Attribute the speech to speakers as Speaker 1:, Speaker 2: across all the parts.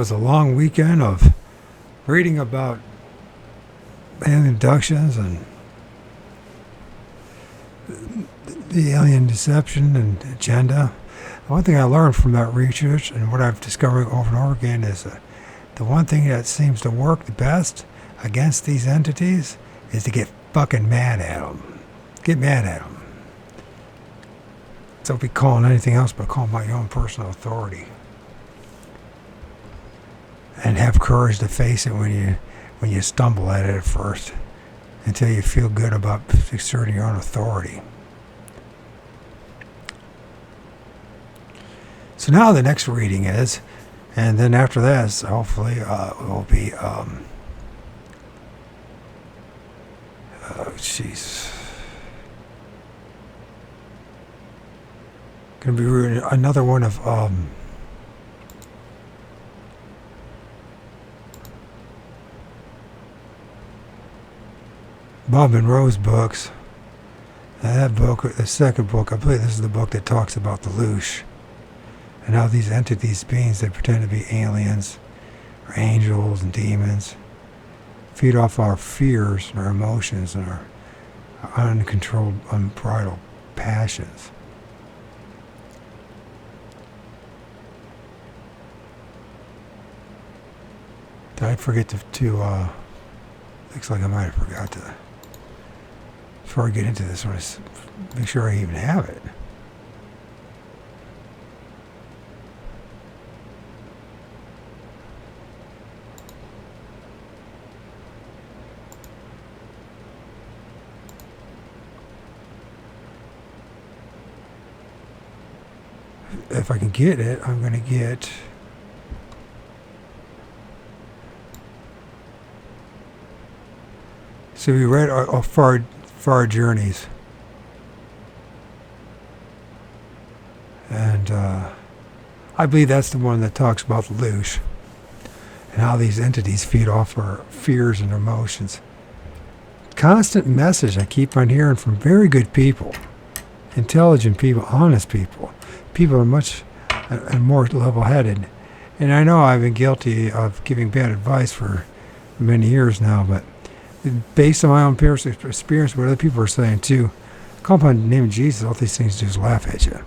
Speaker 1: was a long weekend of reading about alien abductions and the alien deception and agenda. One thing I learned from that research and what I've discovered over and over again is the one thing that seems to work the best against these entities is to get fucking mad at them. Get mad at them. Don't be calling anything else but calling my own personal authority. And have courage to face it when you stumble at it at first, until you feel good about exerting your own authority. So now the next reading is, and then after this, hopefully, will be, going to be reading another one of, Bob Monroe's books. And that book, the second book, I believe this is the book that talks about the Loosh. And how these entities, beings that pretend to be aliens, or angels and demons, feed off our fears and our emotions and our uncontrolled, unbridled passions. Did I forget to looks like I might have forgot to, before I get into this, I want to make sure I even have it. If I can get it, I'm going to get... So we read our far journeys, and I believe that's the one that talks about the Loosh and how these entities feed off our fears and emotions. Constant message I keep on hearing from very good people, intelligent people, honest people. People are much and more level-headed, and I know I've been guilty of giving bad advice for many years now, but based on my own personal experience, what other people are saying too, call upon the name of Jesus, all these things just laugh at you.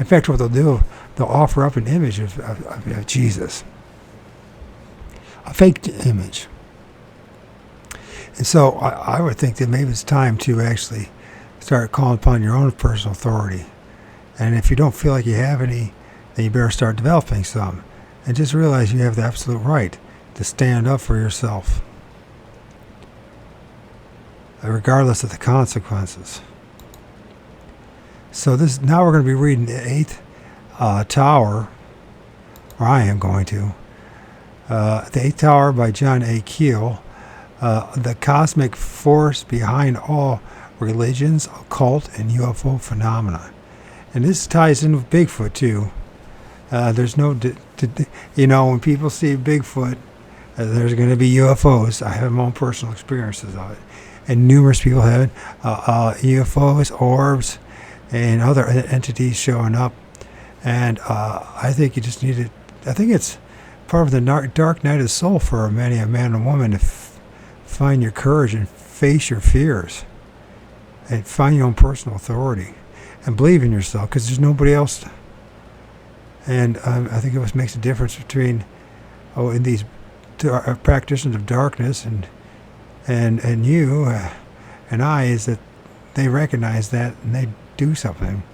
Speaker 1: In fact, what they'll do, they'll offer up an image of Jesus, a fake image. And so I would think that maybe it's time to actually start calling upon your own personal authority. And if you don't feel like you have any, then you better start developing some. And just realize you have the absolute right to stand up for yourself, regardless of the consequences. So now we're going to be reading the 8th Tower, or I am going to. The 8th Tower by John A. Keel, the cosmic force behind all religions, occult, and UFO phenomena. And this ties in with Bigfoot too. There's no, when people see Bigfoot, there's going to be UFOs. I have my own personal experiences of it. And numerous people have it. UFOs, Orbs, and other entities showing up. And I think you just need to, I think it's part of the dark night of the soul for many a man and woman to find your courage and face your fears. And find your own personal authority. And believe in yourself, because there's nobody else. And I think it makes a difference between, in these practitioners of darkness and you and I, is that they recognize that and they do something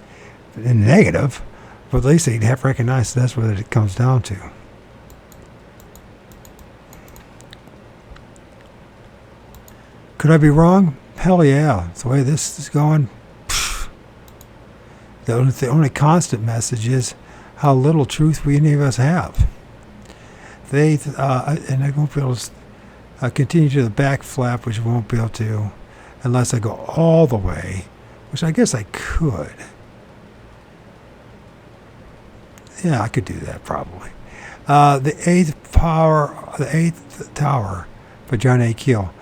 Speaker 1: in negative, but at least they have recognized that's what it comes down to. Could I be wrong? Hell yeah. It's the way this is going. The only constant message is how little truth we any of us have. And I won't be able to continue to the back flap, which I won't be able to unless I go all the way, which I guess I could. Yeah, I could do that probably. The 8th Tower by John A. Keel.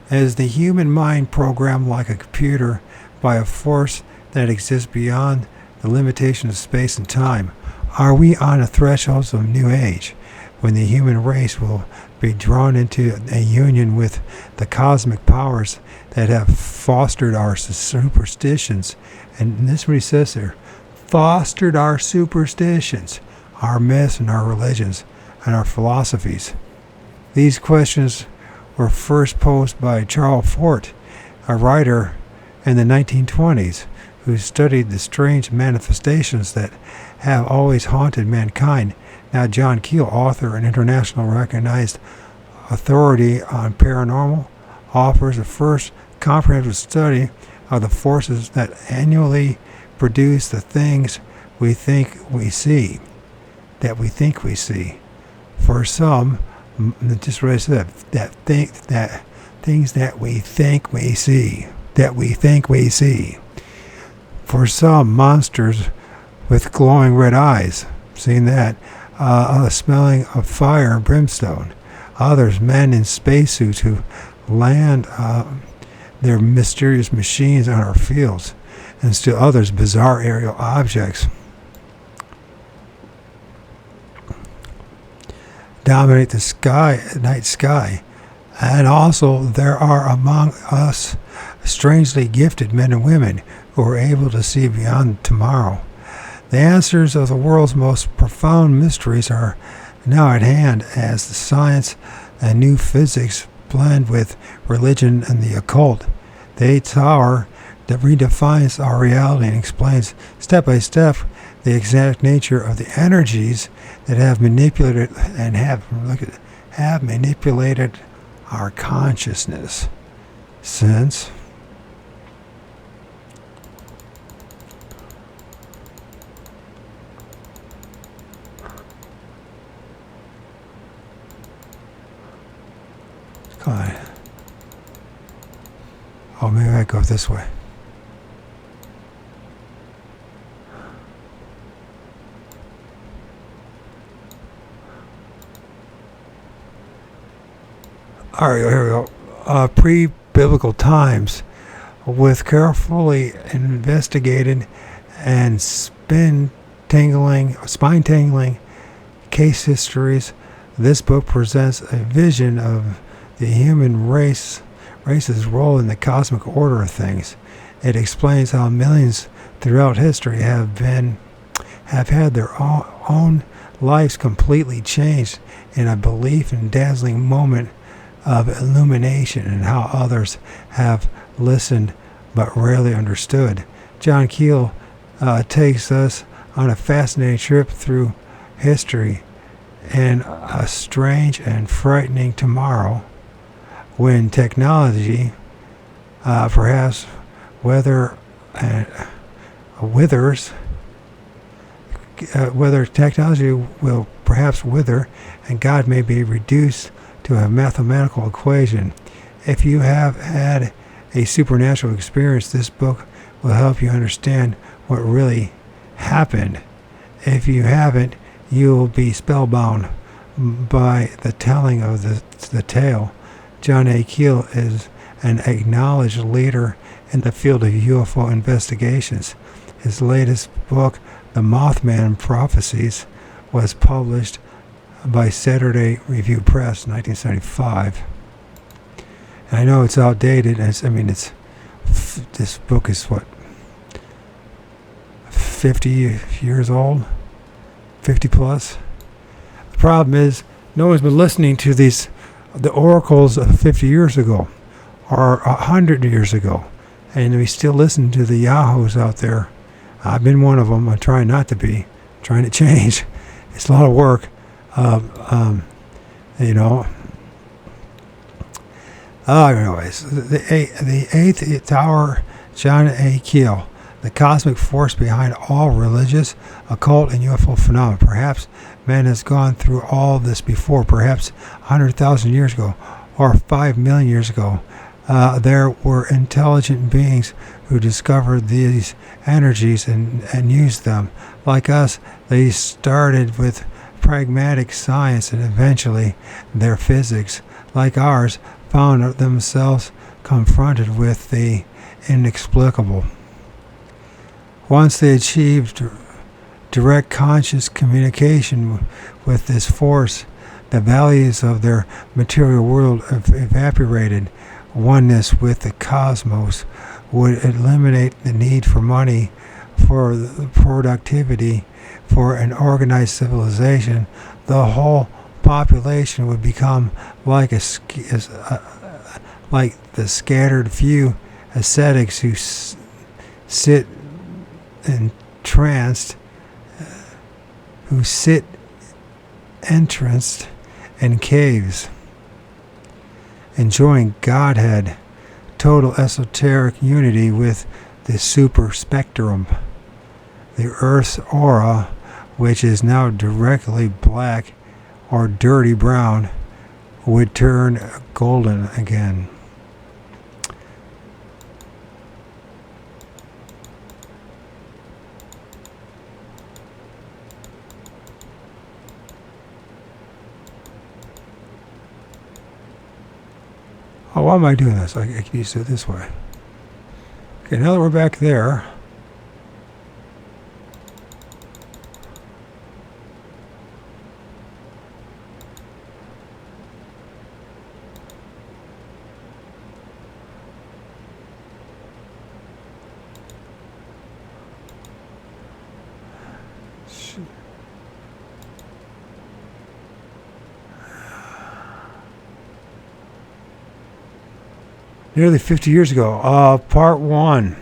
Speaker 1: Is the human mind programmed like a computer by a force that exists beyond the limitation of space and time? Are we on the thresholds of a new age? when the human race will be drawn into a union with the cosmic powers that have fostered our superstitions. And this is what he says there: fostered our superstitions, our myths and our religions and our philosophies. These questions were first posed by Charles Fort, a writer in the 1920s who studied the strange manifestations that have always haunted mankind. Now John Keel, author and international recognized authority on paranormal, offers a first comprehensive study of the forces that annually produce the things we think we see, For some, just what I said, things that we think we see. For some, monsters with glowing red eyes, seen that, smelling of fire and brimstone. Others, men in spacesuits who land their mysterious machines on our fields. And still others, bizarre aerial objects dominate the night sky. And also there are among us strangely gifted men and women who are able to see beyond tomorrow. The answers of the world's most profound mysteries are now at hand as the science and new physics blend with religion and the occult. The eighth tower that redefines our reality and explains step by step the exact nature of the energies that have manipulated our consciousness since oh, maybe I go this way. All right, here we go. Pre-biblical times, with carefully investigated and spine-tingling case histories, this book presents a vision of the human race's role in the cosmic order of things. It explains how millions throughout history have had their own lives completely changed in a belief and dazzling moment of illumination, and how others have listened but rarely understood. John Keel takes us on a fascinating trip through history in a strange and frightening tomorrow when technology perhaps whether technology will perhaps wither and God may be reduced to a mathematical equation. If you have had a supernatural experience, this book will help you understand what really happened. If you haven't, you will be spellbound by the telling of the tale. John A. Keel is an acknowledged leader in the field of UFO investigations. His latest book, The Mothman Prophecies, was published by Saturday Review Press, 1975. And I know it's outdated. This book is what, 50 years old, 50 plus. The problem is no one's been listening to the oracles of 50 years ago or 100 years ago, and we still listen to the yahoos out there. I've been one of them. I'm trying not to be, trying to change. It's a lot of work. Anyways, the eighth tower, John A. Keel, the cosmic force behind all religious, occult, and UFO phenomena. Perhaps man has gone through all this before, perhaps 100,000 years ago, or 5 million years ago. There were intelligent beings who discovered these energies and used them. Like us, they started with pragmatic science and eventually their physics, like ours, found themselves confronted with the inexplicable. Once they achieved direct conscious communication with this force, The values of their material world evaporated. Oneness with the cosmos would eliminate the need for money, for the productivity, for an organized civilization. The whole population would become like like the scattered few ascetics who sit entranced, who sit entranced in caves, enjoying Godhead, total esoteric unity with the super spectrum. The Earth's aura, which is now directly black or dirty brown, would turn golden again. Oh, why am I doing this? I can use it this way. Okay, now that we're back there, nearly 50 years ago, part 1.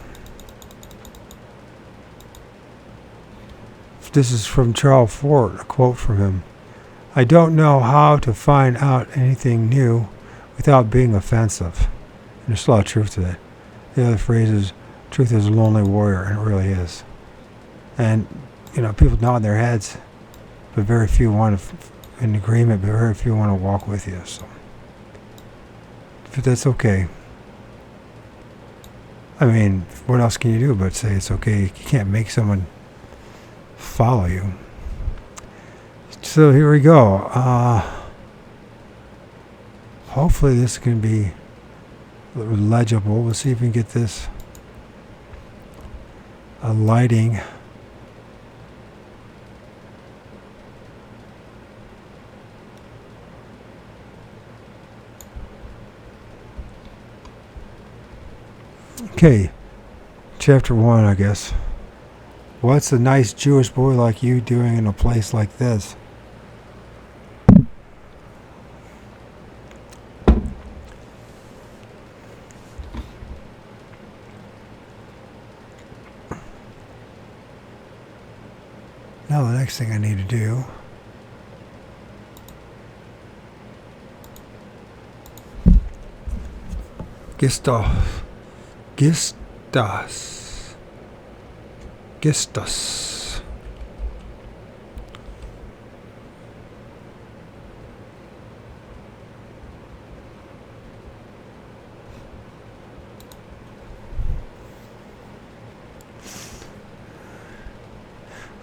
Speaker 1: This is from Charles Fort, a quote from him. I don't know how to find out anything new without being offensive. And there's a lot of truth to that. The other phrase is, truth is a lonely warrior, and it really is. And, people nod their heads, but very few want to, in agreement, but very few want to walk with you. So, but that's okay. I mean, what else can you do but say it's okay? You can't make someone follow you. So here we go. Hopefully this can be legible. We'll see if we can get this lighting. Okay, chapter 1, I guess. What's a nice Jewish boy like you doing in a place like this? Now the next thing I need to do Gistas.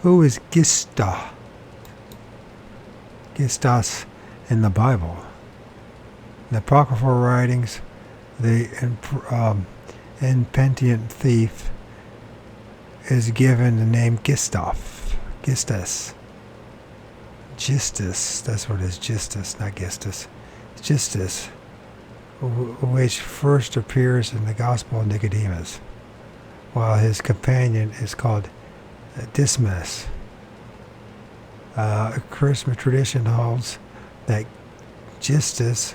Speaker 1: Who is Gista? Gistas in the Bible. In the apocryphal writings, the impenitent thief is given the name Gistas. Gistus, that's what it is, Gistus, not Gistus. Gistus, which first appears in the Gospel of Nicodemus, while his companion is called Dismas. Christmas tradition holds that Gistus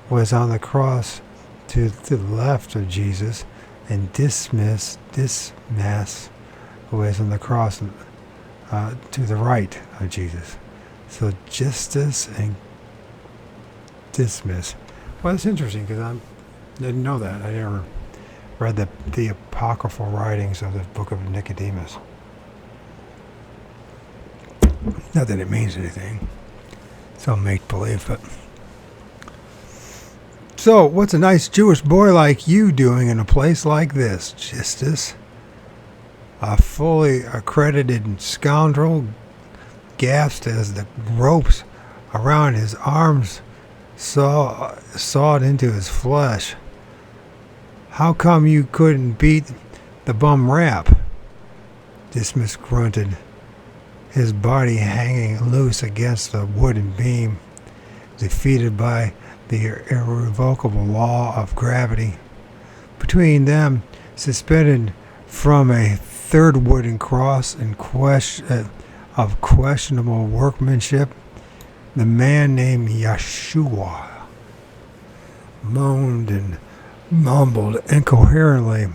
Speaker 1: was on the cross to the left of Jesus, and Dismas was on the cross to the right of Jesus. So Justus and Dismas. Well, it's interesting because I didn't know that. I never read the apocryphal writings of the book of Nicodemus. Not that it means anything. It's all make-believe, but... So, what's a nice Jewish boy like you doing in a place like this, Justus? A fully accredited scoundrel gasped as the ropes around his arms sawed into his flesh. How come you couldn't beat the bum rap? Dismas grunted. his body hanging loose against the wooden beam, defeated by the irrevocable law of gravity. Between them, suspended from a third wooden cross of questionable workmanship, the man named Yeshua moaned and mumbled incoherently.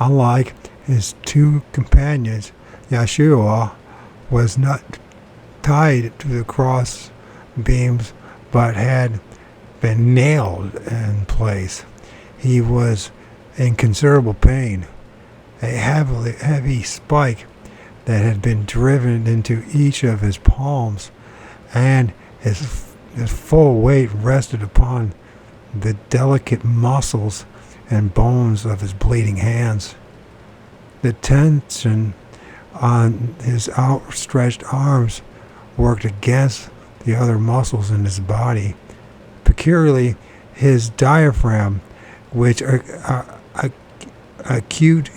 Speaker 1: Unlike his two companions, Yeshua was not tied to the cross beams but had been nailed in place. He was in considerable pain. A heavy spike that had been driven into each of his palms, and his full weight rested upon the delicate muscles and bones of his bleeding hands. The tension on his outstretched arms worked against the other muscles in his body, peculiarly his diaphragm, which actuates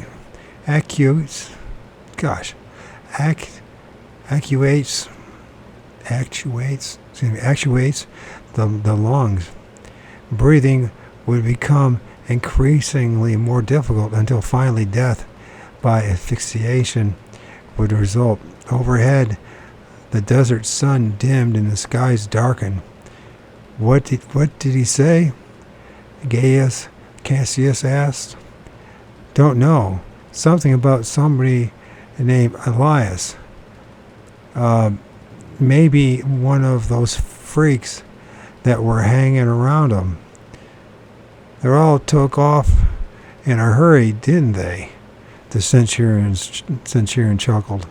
Speaker 1: the lungs. Breathing would become increasingly more difficult until finally death by asphyxiation would result. Overhead, the desert sun dimmed and the skies darkened. What did he say? Gaius Cassius asked. Don't know. Something about somebody named Elias. Maybe one of those freaks that were hanging around him. They all took off in a hurry, didn't they? The centurion chuckled.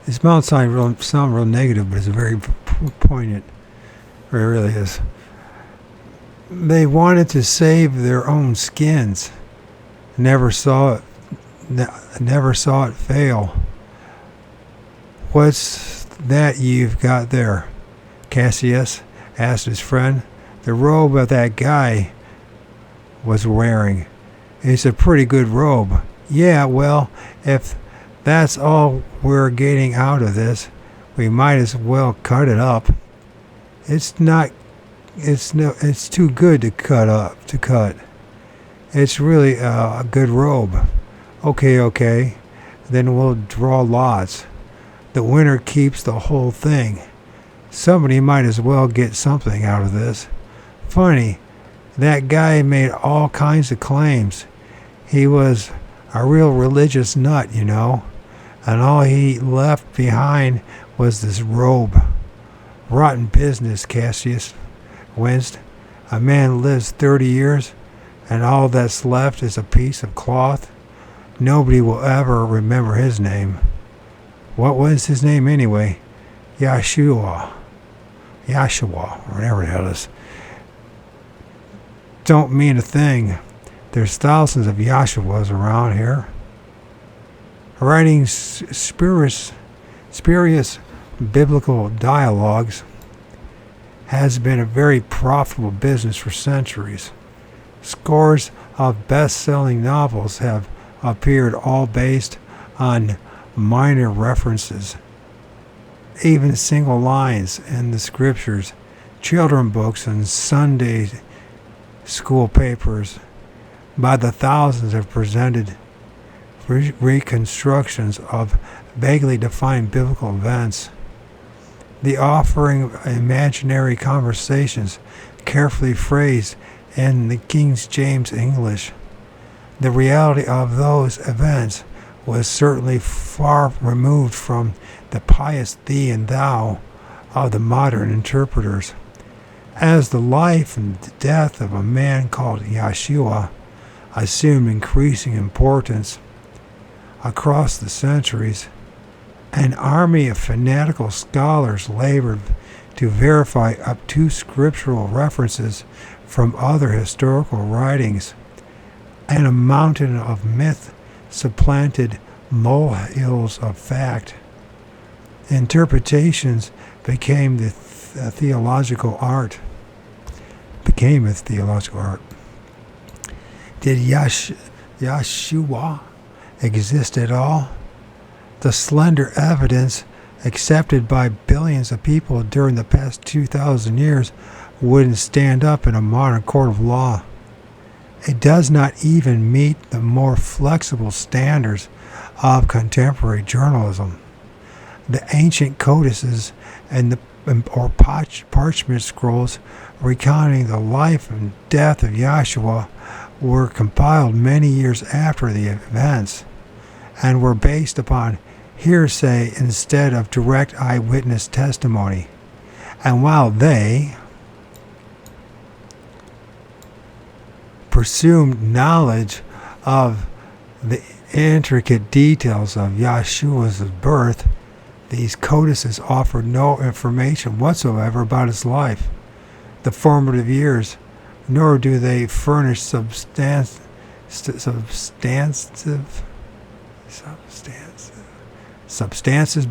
Speaker 1: This might sound real negative, but it's very poignant. It really is. They wanted to save their own skins. Never saw it fail. What's that you've got there? Cassius asked his friend. The robe that guy was wearing. It's a pretty good robe. Yeah, well, if that's all we're getting out of this, we might as well cut it up. It's too good to cut. It's really a good robe. Okay. Then we'll draw lots. The winner keeps the whole thing. Somebody might as well get something out of this. Funny, that guy made all kinds of claims. He was a real religious nut, you know, and all he left behind was this robe. Rotten business, Cassius winced. A man lives 30 years, and all that's left is a piece of cloth. Nobody will ever remember his name. What was his name anyway? Yeshua, whatever the hell it is. Don't mean a thing. There's thousands of Yeshuas around here. Writing spurious biblical dialogues has been a very profitable business for centuries. Scores of best-selling novels have appeared, all based on minor references. Even single lines in the scriptures, children books, and Sunday school papers by the thousands have presented reconstructions of vaguely defined biblical events. The offering imaginary conversations carefully phrased in the King James English. The reality of those events was certainly far removed from the pious thee and thou of the modern interpreters. As the life and death of a man called Yeshua assumed increasing importance across the centuries, an army of fanatical scholars labored to verify obtuse scriptural references from other historical writings, and a mountain of myth supplanted molehills of fact. Interpretations became a theological art. Did Yeshua exist at all? The slender evidence accepted by billions of people during the past 2,000 years wouldn't stand up in a modern court of law. It does not even meet the more flexible standards of contemporary journalism. The ancient codices and parchment scrolls recounting the life and death of Yahshua were compiled many years after the events and were based upon hearsay instead of direct eyewitness testimony. And while they presumed knowledge of the intricate details of Yahshua's birth, these codices offered no information whatsoever about his life, the formative years, nor do they furnish substantive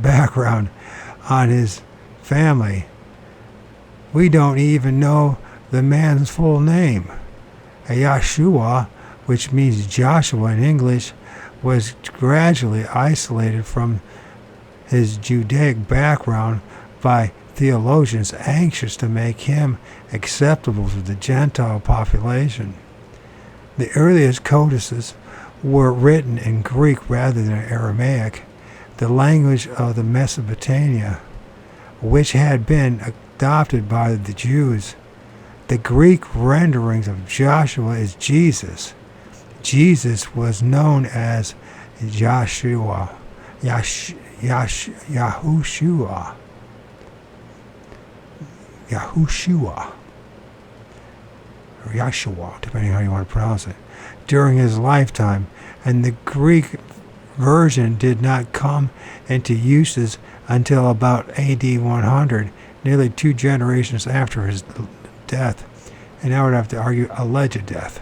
Speaker 1: background on his family. We don't even know the man's full name. Yahshua, which means Joshua in English, was gradually isolated from his Judaic background by theologians anxious to make him acceptable to the Gentile population. The earliest codices were written in Greek rather than Aramaic, the language of the Mesopotamia, which had been adopted by the Jews. The Greek renderings of Joshua is Jesus. Jesus was known as Yahushua. Or Yahshua, depending on how you want to pronounce it, during his lifetime, and the Greek version did not come into uses until about AD 100, nearly 2 generations after his death, and I would have to argue alleged death.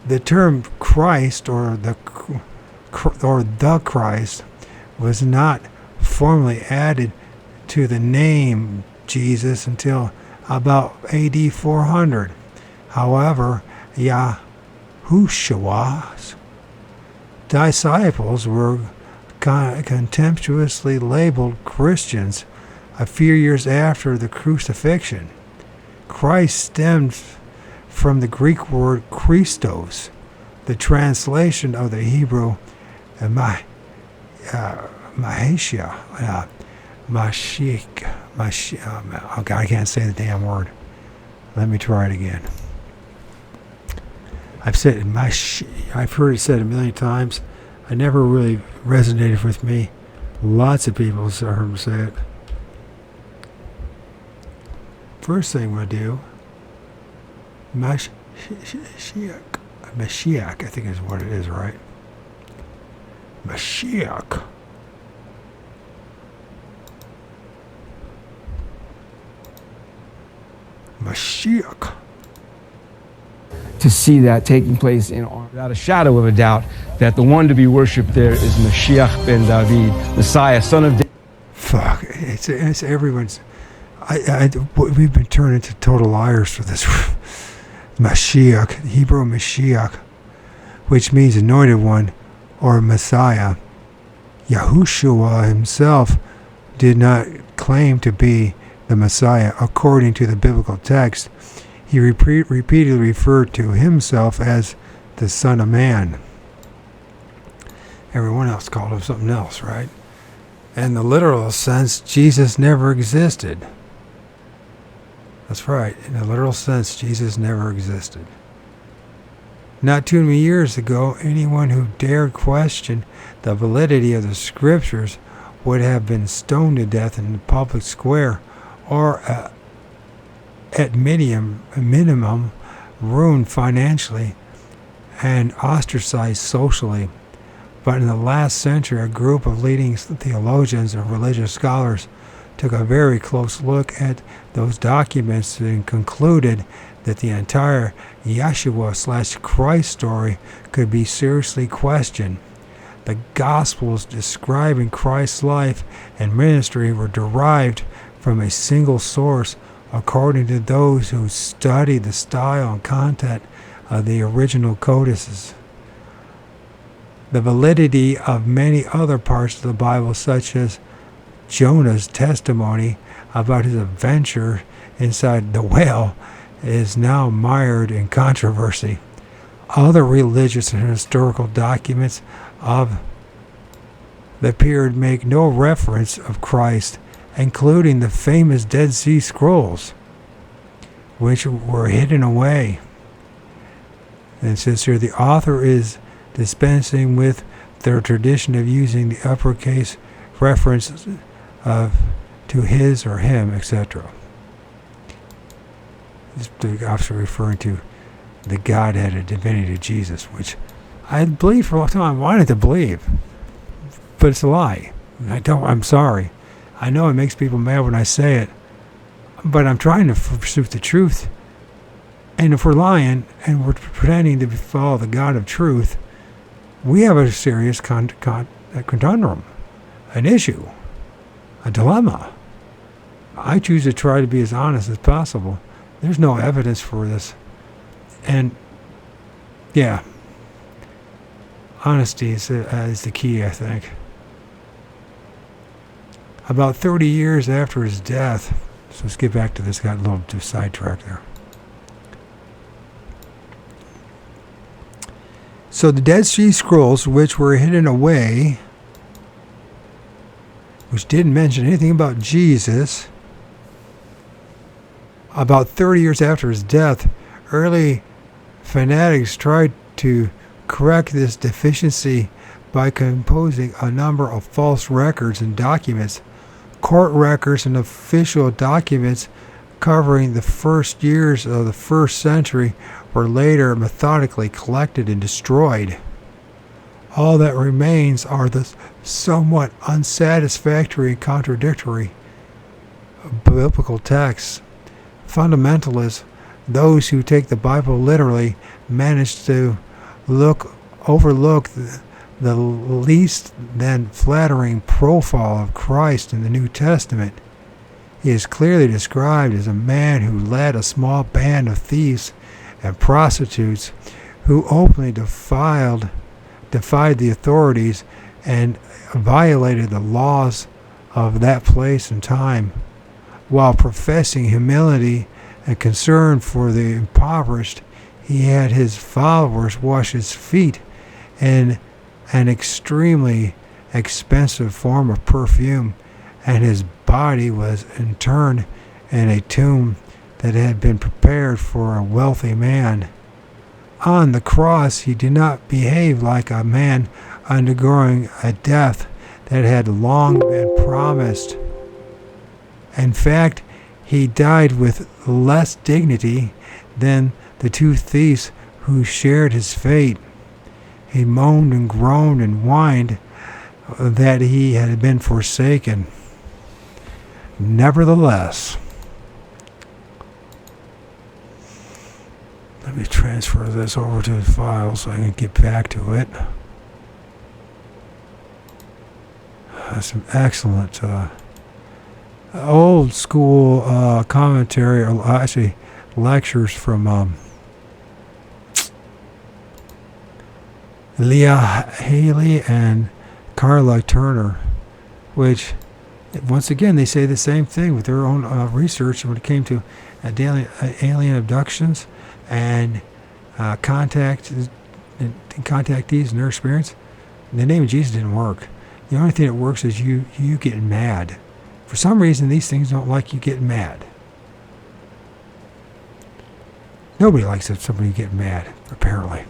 Speaker 1: The term Christ or the Christ was not formally added to the name Jesus until about AD 400. However, Yahushua's disciples were contemptuously labeled Christians a few years after the crucifixion. Christ stemmed from the Greek word Christos, the translation of the Hebrew Mashiach. Oh God, I can't say the damn word. Let me try it again. I've heard it said a million times. It never really resonated with me. Lots of people have heard him say it. First thing we'll do, Mashiach, I think is what it is, right? Mashiach. Mashiach.
Speaker 2: To see that taking place in Orbs, without a shadow of a doubt, that the one to be worshipped there is Mashiach ben David, Messiah, son of David.
Speaker 1: Fuck, it's everyone's. We've been turned into total liars for this. Mashiach, Hebrew Mashiach, which means anointed one or Messiah. Yahushua himself did not claim to be the Messiah. According to the biblical text, he repeatedly referred to himself as the Son of Man. Everyone else called him something else, right? In the literal sense, Jesus never existed. That's right. In the literal sense, Jesus never existed. Not too many years ago, anyone who dared question the validity of the scriptures would have been stoned to death in the public square, or at minimum ruined financially and ostracized socially. But in the last century, a group of leading theologians and religious scholars took a very close look at those documents and concluded that the entire Yeshua/Christ story could be seriously questioned. The Gospels describing Christ's life and ministry were derived from a single source, according to those who studied the style and content of the original codices. the validity of many other parts of the Bible, such as Jonah's testimony about his adventure inside the whale, is now mired in controversy. Other religious and historical documents of the period make no reference of Christ, including the famous Dead Sea Scrolls, which were hidden away. And it says here, the author is dispensing with their tradition of using the uppercase reference to his or him, etc. The author referring to the Godhead and divinity of Jesus, which I believed for a long time. I wanted to believe, but it's a lie. I'm sorry. I know it makes people mad when I say it, but I'm trying to pursue the truth. And if we're lying and we're pretending to follow the God of truth, we have a serious conundrum, an issue, a dilemma. I choose to try to be as honest as possible. There's no evidence for this. And, yeah, honesty is the key, I think. About 30 years after his death, so let's get back to this, got a little sidetracked there. So the Dead Sea Scrolls, which were hidden away, which didn't mention anything about Jesus, about 30 years after his death, early fanatics tried to correct this deficiency by composing a number of false records and documents, court records and official documents covering the first years of the first century were later methodically collected and destroyed. All that remains are the somewhat unsatisfactory and contradictory biblical texts. Fundamentalists, those who take the Bible literally, manage to overlook the least than flattering profile of Christ in the New Testament. He is clearly described as a man who led a small band of thieves and prostitutes who openly defied the authorities and violated the laws of that place and time, while professing humility and concern for the impoverished. He had his followers wash his feet in an extremely expensive form of perfume, and his body was interred in a tomb that had been prepared for a wealthy man. On the cross, he did not behave like a man undergoing a death that had long been promised. In fact, he died with less dignity than the two thieves who shared his fate. He moaned and groaned and whined that he had been forsaken. Nevertheless, let me transfer this over to the file so I can get back to it. Some excellent old school commentary, or actually lectures from Leah Haley and Carla Turner, which once again they say the same thing with their own research when it came to alien abductions and contactees and their experience. The name of Jesus didn't work. The only thing that works is you getting mad. For some reason, these things don't like you getting mad. Nobody likes somebody getting mad, apparently.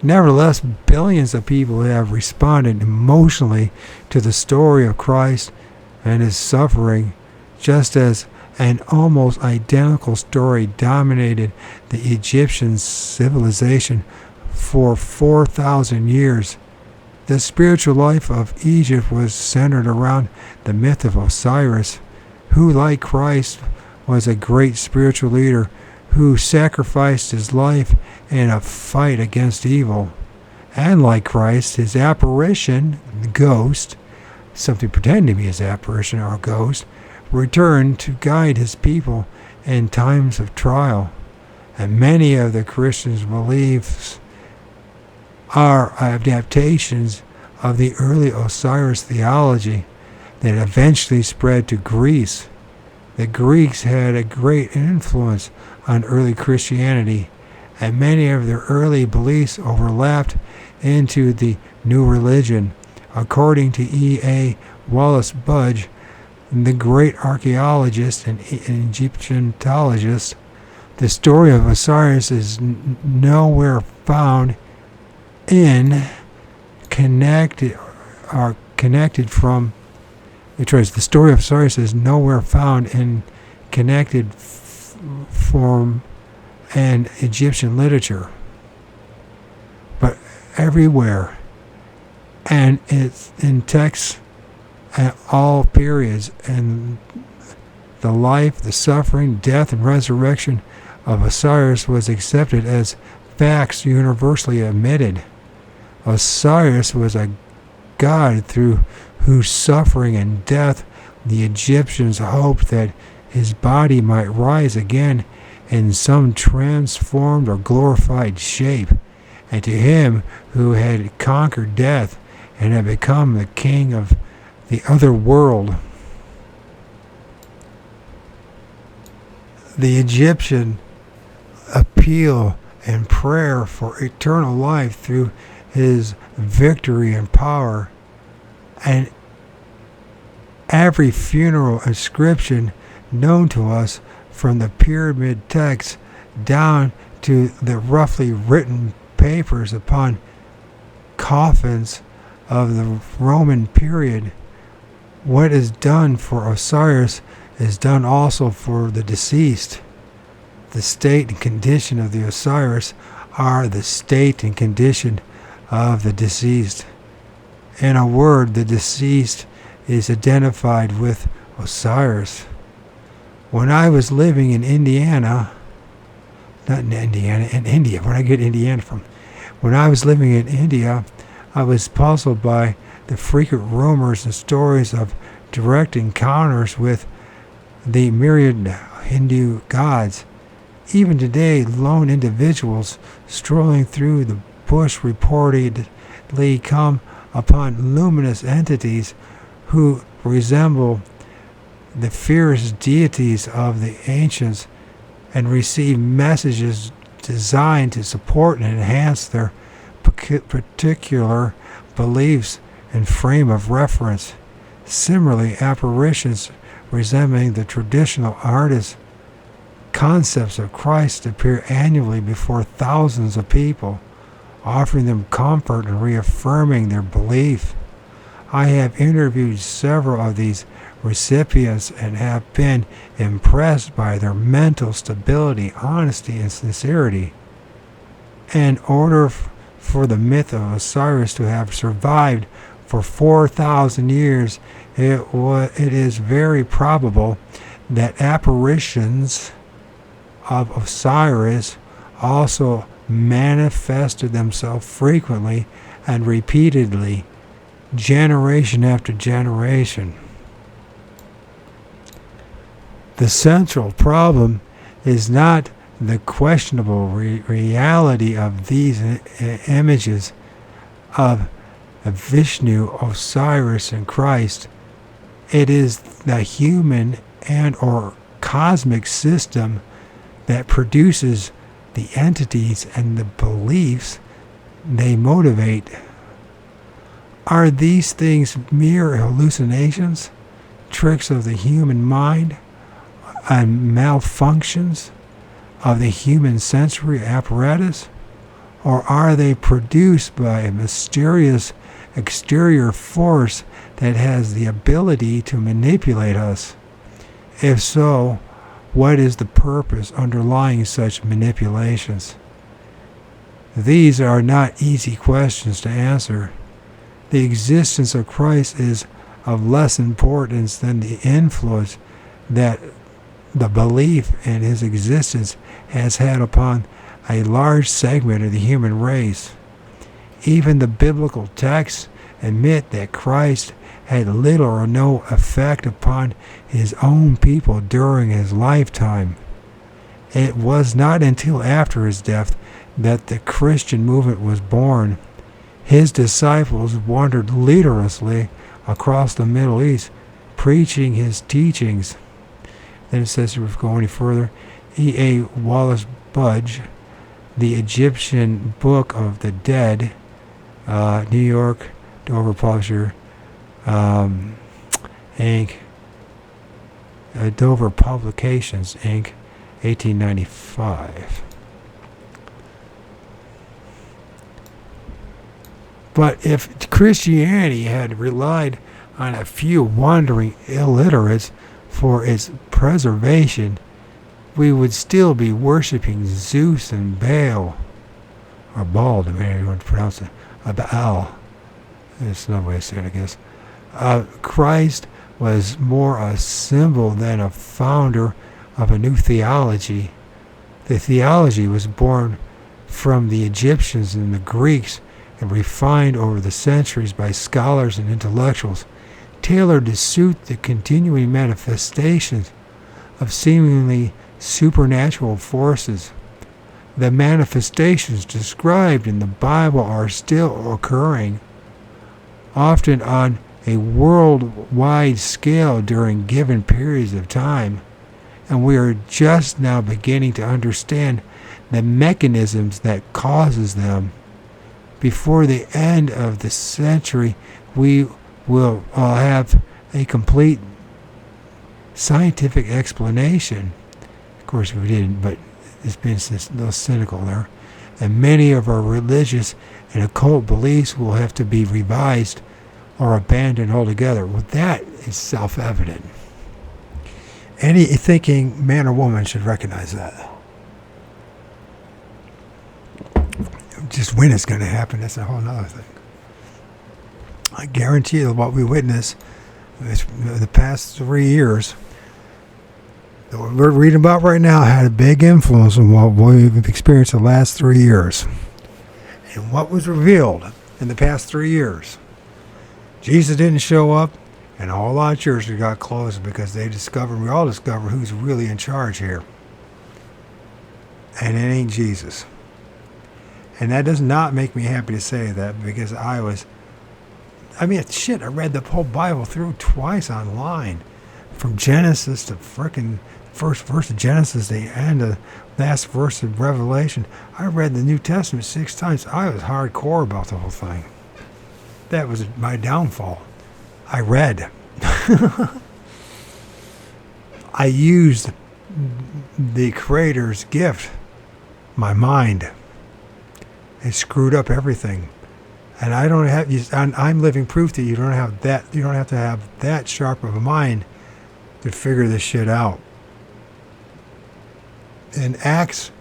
Speaker 1: Nevertheless, billions of people have responded emotionally to the story of Christ and his suffering, just as an almost identical story dominated the Egyptian civilization for 4,000 years. The spiritual life of Egypt was centered around the myth of Osiris, who, like Christ, was a great spiritual leader who sacrificed his life in a fight against evil. And like Christ, his apparition, the ghost, something pretending to be his apparition or a ghost, returned to guide his people in times of trial. And many of the Christians' beliefs are adaptations of the early Osiris theology that eventually spread to Greece. The Greeks had a great influence on early Christianity, and many of their early beliefs overlapped into the new religion. According to E.A. Wallace Budge, the great archaeologist and Egyptologist, the story of Osiris is nowhere found in the story of Osiris is nowhere found in connected form and Egyptian literature, but everywhere, and it's in texts at all periods, and the life, the suffering, death, and resurrection of Osiris was accepted as facts universally admitted. Osiris was a god through whose suffering and death the Egyptians hoped that his body might rise again in some transformed or glorified shape, and to him who had conquered death and had become the king of the other world. The Egyptian appeal and prayer for eternal life through his victory and power, and every funeral inscription known to us, from the pyramid texts down to the roughly written papers upon coffins of the Roman period. What is done for Osiris is done also for the deceased. The state and condition of the Osiris are the state and condition of the deceased. In a word, the deceased is identified with Osiris. When I was living in Indiana, in India, where I get Indiana from. When I was living in India, I was puzzled by the frequent rumors and stories of direct encounters with the myriad Hindu gods. Even today, lone individuals strolling through the bush reportedly come upon luminous entities who resemble the fierce deities of the ancients and receive messages designed to support and enhance their particular beliefs and frame of reference. Similarly, apparitions resembling the traditional artist concepts of Christ appear annually before thousands of people, offering them comfort and reaffirming their belief. I have interviewed several of these recipients and have been impressed by their mental stability, honesty, and sincerity. In order for the myth of Osiris to have survived for 4,000 years, it is very probable that apparitions of Osiris also manifested themselves frequently and repeatedly, generation after generation. The central problem is not the questionable reality of these images of Vishnu, Osiris, and Christ. It is the human and or cosmic system that produces the entities and the beliefs they motivate. Are these things mere hallucinations, tricks of the human mind, and malfunctions of the human sensory apparatus? Or are they produced by a mysterious exterior force that has the ability to manipulate us? If so, what is the purpose underlying such manipulations? These are not easy questions to answer. The existence of Christ is of less importance than the influence that the belief in his existence has had upon a large segment of the human race. Even the biblical texts admit that Christ had little or no effect upon his own people during his lifetime. It was not until after his death that the Christian movement was born. His disciples wandered leaderlessly across the Middle East, preaching his teachings. Then it says, if we go any further, E.A. Wallace Budge, The Egyptian Book of the Dead, New York, Dover Publisher, Inc., Dover Publications, Inc., 1895. But if Christianity had relied on a few wandering illiterates for its preservation, we would still be worshiping Zeus and Baal, or Baal, depending on how you pronounce it, Baal. That's another way to say it, I guess. Christ was more a symbol than a founder of a new theology. The theology was born from the Egyptians and the Greeks and refined over the centuries by scholars and intellectuals, tailored to suit the continuing manifestations of seemingly supernatural forces. The manifestations described in the Bible are still occurring, often on a worldwide scale during given periods of time, and we are just now beginning to understand the mechanisms that causes them. Before the end of the century, we will have a complete scientific explanation. Of course, we didn't, but it's been a little cynical there. And many of our religious and occult beliefs will have to be revised or abandoned altogether. Well, that is self-evident. Any thinking man or woman should recognize that. Just when it's going to happen, that's a whole other thing. I guarantee you what we witnessed the past 3 years, that what we're reading about right now, had a big influence on what we've experienced the last 3 years. And what was revealed in the past 3 years. Jesus didn't show up, and a whole lot of churches got closed because we all discovered who's really in charge here. And it ain't Jesus. And that does not make me happy to say that, because I read the whole Bible through twice online. From Genesis to frickin' first verse of Genesis to the end of the last verse of Revelation. I read the New Testament 6 times. I was hardcore about the whole thing. That was my downfall. I read. I used the Creator's gift, my mind. It screwed up everything. And I'm living proof that you don't have to have that sharp of a mind to figure this shit out. In Acts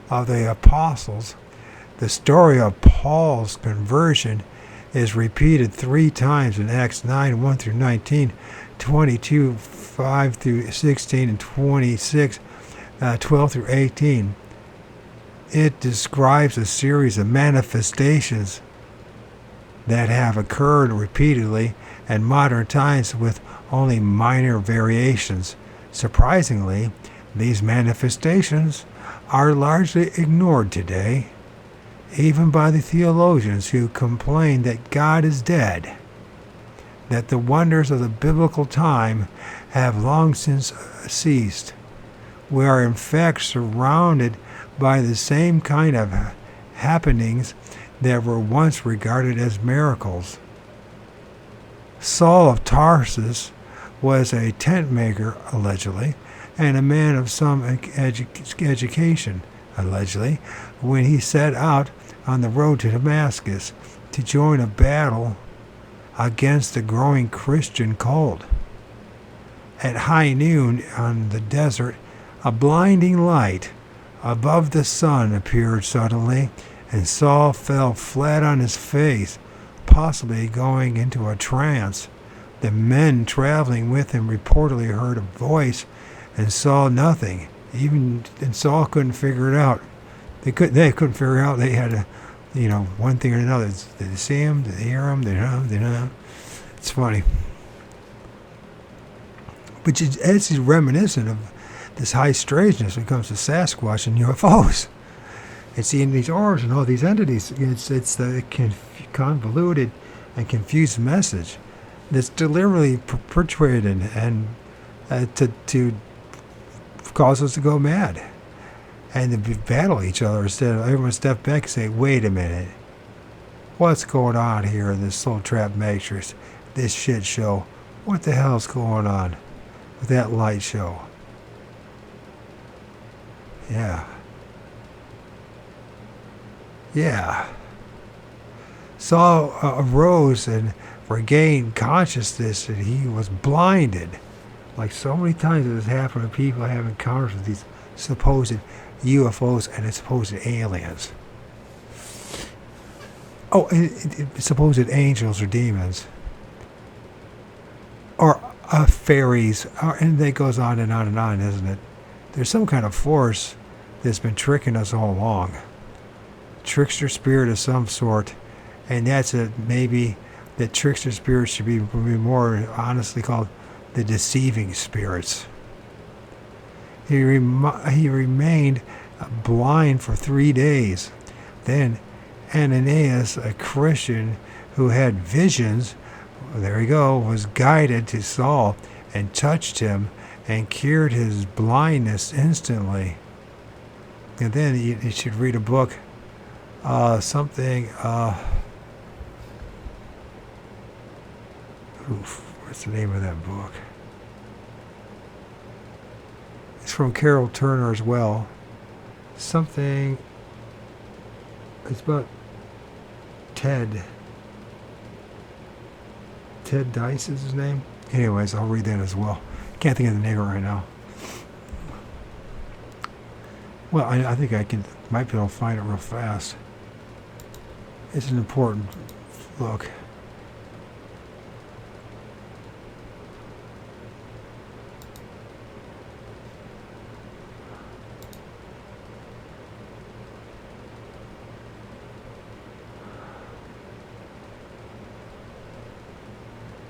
Speaker 1: of the Apostles, the story of Paul's conversion is repeated 3 times in Acts 9, 1 through 19, 22, 5 through 16, and 26, 12 through 18. It describes a series of manifestations that have occurred repeatedly in modern times with only minor variations. Surprisingly, these manifestations are largely ignored today, even by the theologians who complain that God is dead, that the wonders of the biblical time have long since ceased. We are in fact surrounded by the same kind of happenings that were once regarded as miracles. Saul of Tarsus was a tent maker, allegedly, and a man of some education, allegedly, when he set out on the road to Damascus to join a battle against the growing Christian cult. At high noon on the desert, a blinding light above the sun appeared suddenly, and Saul fell flat on his face, possibly going into a trance. The men traveling with him reportedly heard a voice and saw nothing. And Saul couldn't figure it out. They couldn't figure it out. They had one thing or another. Did they see him? Did they hear him? Did they know? It's funny. But it's reminiscent of this high strangeness when it comes to Sasquatch and UFOs. And seeing these orbs and all these entities, it convoluted and confused message that's deliberately perpetuated and to cause us to go mad and to battle each other instead of everyone step back and say, wait a minute, what's going on here in this Soul Trap Matrix, this shit show? What the hell's going on with that light show? Yeah. Saul arose and regained consciousness, and he was blinded. Like so many times it has happened to people have encounters with these supposed UFOs and supposed aliens. Oh, supposed angels or demons. Or fairies. And that goes on and on and on, isn't it? There's some kind of force that's been tricking us all along. Trickster spirit of some sort. And that's maybe the trickster spirit should be more honestly called the deceiving spirits. He remained blind for 3 days. Then Ananias, a Christian who had visions, there you go, was guided to Saul and touched him and cured his blindness instantly. And then you should read a book, what's the name of that book? It's from Carol Turner as well. It's about Ted Dice is his name. Anyways, I'll read that as well. Can't think of the name right now. Well, I think might be able to find it real fast. It's an important look.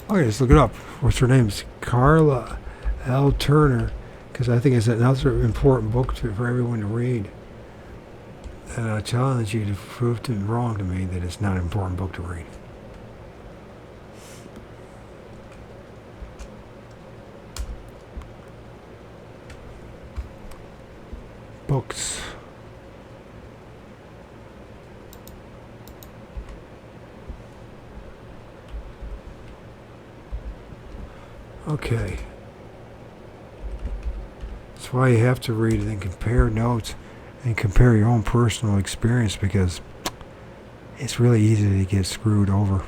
Speaker 1: Okay, let's look it up. What's her name? It's Carla L. Turner, because I think it's another important book for everyone to read. And I challenge you to prove wrong to me that it's not an important book to read. Books. Okay. That's why you have to read and compare notes and compare your own personal experience, because it's really easy to get screwed over.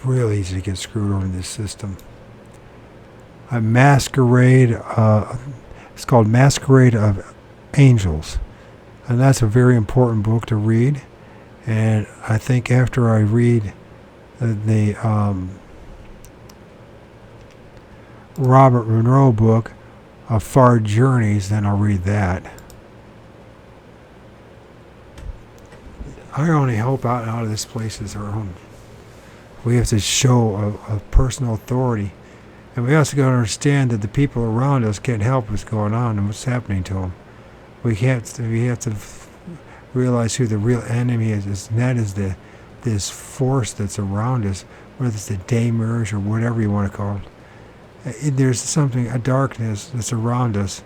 Speaker 1: Really easy to get screwed over in this system. A masquerade, it's called Masquerade of Angels. And that's a very important book to read. And I think after I read the Robert Monroe book of Far Journeys, then I'll read that. Our only hope out of this place is our own. We have to show a personal authority, and we also got to understand that the people around us can't help what's going on and what's happening to them. We have to realize who the real enemy is, and that is this force that's around us, whether it's the Daemers or whatever you want to call it. There's something, a darkness that's around us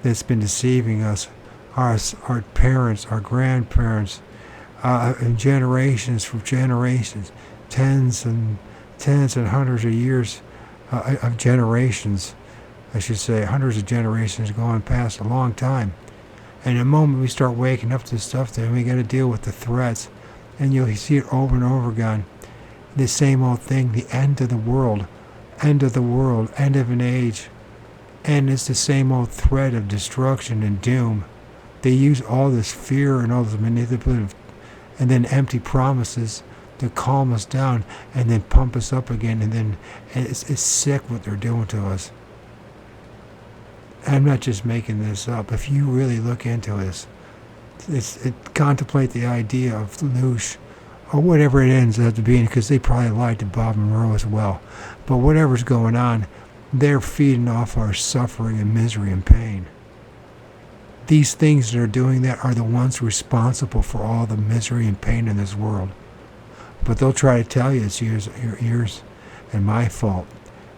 Speaker 1: that's been deceiving us, our parents, our grandparents, generations from generations, tens and hundreds of years of generations, I should say, hundreds of generations going past a long time. And the moment we start waking up to stuff, then we got to deal with the threats, and you'll see it over and over again. The same old thing, the end of the world. End of the world, end of an age, and it's the same old threat of destruction and doom. They use all this fear and all this manipulative and then empty promises to calm us down and then pump us up again, and it's sick what they're doing to us. I'm not just making this up. If you really look into this, contemplate the idea of Loosh, or whatever it ends up to being, because they probably lied to Bob Monroe as well. But whatever's going on, they're feeding off our suffering and misery and pain. these things that are doing that are the ones responsible for all the misery and pain in this world. But they'll try to tell you it's yours and my fault.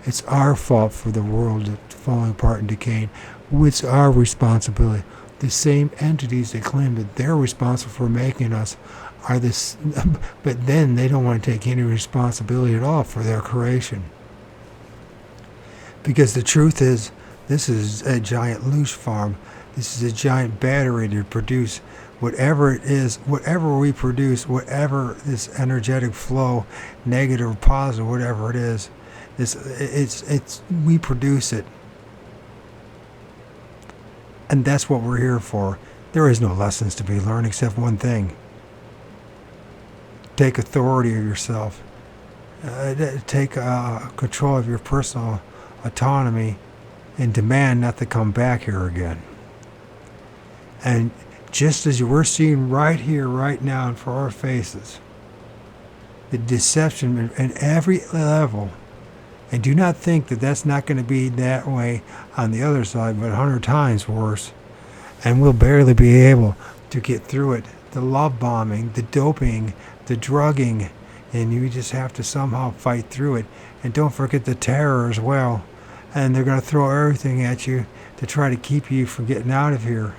Speaker 1: It's our fault for the world that's falling apart and decaying. It's our responsibility. The same entities that claim that they're responsible for making us are this, but then they don't want to take any responsibility at all for their creation. Because the truth is, this is a giant luge farm. This is a giant battery to produce whatever it is, whatever we produce, whatever this energetic flow, negative or positive, whatever it is, we produce it. And that's what we're here for. There is no lessons to be learned except one thing. Take authority of yourself. Take control of your personal autonomy and demand not to come back here again. And just as we're seeing right here, right now, and for our faces, the deception at every level, and do not think that that's not going to be that way on the other side, but 100 times worse. And we'll barely be able to get through it. The love bombing, the doping, the drugging, and you just have to somehow fight through it. And don't forget the terror as well. And they're going to throw everything at you to try to keep you from getting out of here.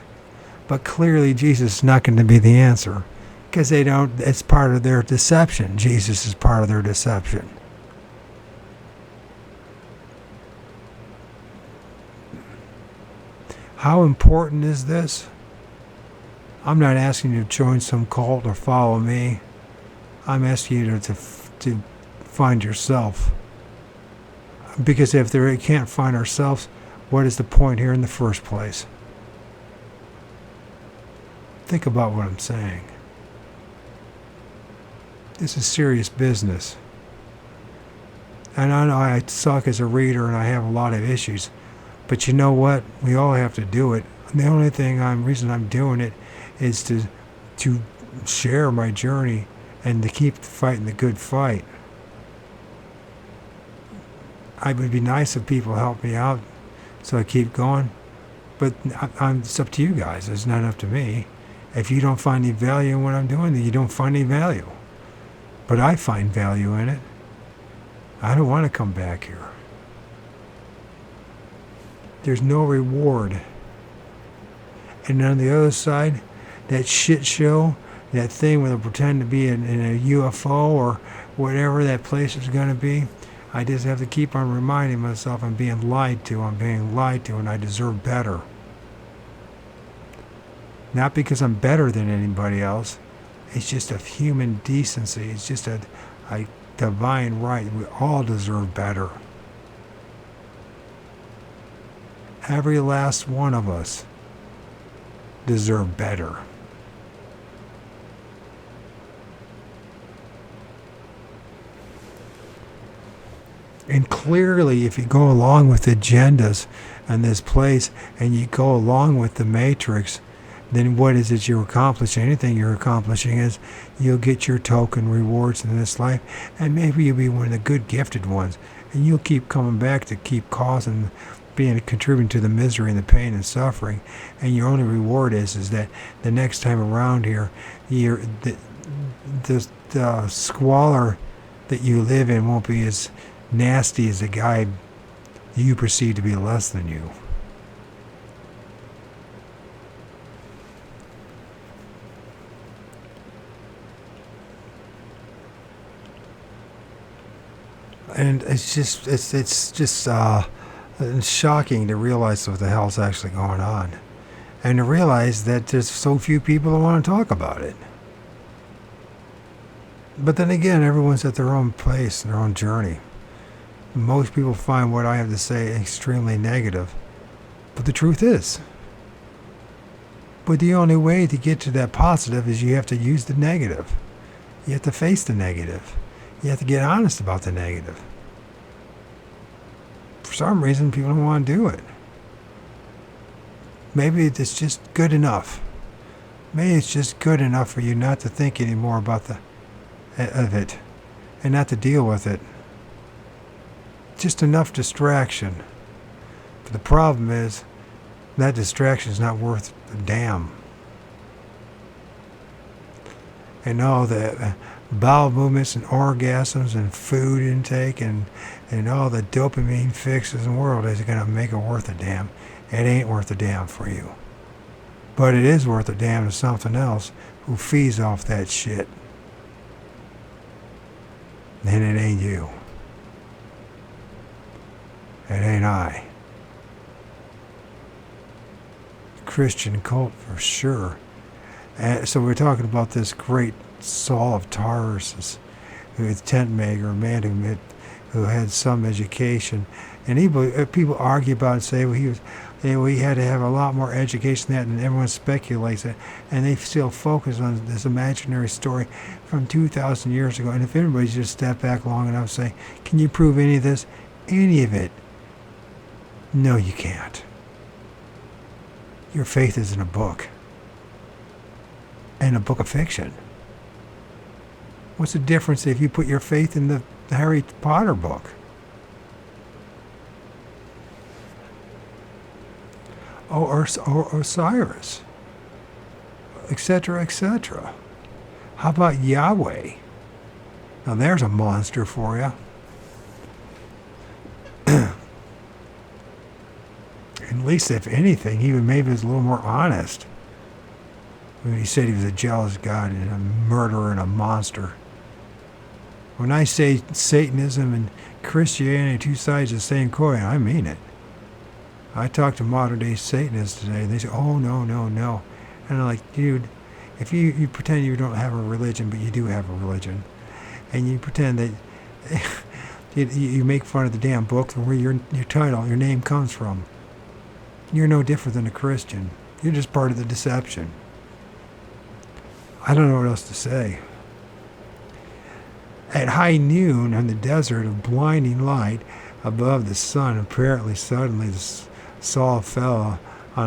Speaker 1: But clearly Jesus is not going to be the answer, because they don't. It's part of their deception. Jesus is part of their deception. How important is this? I'm not asking you to join some cult or follow me. I'm asking you to find yourself. Because if we can't find ourselves, what is the point here in the first place? Think about what I'm saying. This is serious business. And I know I suck as a reader and I have a lot of issues. But you know what? We all have to do it. The only reason I'm doing it is to share my journey and to keep fighting the good fight. It would be nice if people help me out so I keep going. But it's up to you guys. It's not up to me. If you don't find any value in what I'm doing, then you don't find any value. But I find value in it. I don't want to come back here. There's no reward. And on the other side, that shit show, that thing where they pretend to be in a UFO or whatever that place is going to be, I just have to keep on reminding myself I'm being lied to, and I deserve better. Not because I'm better than anybody else. It's just a human decency. It's just a divine right. We all deserve better. Every last one of us deserve better. And clearly, if you go along with agendas in this place and you go along with the matrix, then what is it you're accomplishing? Anything you're accomplishing is you'll get your token rewards in this life, and maybe you'll be one of the good gifted ones, and you'll keep coming back to keep contributing to the misery and the pain and suffering, and your only reward is that the next time around here, the squalor that you live in won't be as nasty as the guy you perceive to be less than you. And it's just shocking to realize what the hell's actually going on, and to realize that there's so few people that want to talk about it. But then again, everyone's at their own place, their own journey. Most people find what I have to say extremely negative, but the truth is. But the only way to get to that positive is you have to use the negative. You have to face the negative. You have to get honest about the negative. For some reason, people don't want to do it. Maybe it's just good enough. Maybe it's just good enough for you not to think anymore about of it and not to deal with it. Just enough distraction. But the problem is that distraction is not worth dam. And all the bowel movements and orgasms and food intake and all the dopamine fixes in the world is going to make it worth a damn. It ain't worth a damn for you. But it is worth a damn to something else who feeds off that shit. And it ain't you. It ain't I. Christian cult for sure. And so we're talking about this great Saul of Tarsus, who was a tent maker, a man who had some education, and people argue about it and say, well, he had to have a lot more education than that, and everyone speculates it, and they still focus on this imaginary story from 2,000 years ago. And if everybody just step back long enough and say, can you prove any of this? Any of it? No, you can't. Your faith is in a book. And a book of fiction. What's the difference if you put your faith in the Harry Potter book? Or Osiris, etc., etc. How about Yahweh? Now there's a monster for you. At least, if anything, he maybe was a little more honest when he said he was a jealous God and a murderer and a monster. When I say Satanism and Christianity are two sides of the same coin, I mean it. I talked to modern-day Satanists today, and they say, oh, no, no, no. And I'm like, dude, if you pretend you don't have a religion, but you do have a religion, and you pretend that you make fun of the damn book and where your title, your name comes from, you're no different than a Christian. You're just part of the deception. I don't know what else to say. At high noon on the desert of blinding light above the sun, apparently suddenly Saul fell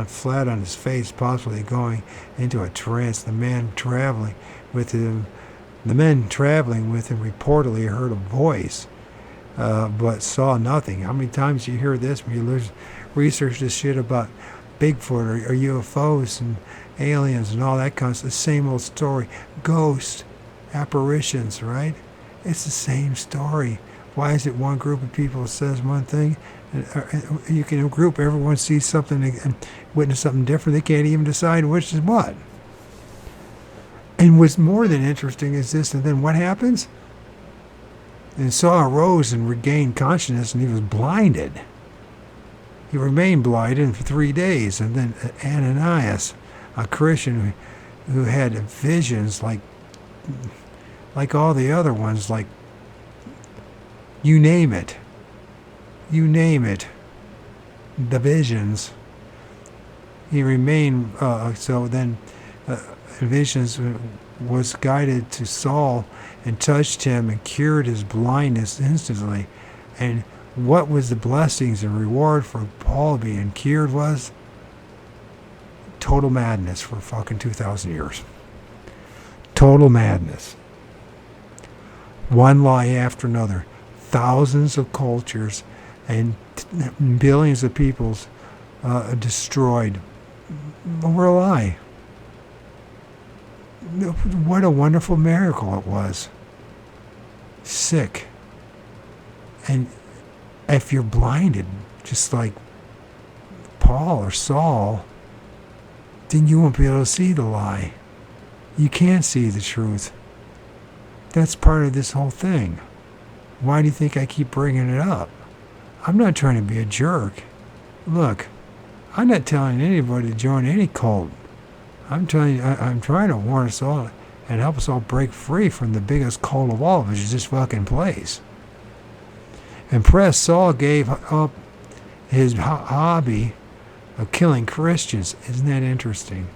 Speaker 1: flat on his face, possibly going into a trance. The men traveling with him reportedly heard a voice, but saw nothing. How many times do you hear this when you research this shit about Bigfoot or UFOs and aliens and all that kind of stuff? The same old story. Ghosts, apparitions, right? It's the same story. Why is it one group of people says one thing? You can group, everyone sees something and witness something different. They can't even decide which is what. And what's more than interesting is this, and then what happens? And Saul arose and regained consciousness, and he was blinded. He remained blinded for 3 days. And then Ananias, a Christian who had visions like all the other ones, like you name it, the visions. He remained, so then visions was guided to Saul and touched him and cured his blindness instantly. And what was the blessings and reward for Paul being cured was? Total madness for fucking 2,000 years. Total madness. One lie after another. Thousands of cultures and billions of peoples destroyed over a lie. What a wonderful miracle it was. Sick. And if you're blinded, just like Paul or Saul, then you won't be able to see the lie. You can't see the truth. That's part of this whole thing. Why do you think I keep bringing it up? I'm not trying to be a jerk. Look, I'm not telling anybody to join any cult. I'm trying to warn us all and help us all break free from the biggest cult of all, which is this fucking place. Impressed, Saul gave up his hobby of killing Christians. Isn't that interesting?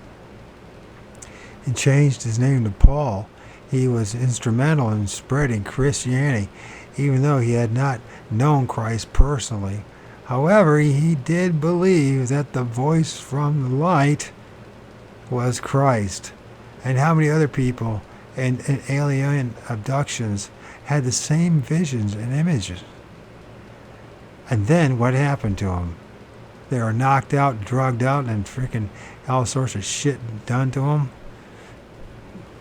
Speaker 1: He changed his name to Paul. He was instrumental in spreading Christianity, even though he had not known Christ personally. However, he did believe that the voice from the light was Christ. And how many other people in alien abductions had the same visions and images? And then what happened to them? They are knocked out, drugged out, and freaking all sorts of shit done to them.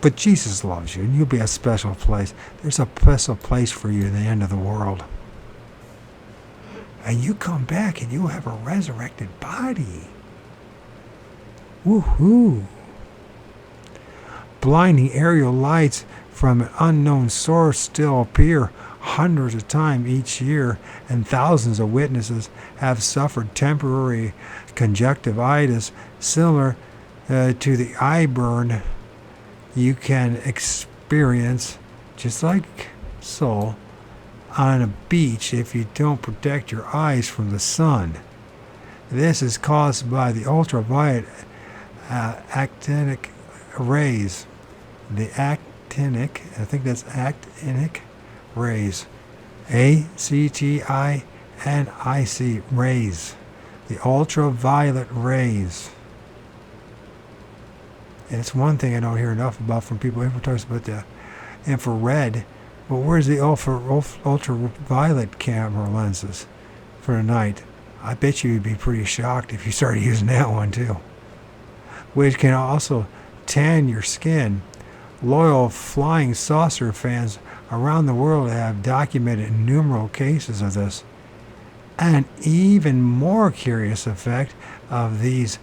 Speaker 1: But Jesus loves you, and you'll be a special place. There's a special place for you at the end of the world. And you come back and you'll have a resurrected body. Woohoo! Blinding aerial lights from an unknown source still appear hundreds of times each year, and thousands of witnesses have suffered temporary conjunctivitis similar to the eye burn you can experience, just like so, on a beach if you don't protect your eyes from the sun. This is caused by the ultraviolet actinic rays. The actinic, I think that's actinic rays. ACTINIC rays. The ultraviolet rays. And it's one thing I don't hear enough about from people. Everyone talks about the infrared. Well, where's the ultraviolet camera lenses for the night? I bet you would be pretty shocked if you started using that one too. Which can also tan your skin. Loyal flying saucer fans around the world have documented numerous cases of this. An even more curious effect of these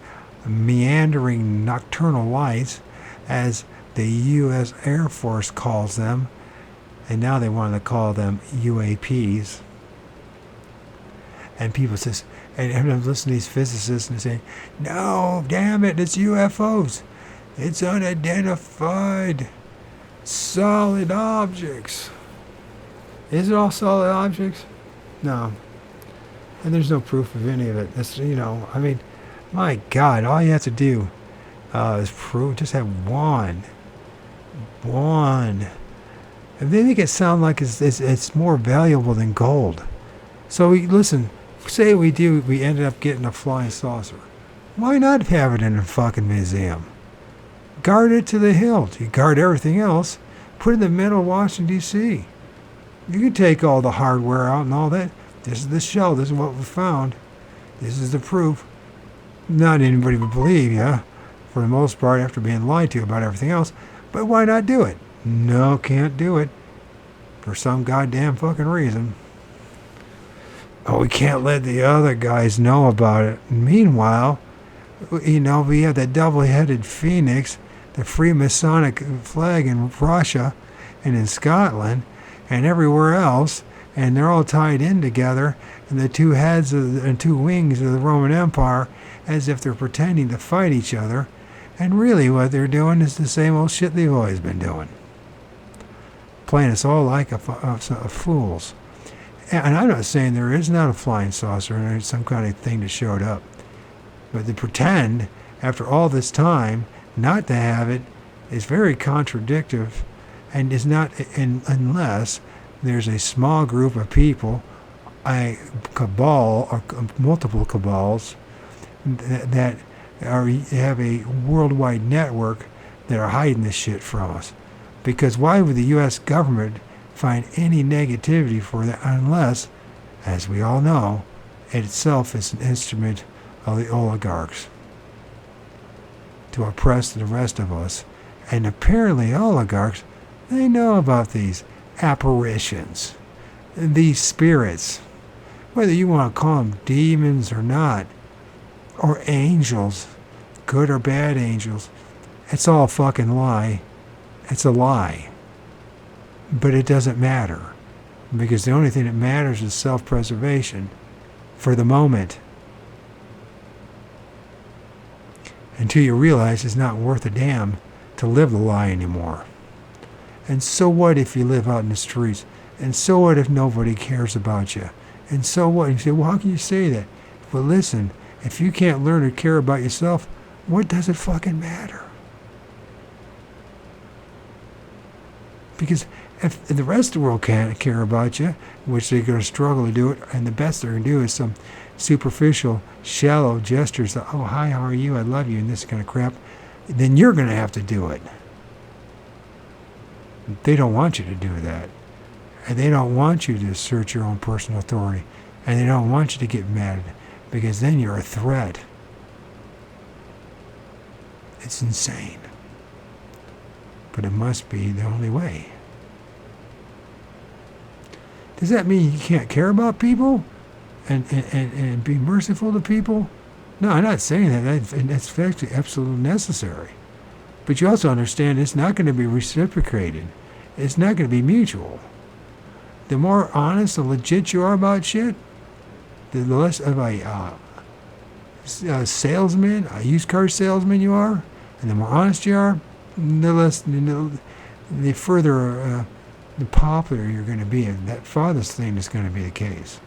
Speaker 1: meandering nocturnal lights, as the U.S. Air Force calls them, and now they want to call them UAPs. And people says, and I'm listening to these physicists and they're saying, no, damn it, it's UFOs. It's unidentified solid objects. Is it all solid objects? No. And there's no proof of any of it. That's, I mean, my God, all you have to do is prove, just have one. And they make it sound like it's more valuable than gold. So listen, say we ended up getting a flying saucer. Why not have it in a fucking museum? Guard it to the hilt. You guard everything else. Put it in the middle of Washington, D.C. You can take all the hardware out and all that. This is the shell. This is what we found. This is the proof. Not anybody would believe you, for the most part, after being lied to about everything else. But why not do it? No, can't do it. For some goddamn fucking reason. Oh, we can't let the other guys know about it. Meanwhile, we have that double-headed phoenix, the Freemasonic flag in Russia and in Scotland and everywhere else, and they're all tied in together, and the two heads and two wings of the Roman Empire, as if they're pretending to fight each other, and really what they're doing is the same old shit they've always been doing. Playing us all like a fools. And I'm not saying there is not a flying saucer and there's some kind of thing that showed up. But to pretend, after all this time, not to have it is very contradictory, and is not unless there's a small group of people, a cabal or multiple cabals that have a worldwide network that are hiding this shit from us. Because why would the U.S. government find any negativity for that unless, as we all know, it itself is an instrument of the oligarchs to oppress the rest of us? And apparently oligarchs, they know about these apparitions, these spirits, whether you want to call them demons or not, or angels, good or bad angels. It's all a fucking lie. It's a lie. But it doesn't matter, because the only thing that matters is self-preservation for the moment. Until you realize it's not worth a damn to live the lie anymore. And so what if you live out in the streets? And so what if nobody cares about you? And so what? You say, well, how can you say that? Well, listen, if you can't learn to care about yourself, what does it fucking matter? Because if the rest of the world can't care about you, which they're going to struggle to do it, and the best they're going to do is some superficial, shallow gestures, like, oh, hi, how are you, I love you, and this kind of crap, then you're going to have to do it. They don't want you to do that. And they don't want you to assert your own personal authority. And they don't want you to get mad. because then you're a threat. It's insane. But it must be the only way. Does that mean you can't care about people and be merciful to people? No, I'm not saying that. That's actually absolutely necessary. But you also understand it's not going to be reciprocated. It's not going to be mutual. The more honest and legit you are about shit, the less of a salesman, a used car salesman you are, and the more honest you are, the less, the further the popular you're going to be. And that farthest thing is going to be the case.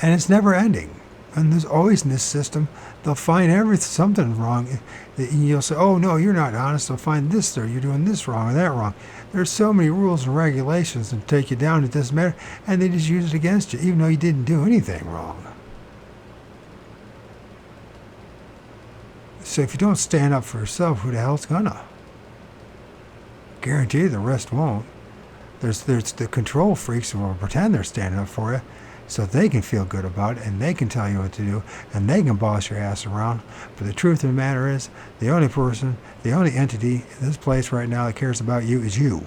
Speaker 1: And it's never ending. And there's always in this system, they'll find something wrong. And you'll say, oh no, you're not honest. They'll find this there. You're doing this wrong or that wrong. There's so many rules and regulations that take you down. It doesn't matter. And they just use it against you, even though you didn't do anything wrong. So if you don't stand up for yourself, who the hell's gonna? Guarantee you the rest won't. There's the control freaks who will pretend they're standing up for you, so they can feel good about it, and they can tell you what to do, and they can boss your ass around. But the truth of the matter is, the only person, the only entity in this place right now that cares about you is you.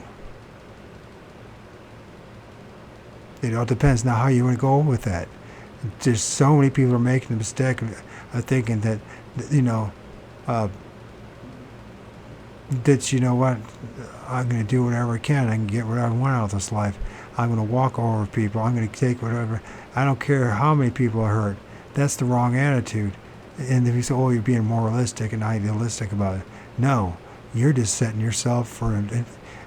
Speaker 1: It all depends now how you want to go with that. There's so many people are making the mistake of thinking that, that, you know what, I'm going to do whatever I can. I can get whatever I want out of this life. I'm going to walk over people. I'm going to take whatever. I don't care how many people are hurt. That's the wrong attitude. And if you say, oh, you're being moralistic and idealistic about it. No, you're just setting yourself for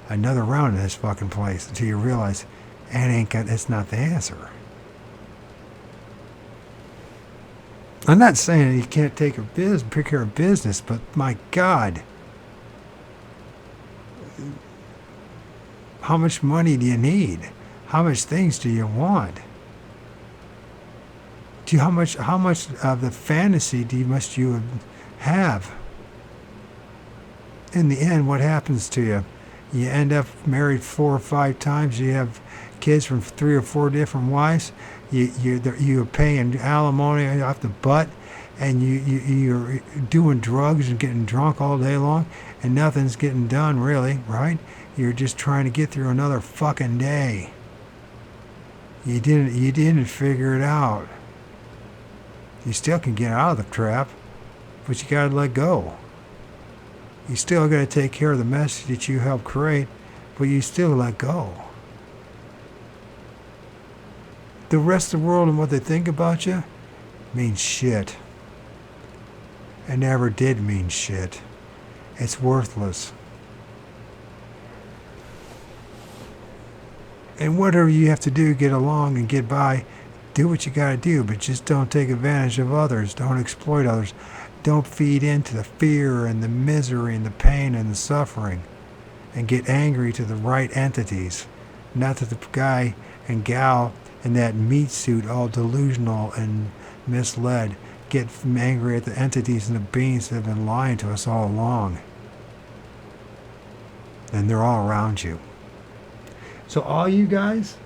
Speaker 1: another round in this fucking place until you realize that's not the answer. I'm not saying you can't take care of business, but my God, how much money do you need? How much things do you want? How much of the fantasy must you have? In the end, what happens to you? You end up married 4 or 5 times. You have kids from 3 or 4 different wives. You're paying alimony off the butt, and you're doing drugs and getting drunk all day long, and nothing's getting done really, right? You're just trying to get through another fucking day. You didn't figure it out. You still can get out of the trap, but you gotta let go. You still gotta take care of the message that you helped create, but you still let go. The rest of the world and what they think about you means shit. It never did mean shit. It's worthless. And whatever you have to do to get along and get by, do what you gotta do, but just don't take advantage of others. Don't exploit others. Don't feed into the fear and the misery and the pain and the suffering. And get angry to the right entities. Not to the guy and gal in that meat suit, all delusional and misled. Get angry at the entities and the beings that have been lying to us all along. And they're all around you. So all you guys,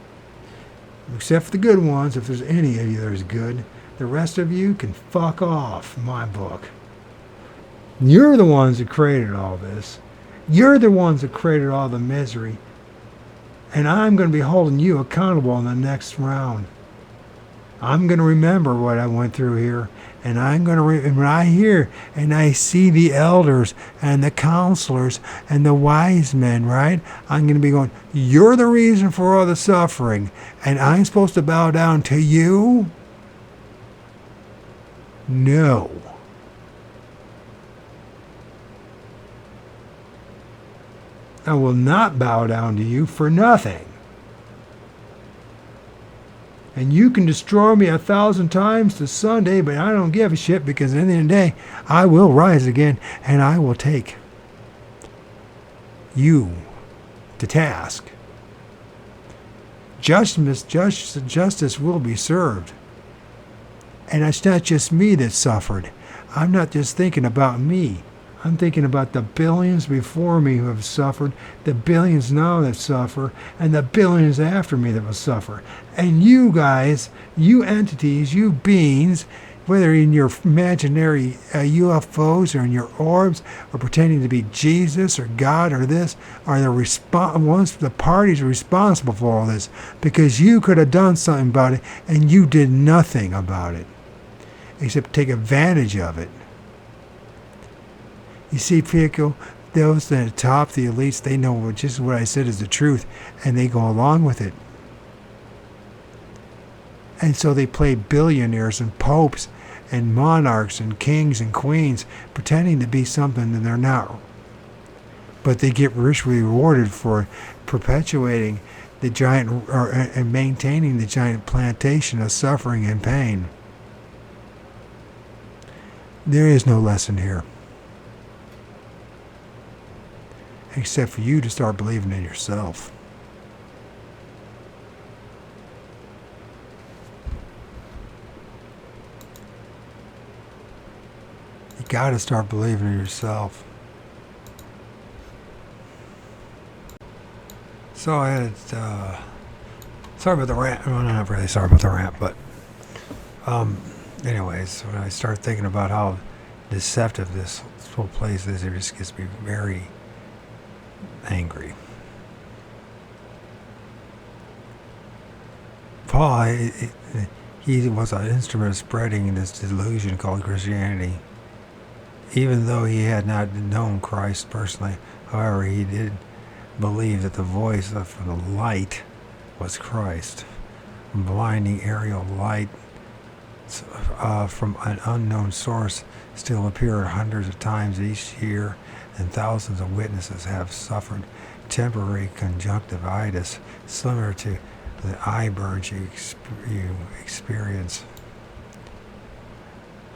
Speaker 1: except for the good ones, if there's any of you that is good, the rest of you can fuck off, in my book. You're the ones that created all this. You're the ones that created all the misery. And I'm going to be holding you accountable in the next round. I'm going to remember what I went through here. And I'm going to, when I hear and I see the elders and the counselors and the wise men, right? I'm going to be going, you're the reason for all the suffering. And I'm supposed to bow down to you? No. I will not bow down to you for nothing. And you can destroy me 1,000 times to Sunday, but I don't give a shit, because at the end of the day, I will rise again and I will take you to task. Justice will be served. And it's not just me that suffered. I'm not just thinking about me. I'm thinking about the billions before me who have suffered, the billions now that suffer, and the billions after me that will suffer. And you guys, you entities, you beings, whether in your imaginary UFOs or in your orbs or pretending to be Jesus or God or this, are the parties responsible for all this, because you could have done something about it and you did nothing about it except take advantage of it. You see, people, those at the top, the elites, they know just what I said is the truth, and they go along with it. And so they play billionaires and popes and monarchs and kings and queens, pretending to be something that they're not. But they get richly rewarded for perpetuating the giant, and maintaining the giant plantation of suffering and pain. There is no lesson here, except for you to start believing in yourself. You got to start believing in yourself. So I had, sorry about the rant. Well, not really sorry about the rant, but anyways, when I start thinking about how deceptive this whole place is, it just gets me very angry. Paul, he was an instrument of spreading this delusion called Christianity. Even though he had not known Christ personally, however, he did believe that the voice from the light was Christ. Blinding aerial light from an unknown source still appear hundreds of times each year, and thousands of witnesses have suffered temporary conjunctivitis similar to the eye burns you experience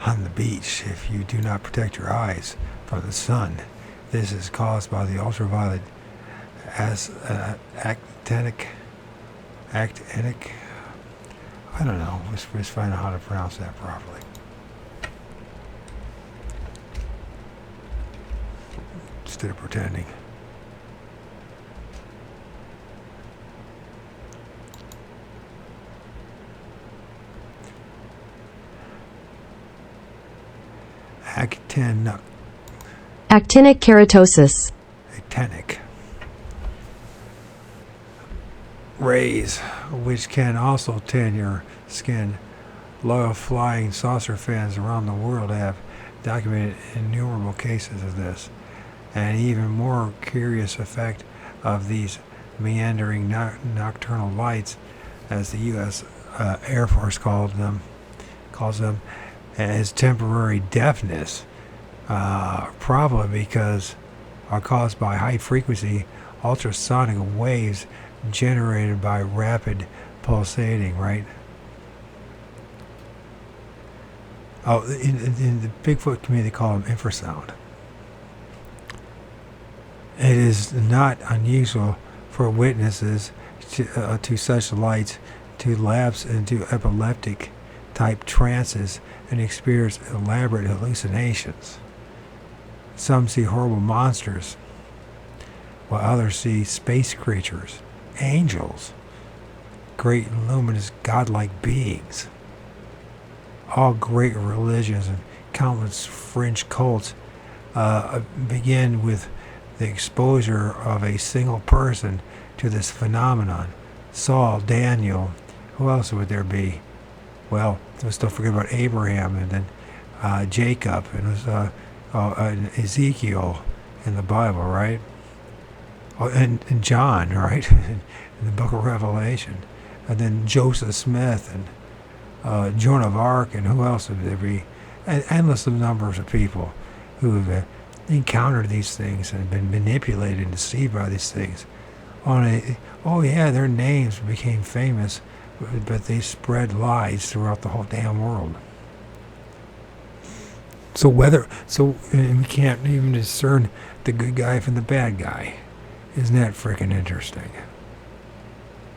Speaker 1: on the beach if you do not protect your eyes from the sun. This is caused by the ultraviolet actinic. I don't know. Let's find out how to pronounce that properly. Instead of pretending.
Speaker 3: Actinic keratosis.
Speaker 1: Actinic rays, which can also tan your skin. Loyal flying saucer fans around the world have documented innumerable cases of this. An even more curious effect of these meandering nocturnal lights, as the U.S. Air Force calls them, is temporary deafness, probably because are caused by high-frequency ultrasonic waves generated by rapid pulsating, right? Oh, in the Bigfoot community, they call them infrasound. It is not unusual for witnesses to such lights to lapse into epileptic-type trances and experience elaborate hallucinations. Some see horrible monsters, while others see space creatures, angels, great luminous godlike beings. All great religions and countless fringe cults begin with the exposure of a single person to this phenomenon. Saul, Daniel, who else would there be? Well, let's don't forget about Abraham, and then Jacob, and Ezekiel in the Bible, right? Oh, and John, right? in the book of Revelation. And then Joseph Smith and Joan of Arc, and who else would there be? And endless numbers of people who have encountered these things and been manipulated and deceived by these things. Their names became famous, but they spread lies throughout the whole damn world. So we can't even discern the good guy from the bad guy. Isn't that freaking interesting?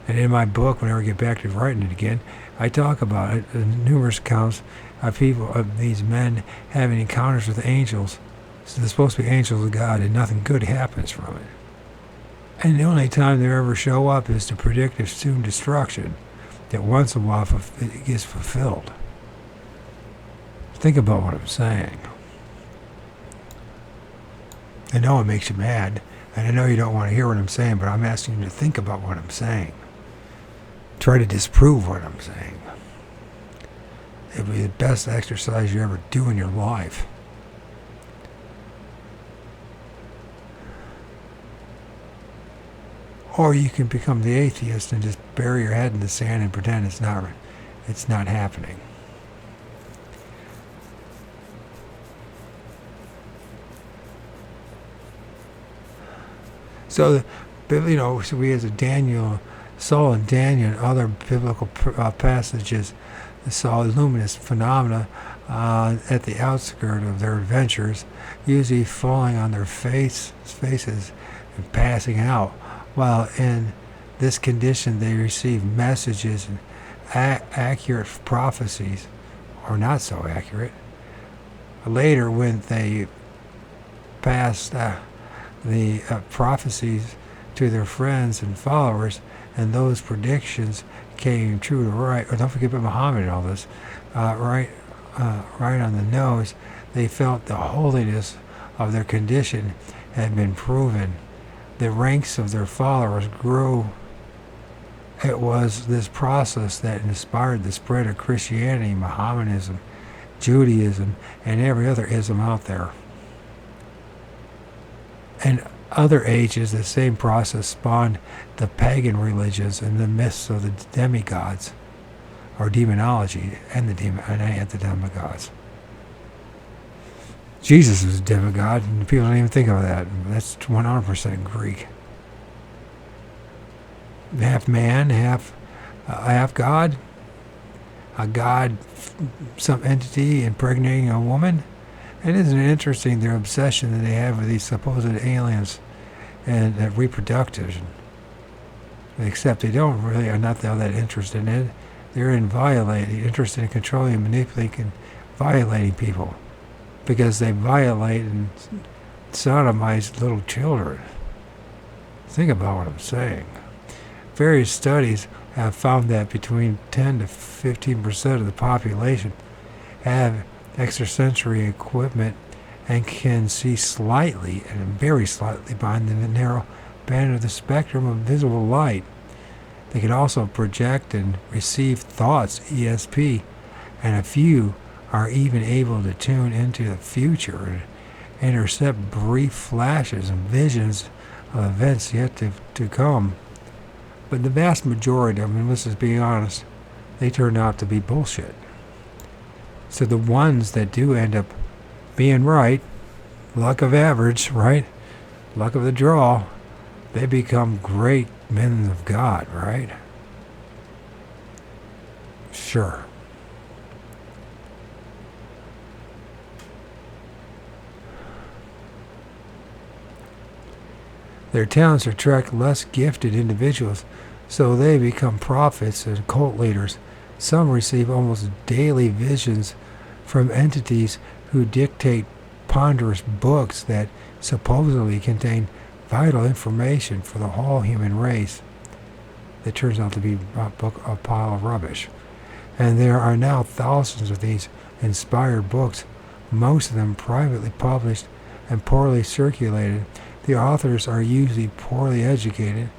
Speaker 1: And in my book, whenever I get back to writing it again, I talk about it, numerous accounts of these men having encounters with angels, So they're supposed to be angels of God, and nothing good happens from it. And the only time they ever show up is to predict a soon destruction that once in a while it gets fulfilled. Think about what I'm saying. I know it makes you mad, and I know you don't want to hear what I'm saying, but I'm asking you to think about what I'm saying. Try to disprove what I'm saying. It would be the best exercise you ever do in your life. Or you can become the atheist and just bury your head in the sand and pretend it's not happening. So, so we as a Daniel, Saul and Daniel and other biblical passages saw luminous phenomena at the outskirts of their adventures, usually falling on their faces and passing out. While in this condition they receive messages and accurate prophecies, or not so accurate. Later, when they passed the prophecies to their friends and followers, and those predictions came true to right. Or don't forget about Muhammad and all this, right on the nose. They felt the holiness of their condition had been proven. The ranks of their followers grew. It was this process that inspired the spread of Christianity, Mohammedanism, Judaism, and every other ism out there. In other ages, the same process spawned the pagan religions and the myths of the demigods, or demonology, and the demigods. Jesus was a demigod, and people don't even think of that. That's 100% Greek. Half man, half God. A god, some entity impregnating a woman. And isn't it interesting their obsession that they have with these supposed aliens and reproduction? Except they don't really are not all that interested in it. They're interested in controlling and manipulating and violating people, because they violate and sodomize little children. Think about what I'm saying. Various studies have found that between 10 to 15% of the population have extrasensory equipment and can see slightly and very slightly behind the narrow band of the spectrum of visible light. They can also project and receive thoughts, ESP, and a few are even able to tune into the future and intercept brief flashes and visions of events yet to come. But the vast majority, let's just be honest, they turn out to be bullshit. So the ones that do end up being right, luck of average, right? Luck of the draw, they become great men of God, right? Sure. Their talents attract less gifted individuals, so they become prophets and cult leaders. Some receive almost daily visions from entities who dictate ponderous books that supposedly contain vital information for the whole human race. That turns out to be a pile of rubbish. And there are now thousands of these inspired books, most of them privately published and poorly circulated. The authors are usually poorly educated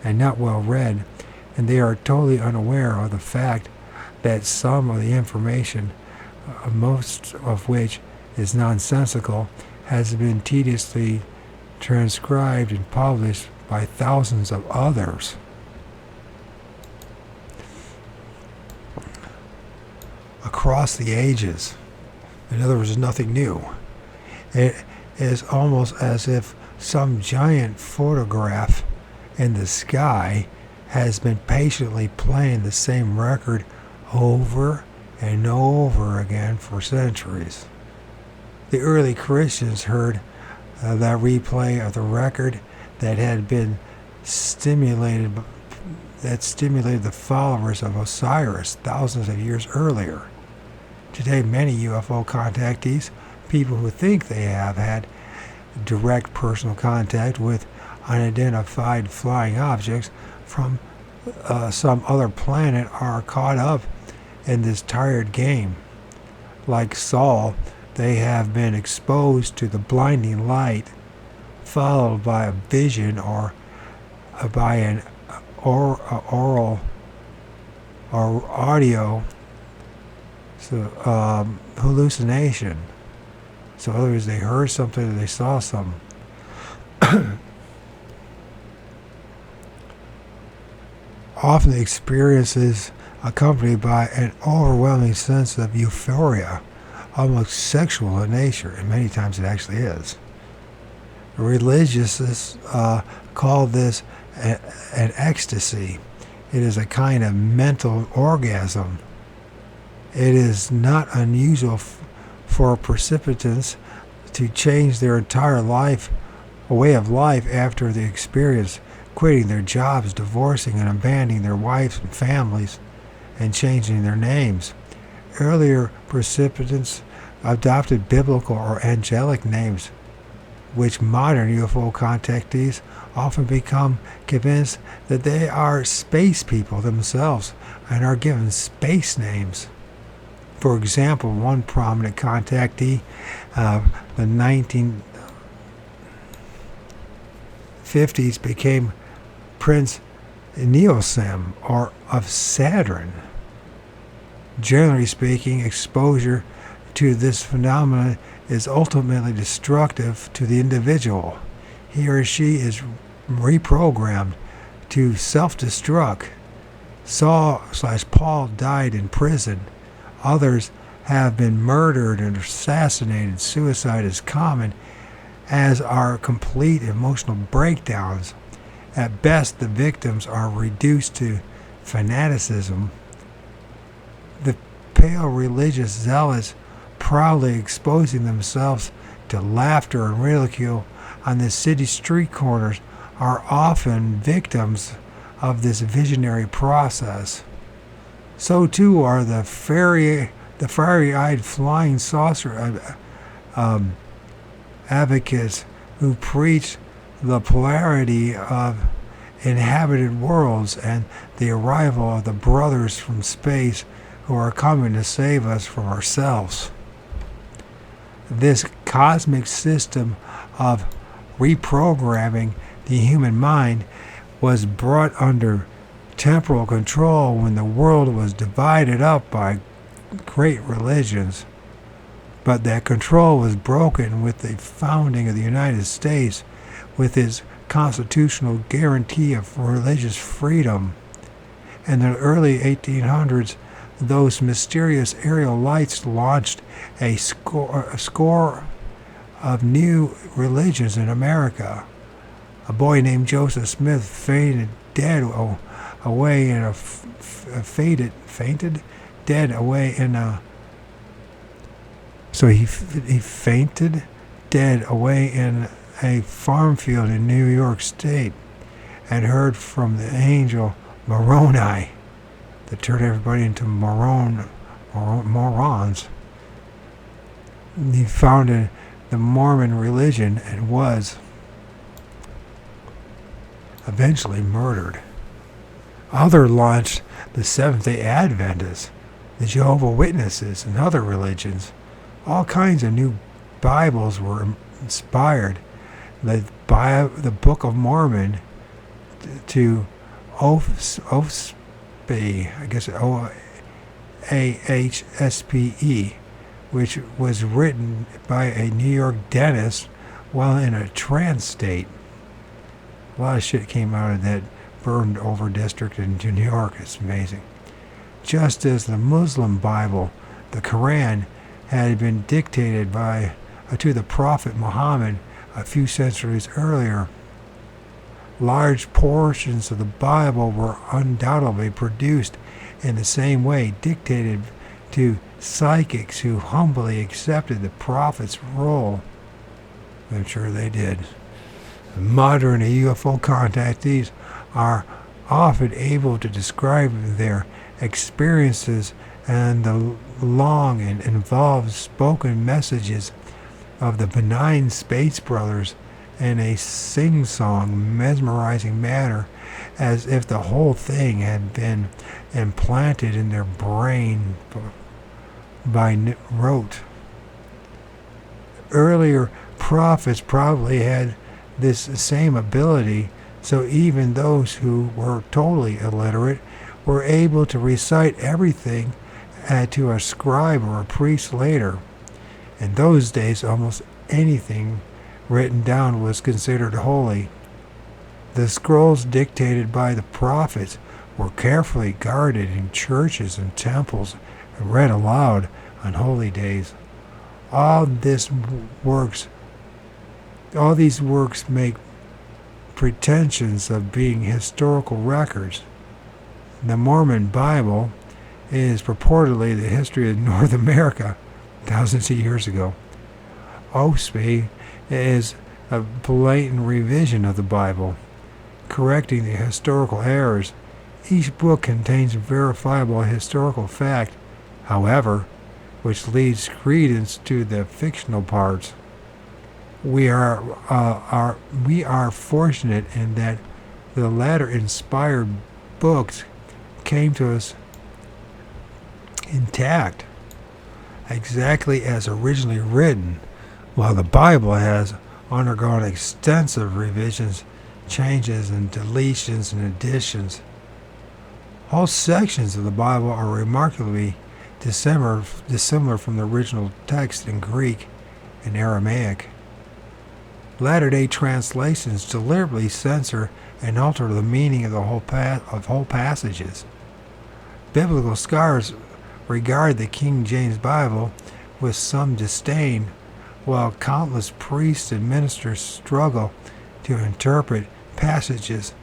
Speaker 1: and not well read, and they are totally unaware of the fact that some of the information, most of which is nonsensical, has been tediously transcribed and published by thousands of others. Across the ages. In other words, nothing new. It is almost as if some giant photograph in the sky has been patiently playing the same record over and over again for centuries. The early Christians heard that replay of the record that had been stimulated the followers of Osiris thousands of years earlier. Today, many UFO contactees, people who think they have had direct personal contact with unidentified flying objects from some other planet are caught up in this tired game. Like Saul, they have been exposed to the blinding light, followed by a vision or by an oral or audio hallucination. So in other words, they heard something or they saw something. Often the experience is accompanied by an overwhelming sense of euphoria, almost sexual in nature, and many times it actually is. Religious call this an ecstasy. It is a kind of mental orgasm. It is not unusual for participants to change their entire life, way of life after the experience, quitting their jobs, divorcing and abandoning their wives and families, and changing their names. Earlier participants adopted biblical or angelic names, which modern UFO contactees often become convinced that they are space people themselves and are given space names. For example, one prominent contactee of the 1950s became Prince Neosem, or of Saturn. Generally speaking, exposure to this phenomenon is ultimately destructive to the individual. He or she is reprogrammed to self-destruct. Saul/Paul died in prison. Others have been murdered and assassinated. Suicide is common, as are complete emotional breakdowns. At best, the victims are reduced to fanaticism. The pale religious zealots proudly exposing themselves to laughter and ridicule on the city street corners are often victims of this visionary process. So too are the fiery-eyed flying saucer advocates who preach the polarity of inhabited worlds and the arrival of the brothers from space who are coming to save us from ourselves. This cosmic system of reprogramming the human mind was brought under temporal control when the world was divided up by great religions. But that control was broken with the founding of the United States, with its constitutional guarantee of religious freedom. In the early 1800s, those mysterious aerial lights launched a score of new religions in America. A boy named Joseph Smith fainted dead away in a fainted dead away in a so he fainted dead away in a farm field in New York State, and heard from the angel Moroni that turned everybody into morons. He founded the Mormon religion and was eventually murdered. Others launched the Seventh-day Adventists, the Jehovah's Witnesses, and other religions. All kinds of new Bibles were inspired. The Book of Mormon to Ospe, I guess O-A-H-S-P-E, which was written by a New York dentist while in a trance state. A lot of shit came out of that burned over district in New York. It's amazing. Just as the Muslim Bible, the Quran, had been dictated to the Prophet Muhammad a few centuries earlier, large portions of the Bible were undoubtedly produced in the same way, dictated to psychics who humbly accepted the prophet's role. I'm sure they did. Modern UFO contactees are often able to describe their experiences and the long and involved spoken messages of the benign Space Brothers in a sing-song, mesmerizing manner, as if the whole thing had been implanted in their brain by rote. Earlier prophets probably had this same ability, so even those who were totally illiterate were able to recite everything to a scribe or a priest later. In those days, almost anything written down was considered holy. The scrolls dictated by the prophets were carefully guarded in churches and temples and read aloud on holy days. All these works make pretensions of being historical records. The Mormon Bible is purportedly the history of North America thousands of years ago. OSPE is a blatant revision of the Bible, correcting the historical errors. Each book contains verifiable historical fact, however, which leads credence to the fictional parts. We are fortunate in that the latter inspired books came to us intact, exactly as originally written, while the Bible has undergone extensive revisions, changes, and deletions and additions. Whole sections of the Bible are remarkably dissimilar from the original text in Greek and Aramaic. Latter-day translations deliberately censor and alter the meaning of the whole passages. Biblical scholars regard the King James Bible with some disdain, while countless priests and ministers struggle to interpret passages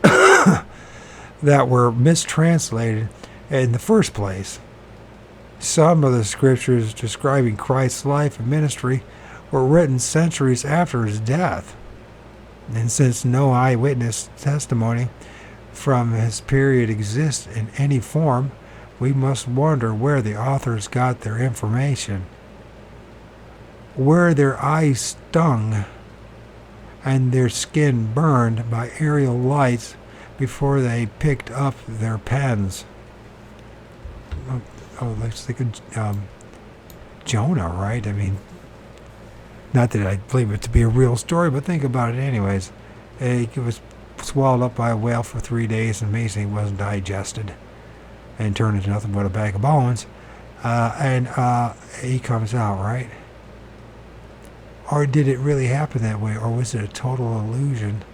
Speaker 1: that were mistranslated in the first place. Some of the scriptures describing Christ's life and ministry were written centuries after his death, and since no eyewitness testimony from his period exists in any form, we must wonder where the authors got their information. Were their eyes stung and their skin burned by aerial lights before they picked up their pens? Let's think of Jonah, right? I mean, not that I believe it to be a real story, but think about it anyways. He was swallowed up by a whale for 3 days, and amazingly he wasn't digested and turned into nothing but a bag of bones. And he comes out, right? Or did it really happen that way, or was it a total illusion?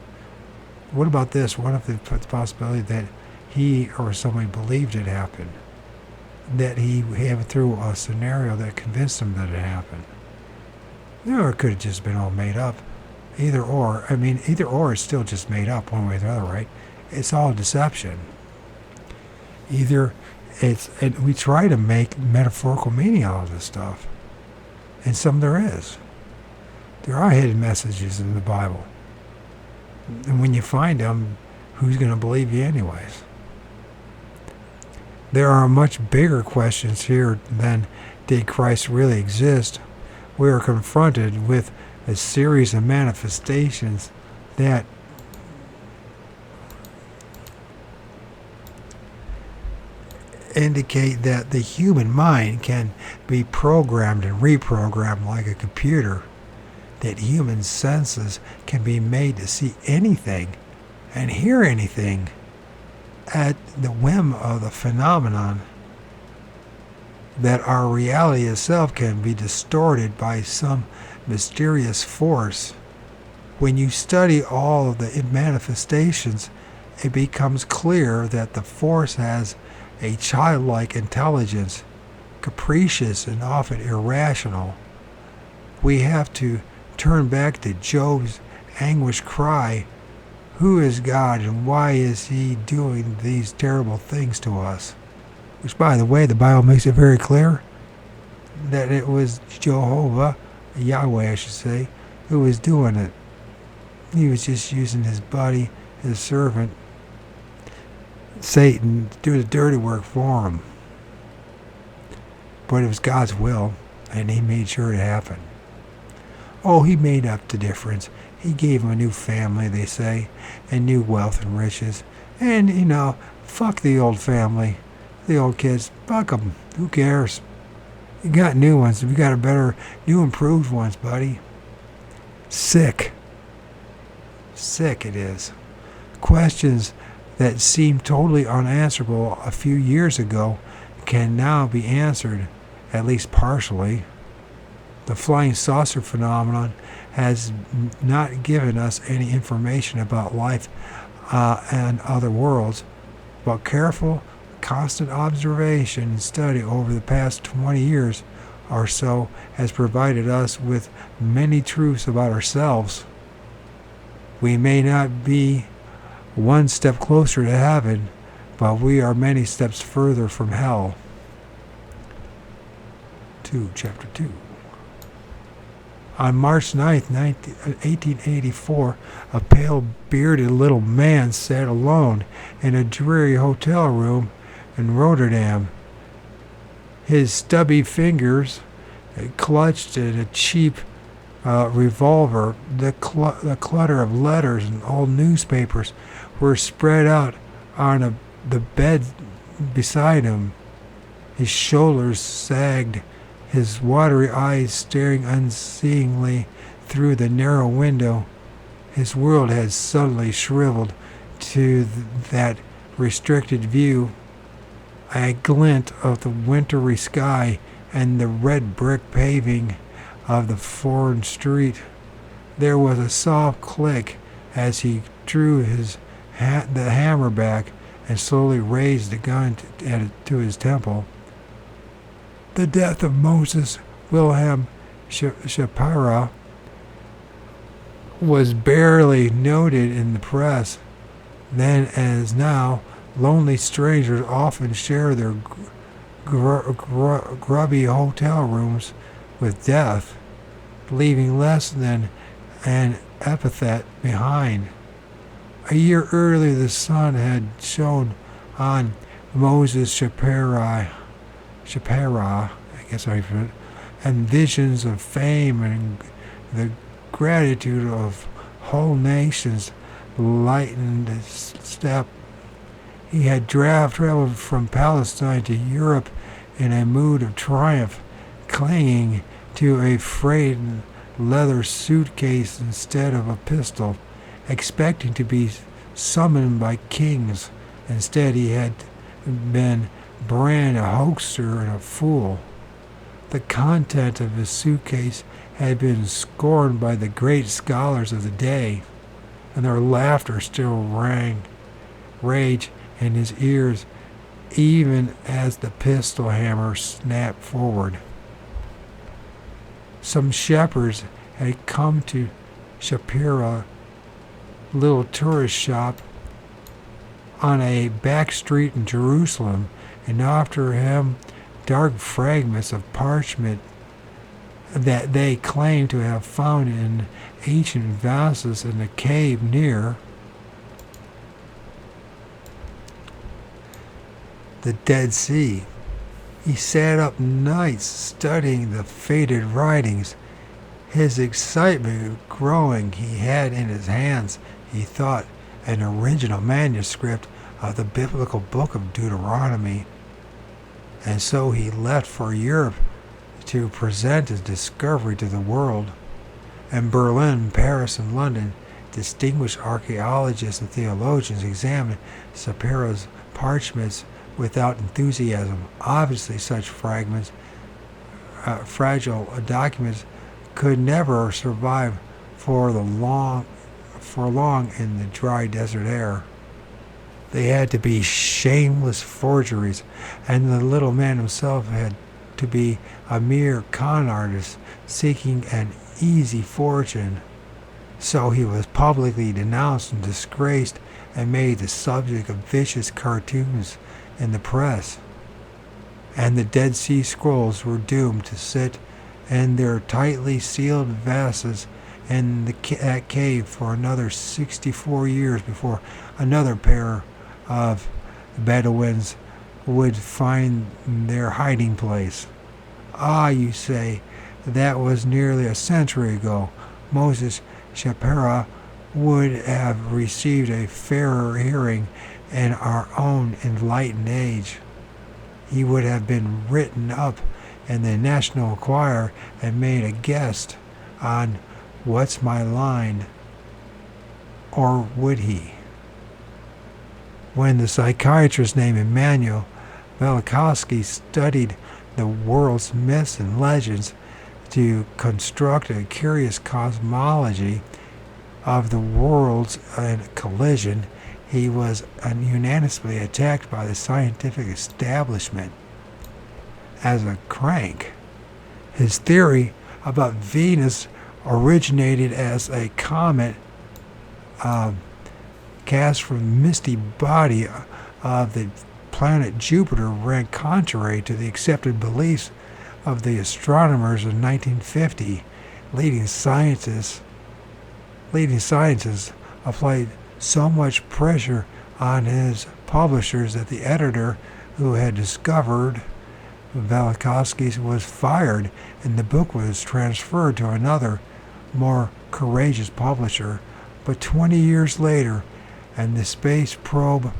Speaker 1: What about this? What if the possibility that he or somebody believed it happened? That he had through a scenario that convinced him that it happened? Or it could have just been all made up. Either or. I mean, either or is still just made up one way or the other, right? It's all deception. Either and we try to make metaphorical meaning out of this stuff. And some there is. There are hidden messages in the Bible. And when you find them, who's going to believe you anyways? There are much bigger questions here than did Christ really exist. We are confronted with a series of manifestations that indicate that the human mind can be programmed and reprogrammed like a computer, that human senses can be made to see anything and hear anything at the whim of the phenomenon, that our reality itself can be distorted by some mysterious force. When you study all of the manifestations, it becomes clear that the force has a childlike intelligence, capricious and often irrational. We have to turn back to Job's anguished cry, "Who is God and why is he doing these terrible things to us?" Which, by the way, the Bible makes it very clear that it was Jehovah, Yahweh I should say, who was doing it. He was just using his body, his servant, Satan, to do the dirty work for him. But it was God's will, and he made sure it happened. Oh, he made up the difference. He gave him a new family, they say, and new wealth and riches. And, fuck the old family. The old kids, fuck them. Who cares? You got new ones. We got a better, new improved ones, buddy. Sick. Sick it is. Questions that seemed totally unanswerable a few years ago can now be answered, at least partially. The flying saucer phenomenon has not given us any information about life and other worlds, but careful, constant observation and study over the past 20 years or so has provided us with many truths about ourselves. We may not be one step closer to heaven, but we are many steps further from hell. Chapter 2. On March 9th, 1884, a pale-bearded little man sat alone in a dreary hotel room in Rotterdam. His stubby fingers clutched at a cheap revolver. The clutter of letters and old newspapers were spread out on the bed beside him. His shoulders sagged, his watery eyes staring unseeingly through the narrow window. His world had suddenly shriveled to that restricted view. A glint of the wintry sky and the red brick paving of the foreign street. There was a soft click as he drew the hammer back and slowly raised the gun to his temple. The death of Moses Wilhelm Shapira was barely noted in the press. Then, as now, lonely strangers often share their grubby hotel rooms with death, leaving less than an epithet behind. A year earlier, the sun had shone on Moses Shapira, and visions of fame and the gratitude of whole nations lightened his step. He had traveled from Palestine to Europe in a mood of triumph, clinging to a frayed leather suitcase instead of a pistol, expecting to be summoned by kings. Instead, he had been branded a hoaxer and a fool. The content of his suitcase had been scorned by the great scholars of the day, and their laughter still rang rage in his ears even as the pistol hammer snapped forward. Some shepherds had come to Shapira, little tourist shop on a back street in Jerusalem, and after him dark fragments of parchment that they claimed to have found in ancient vases in a cave near the Dead Sea. He sat up nights studying the faded writings, his excitement growing. He had in his hands, he thought, an original manuscript of the biblical book of Deuteronomy, and so he left for Europe to present his discovery to the world. In Berlin, Paris, and London, distinguished archaeologists and theologians examined Shapira's parchments without enthusiasm. Obviously, such fragile documents could never survive for long in the dry desert air. They had to be shameless forgeries, and the little man himself had to be a mere con artist seeking an easy fortune. So he was publicly denounced and disgraced and made the subject of vicious cartoons in the press. And the Dead Sea Scrolls were doomed to sit in their tightly sealed vases in that cave for another 64 years before another pair of Bedouins would find their hiding place. Ah, you say, that was nearly a century ago, Moses Shapira would have received a fairer hearing in our own enlightened age. He would have been written up in the National Choir and made a guest on What's My Line? Or would he? When the psychiatrist named Immanuel Velikovsky studied the world's myths and legends to construct a curious cosmology of the worlds in collision, he was unanimously attacked by the scientific establishment as a crank. His theory about Venus originated as a comet cast from the misty body of the planet Jupiter ran contrary to the accepted beliefs of the astronomers in 1950. Leading scientists applied so much pressure on his publishers that the editor who had discovered Velikovsky was fired, and the book was transferred to another, more courageous publisher. But 20 years later, and the space probes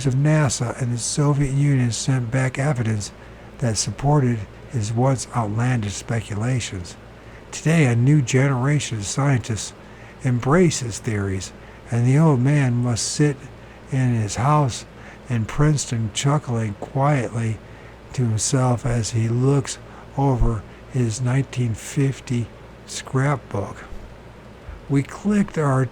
Speaker 1: of NASA and the Soviet Union sent back evidence that supported his once outlandish speculations. Today, a new generation of scientists embrace his theories, and the old man must sit in his house in Princeton chuckling quietly to himself as he looks over his 1950 scrapbook. We clicked our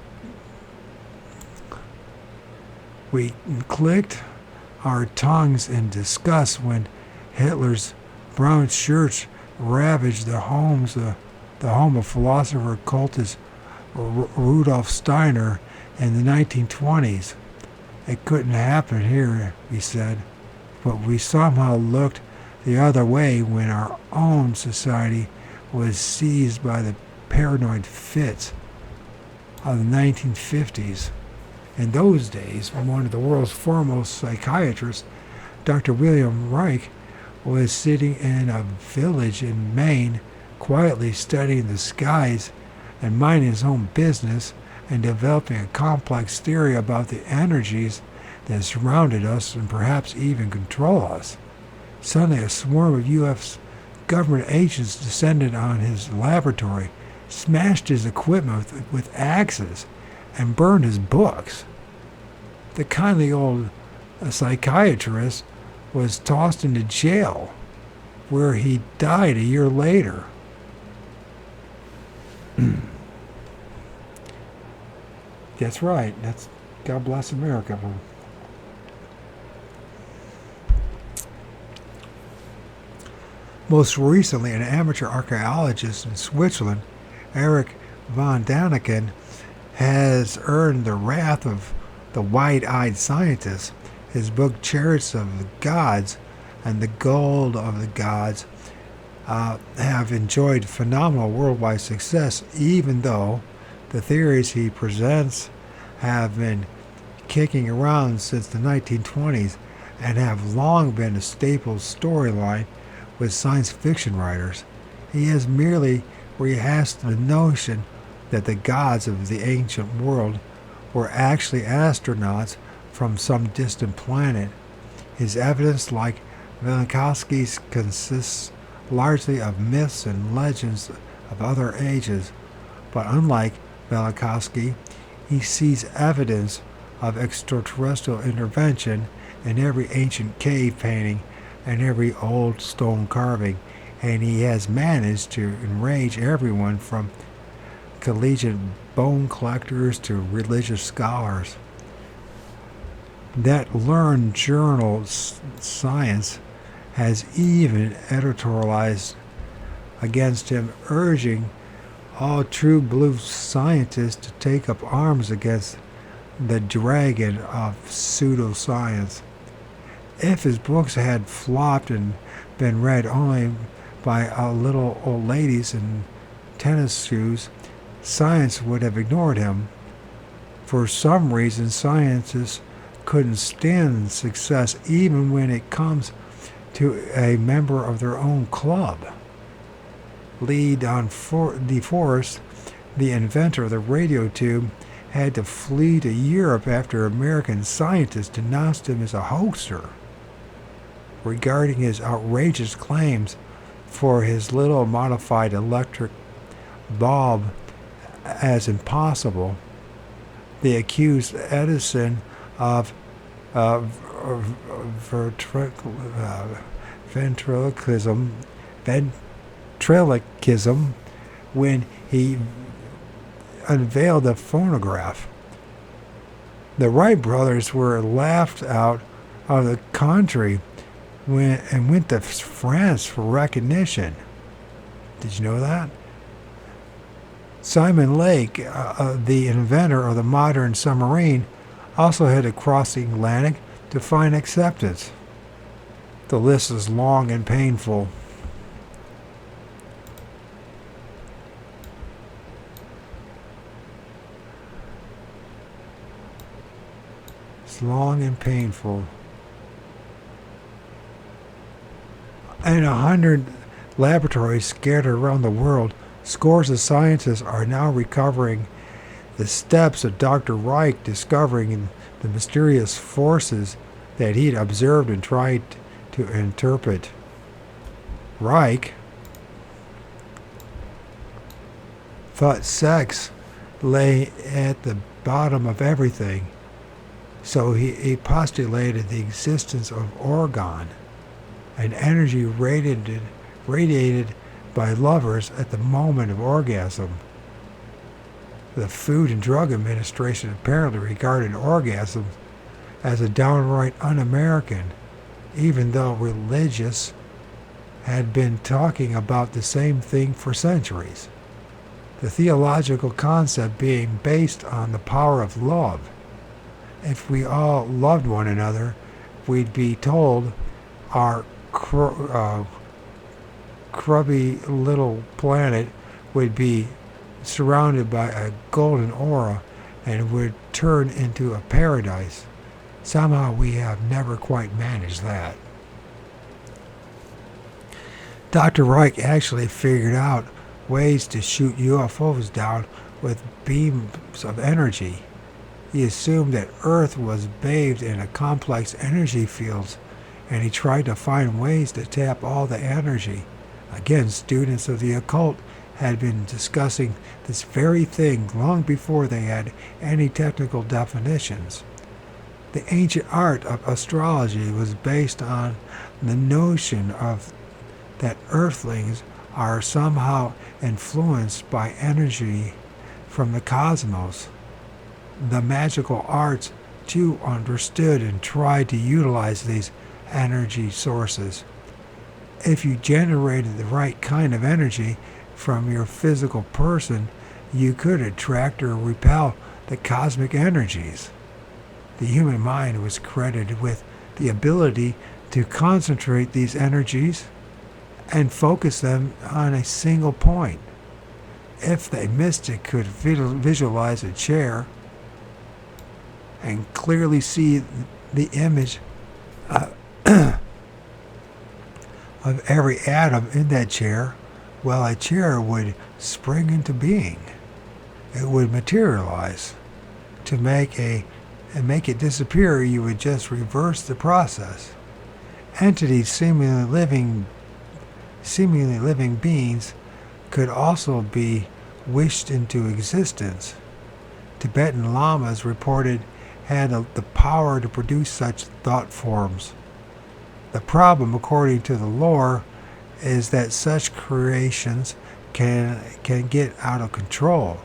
Speaker 1: tongues in disgust when Hitler's brown shirts ravaged the home of philosopher occultist Rudolf Steiner in the 1920s. It couldn't happen here, he said, but we somehow looked the other way when our own society was seized by the paranoid fits of the 1950s. In those days, one of the world's foremost psychiatrists, Dr. William Reich, was sitting in a village in Maine, quietly studying the skies and minding his own business and developing a complex theory about the energies that surrounded us and perhaps even control us. Suddenly, a swarm of U.S. government agents descended on his laboratory, smashed his equipment with axes, and burned his books. The kindly old psychiatrist was tossed into jail, where he died a year later. That's right. That's God bless America. Most recently, an amateur archaeologist in Switzerland, Eric von Daniken, has earned the wrath of the wide-eyed scientists. His book, Chariots of the Gods and the Gold of the Gods, have enjoyed phenomenal worldwide success, even though the theories he presents have been kicking around since the 1920s and have long been a staple storyline with science fiction writers. He has merely rehashed the notion that the gods of the ancient world were actually astronauts from some distant planet. His evidence, like Velikovsky's, consists largely of myths and legends of other ages, but unlike Velikovsky, he sees evidence of extraterrestrial intervention in every ancient cave painting and every old stone carving, and he has managed to enrage everyone from collegiate bone collectors to religious scholars. That learned journal, Science, has even editorialized against him, urging all true blue scientists to take up arms against the dragon of pseudoscience. If his books had flopped and been read only by little old ladies in tennis shoes, science would have ignored him. For some reason, scientists couldn't stand success even when it comes to a member of their own club. lead on DeForest, the inventor of the radio tube, had to flee to Europe after American scientists denounced him as a hoaxer regarding his outrageous claims for his little modified electric bulb as impossible. They accused Edison of ventriloquism when he unveiled the phonograph. The Wright brothers were laughed out of the country and went to France for recognition. Did you know that? Simon Lake, the inventor of the modern submarine, also had to cross the Atlantic to find acceptance. The list is long and painful. It's long and painful. In 100 laboratories scattered around the world, scores of scientists are now recovering the steps of Dr. Reich discovering the mysterious forces that he'd observed and tried to interpret. Reich thought sex lay at the bottom of everything, so he postulated the existence of orgone, an energy radiated by lovers at the moment of orgasm. The Food and Drug Administration apparently regarded orgasm as a downright un-American, even though religious had been talking about the same thing for centuries. The theological concept being based on the power of love. If we all loved one another, we'd be told our crubby little planet would be surrounded by a golden aura and would turn into a paradise. Somehow we have never quite managed that. Dr. Reich actually figured out ways to shoot UFOs down with beams of energy. He assumed that Earth was bathed in a complex energy fields, and he tried to find ways to tap all the energy. Again, students of the occult had been discussing this very thing long before they had any technical definitions. The ancient art of astrology was based on the notion of that earthlings are somehow influenced by energy from the cosmos. The magical arts too understood and tried to utilize these energy sources. If you generated the right kind of energy from your physical person, you could attract or repel the cosmic energies. The human mind was credited with the ability to concentrate these energies and focus them on a single point. If the mystic could visualize a chair and clearly see the image of every atom in that chair, well, a chair would spring into being. It would materialize. To make it disappear, you would just reverse the process. Entities seemingly living beings could also be wished into existence. Tibetan lamas reported had the power to produce such thought forms. The problem, according to the lore, is that such creations can get out of control,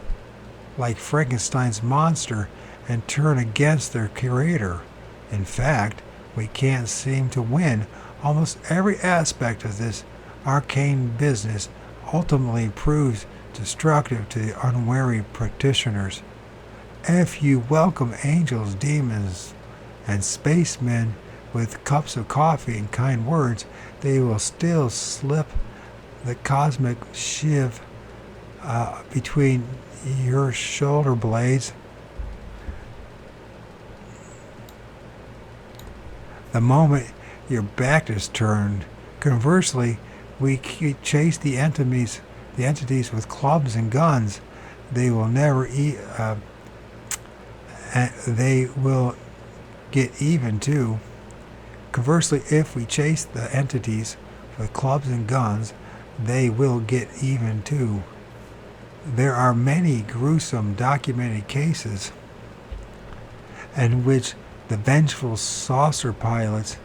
Speaker 1: like Frankenstein's monster, and turn against their creator. In fact, we can't seem to win. Almost every aspect of this arcane business ultimately proves destructive to the unwary practitioners. If you welcome angels, demons, and spacemen with cups of coffee and kind words, they will still slip the cosmic shiv between your shoulder blades. The moment your back is turned. Conversely, we chase the enemies the entities with clubs and guns, they will never they will get even too. Conversely, if we chase the entities with clubs and guns, they will get even too. There are many gruesome documented cases in which the vengeful saucer pilots,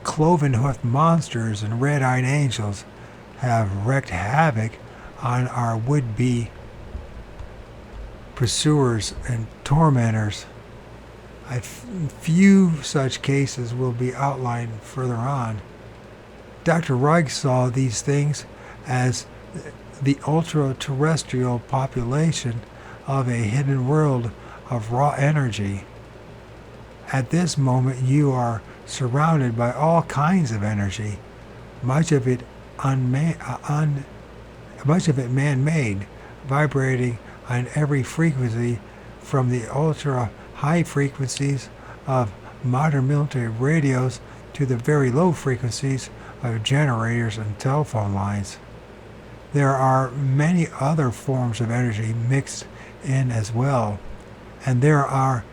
Speaker 1: cloven-hoofed monsters, and red-eyed angels have wreaked havoc on our would-be pursuers and tormentors. A few such cases will be outlined further on. Dr. Reich saw these things as the ultra-terrestrial population of a hidden world of raw energy. At this moment, you are surrounded by all kinds of energy, much of it man-made, vibrating on every frequency, from the ultra-high frequencies of modern military radios to the very low frequencies of generators and telephone lines. There are many other forms of energy mixed in as well, and there are,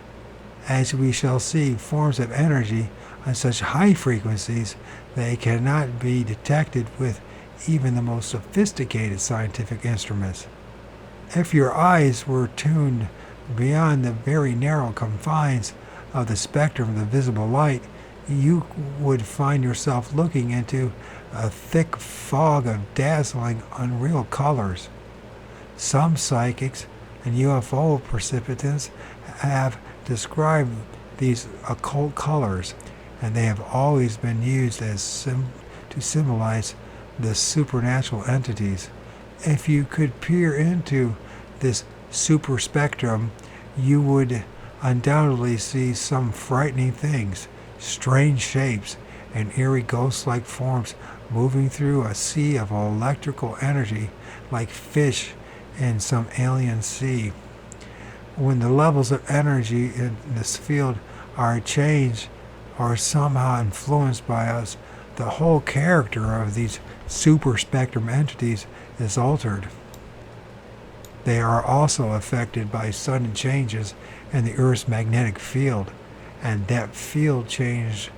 Speaker 1: as we shall see, forms of energy on such high frequencies they cannot be detected with even the most sophisticated scientific instruments. If your eyes were tuned beyond the very narrow confines of the spectrum of the visible light, you would find yourself looking into a thick fog of dazzling, unreal colors. Some psychics and UFO participants have described these occult colors, and they have always been used as to symbolize the supernatural entities. If you could peer into this super spectrum, you would undoubtedly see some frightening things, strange shapes, and eerie ghost-like forms moving through a sea of electrical energy like fish in some alien sea. When the levels of energy in this field are changed or somehow influenced by us, the whole character of these super spectrum entities is altered. They are also affected by sudden changes in the Earth's magnetic field, and that field changes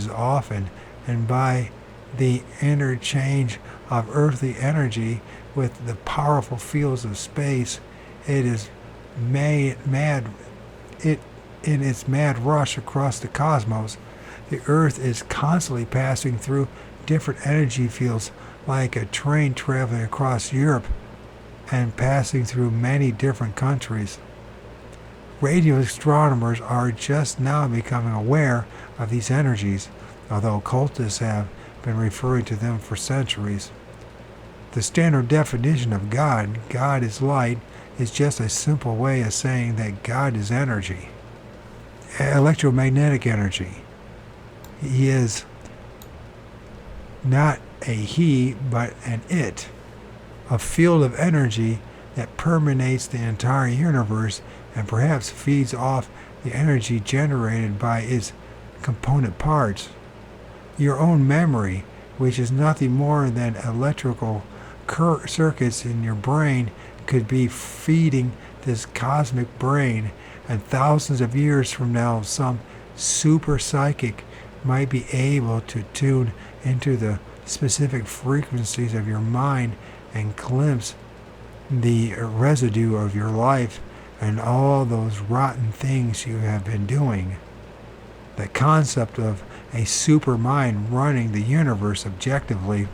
Speaker 1: often, and by the interchange of earthly energy with the powerful fields of space, it is in its mad rush across the cosmos. The Earth is constantly passing through different energy fields, like a train traveling across Europe and passing through many different countries. Radio astronomers are just now becoming aware of these energies, although occultists have been referring to them for centuries. The standard definition of God is light, is just a simple way of saying that God is energy, electromagnetic energy. He is not a he, but an it, a field of energy that permeates the entire universe and perhaps feeds off the energy generated by its component parts. Your own memory, which is nothing more than electrical circuits in your brain, could be feeding this cosmic brain, and thousands of years from now some super psychic might be able to tune into the specific frequencies of your mind and glimpse the residue of your life and all those rotten things you have been doing. The concept of a super mind running the universe objectively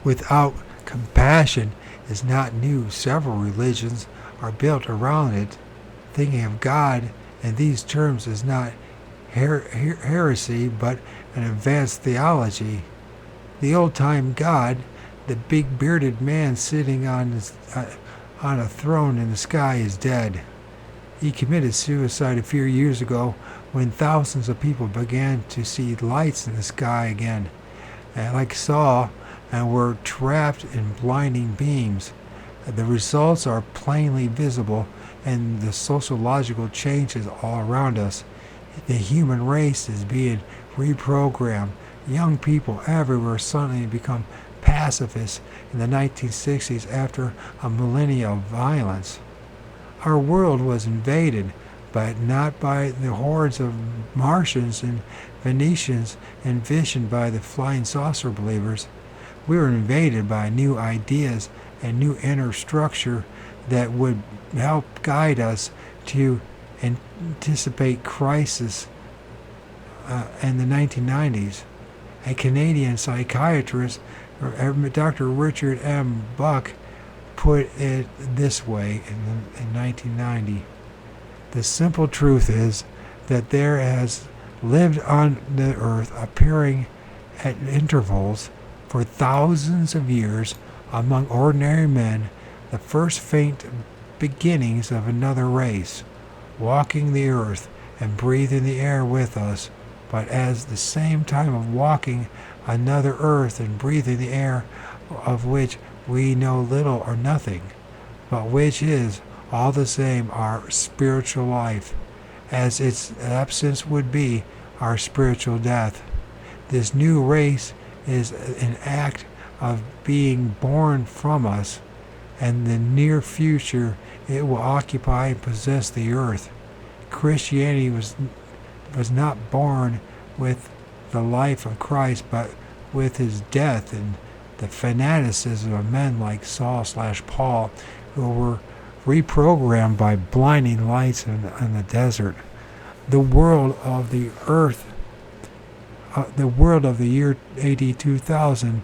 Speaker 1: without compassion is not new. Several religions are built around it. Thinking of God in these terms is not heresy, but an advanced theology. The old-time God, the big bearded man sitting on a throne in the sky, is dead. He committed suicide a few years ago when thousands of people began to see lights in the sky again, like Saw, and were trapped in blinding beams. The results are plainly visible in the sociological changes all around us. The human race is being reprogrammed young people everywhere suddenly become pacifists in the 1960s after a millennia of violence. Our world was invaded, but not by the hordes of Martians and Venetians envisioned by the flying saucer believers. We were invaded by new ideas and new inner structure that would help guide us to anticipate crisis in the 1990s. A Canadian psychiatrist, Dr. Richard M. Buck, put it this way in 1990. The simple truth is that there has lived on the earth, appearing at intervals for thousands of years among ordinary men, the first faint beginnings of another race, walking the earth and breathing the air with us, but as the same time of walking another earth and breathing the air of which we know little or nothing, but which is all the same our spiritual life, as its absence would be our spiritual death. This new race is an act of being born from us, and in the near future it will occupy and possess the earth. Christianity was not born with the life of Christ, but with his death and the fanaticism of men like Saul/Paul, who were reprogrammed by blinding lights in the desert. The world of the earth, the world of the year AD 2000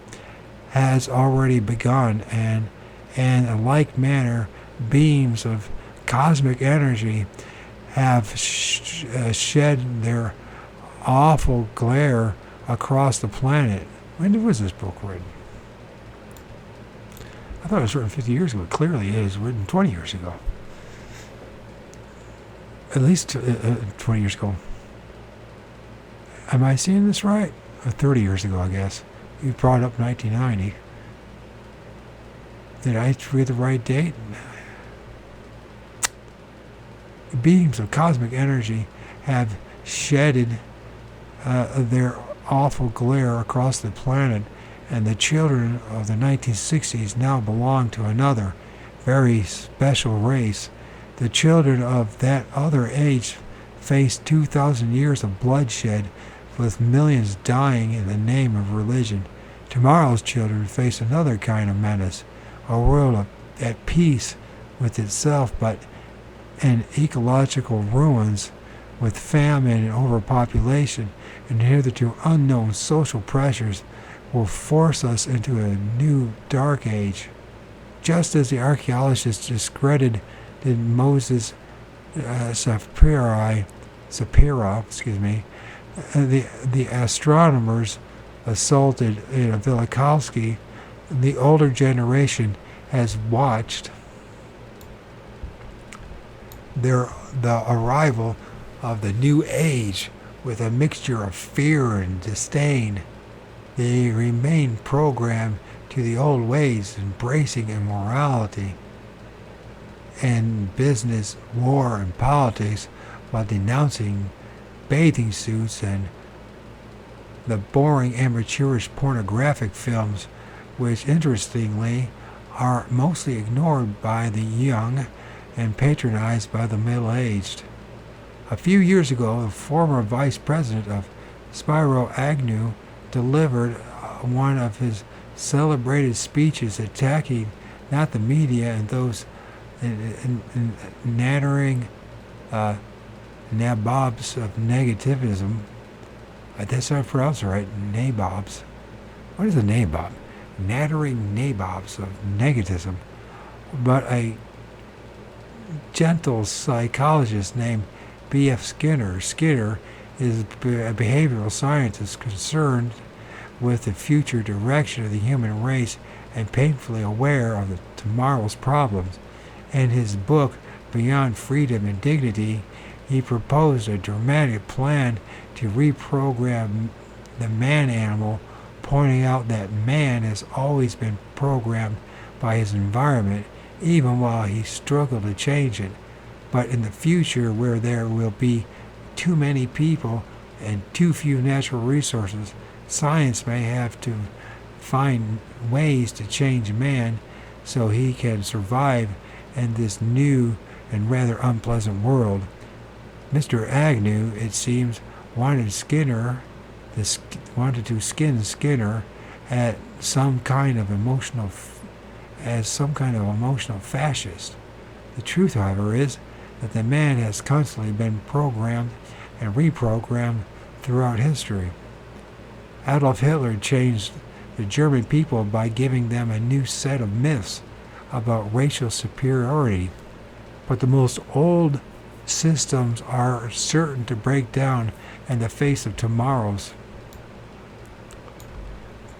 Speaker 1: has already begun, and in like manner, beams of cosmic energy have shed their awful glare across the planet. When was this book written? I thought it was written 50 years ago. It clearly is written 20 years ago. At least 20 years ago. Am I seeing this right? 30 years ago, I guess. You brought up 1990. Did I read the right date? Beams of cosmic energy have shedded their awful glare across the planet, and the children of the 1960s now belong to another very special race. The children of that other age faced 2,000 years of bloodshed, with millions dying in the name of religion. Tomorrow's children face another kind of menace, a world at peace with itself, but in ecological ruins, with famine and overpopulation, and hitherto unknown social pressures will force us into a new dark age. Just as the archaeologists discredited Moses Sapphira, the astronomers assaulted Velikovsky, the older generation has watched the arrival of the new age with a mixture of fear and disdain. They remain programmed to the old ways, embracing immorality and business, war, and politics, while denouncing bathing suits and the boring amateurish pornographic films, which interestingly are mostly ignored by the young and patronized by the middle-aged. A few years ago, the former vice president of Spiro Agnew delivered one of his celebrated speeches attacking not the media and those nattering nabobs of negativism. That's how I pronounce it right, nabobs. What is a nabob? Nattering nabobs of negativism. But a gentle psychologist named B.F. Skinner. Skinner is a behavioral scientist concerned with the future direction of the human race and painfully aware of tomorrow's problems. In his book, Beyond Freedom and Dignity, he proposed a dramatic plan to reprogram the man-animal, pointing out that man has always been programmed by his environment, even while he struggled to change it. But in the future, where there will be too many people and too few natural resources, Science may have to find ways to change man so he can survive in this new and rather unpleasant world. Mr. Agnew, it seems, wanted to skin Skinner at some kind of emotional fascist. The truth, however, is that the man has constantly been programmed and reprogrammed throughout history. Adolf Hitler changed the German people by giving them a new set of myths about racial superiority, but the most old systems are certain to break down in the face of tomorrow's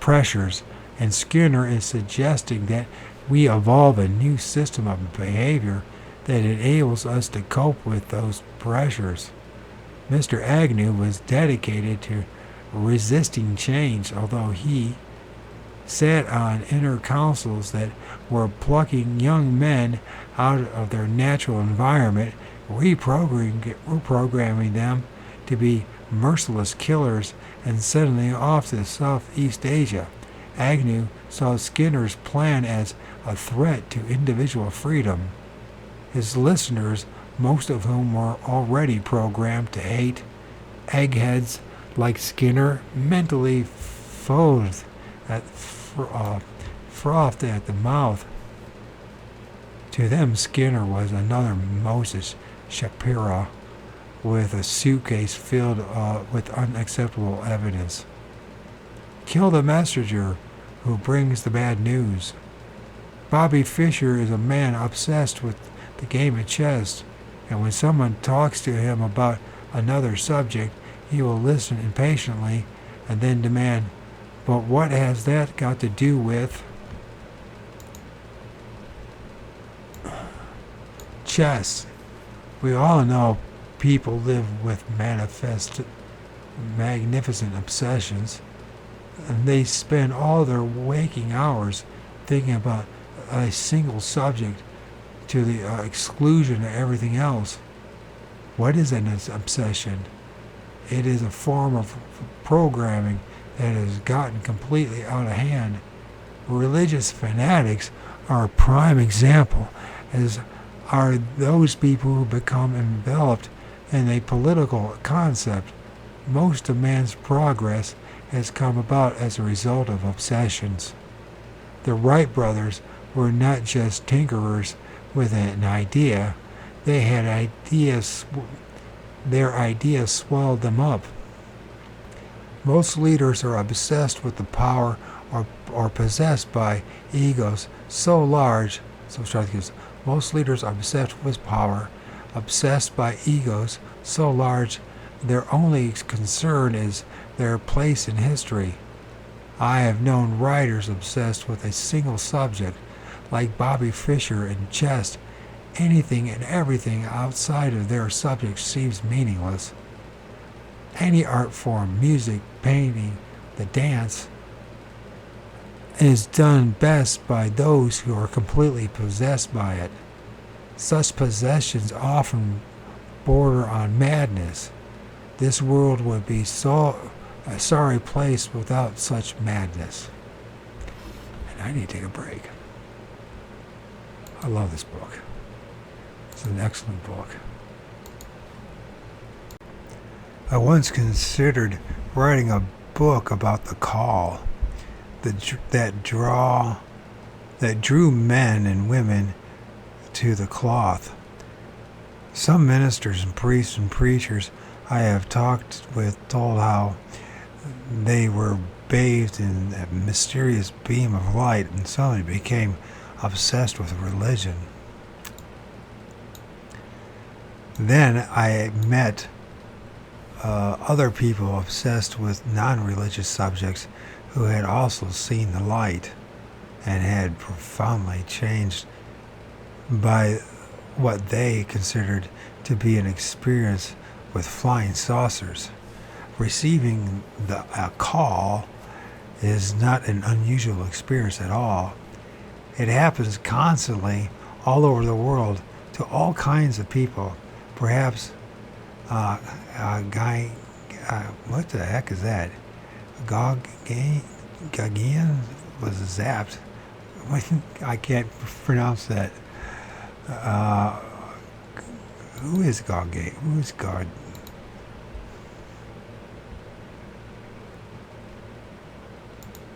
Speaker 1: pressures, and Skinner is suggesting that we evolve a new system of behavior that enables us to cope with those pressures. Mr. Agnew was dedicated to resisting change, although he sat on inner councils that were plucking young men out of their natural environment, reprogramming them to be merciless killers and sending them off to Southeast Asia. Agnew saw Skinner's plan as a threat to individual freedom. His listeners, most of whom were already programmed to hate eggheads like Skinner, mentally frothed at the mouth. To them, Skinner was another Moses Shapiro with a suitcase filled with unacceptable evidence. Kill the messenger who brings the bad news. Bobby Fischer is a man obsessed with the game of chess, and when someone talks to him about another subject, he will listen impatiently and then demand, "But what has that got to do with chess?" We all know people live with magnificent obsessions, and they spend all their waking hours thinking about a single subject to the exclusion of everything else. What is an obsession? It is a form of programming that has gotten completely out of hand. Religious fanatics are a prime example, as are those people who become enveloped in a political concept. Most of man's progress has come about as a result of obsessions. The Wright brothers were not just tinkerers with an idea, they had ideas, their ideas swelled them up. Most leaders are obsessed with the power or possessed by egos so large, most leaders are obsessed with power, obsessed by egos so large their only concern is their place in history. I have known writers obsessed with a single subject, like Bobby Fischer in chess. Anything and everything outside of their subject seems meaningless. Any art form, music, painting, the dance, is done best by those who are completely possessed by it. Such possessions often border on madness. This world would be a sorry place without such madness. And I need to take a break. I love this book. It's an excellent book. I once considered writing a book about the call that drew men and women to the cloth. Some ministers and priests and preachers I have talked with told how they were bathed in a mysterious beam of light and suddenly became obsessed with religion. Then I met other people obsessed with non-religious subjects who had also seen the light and had profoundly changed by what they considered to be an experience with flying saucers. Receiving a call is not an unusual experience at all. It happens constantly all over the world to all kinds of people. Perhaps a guy, what the heck is that? Gauguin was zapped. I can't pronounce that. Who is Gauguin? Who is God?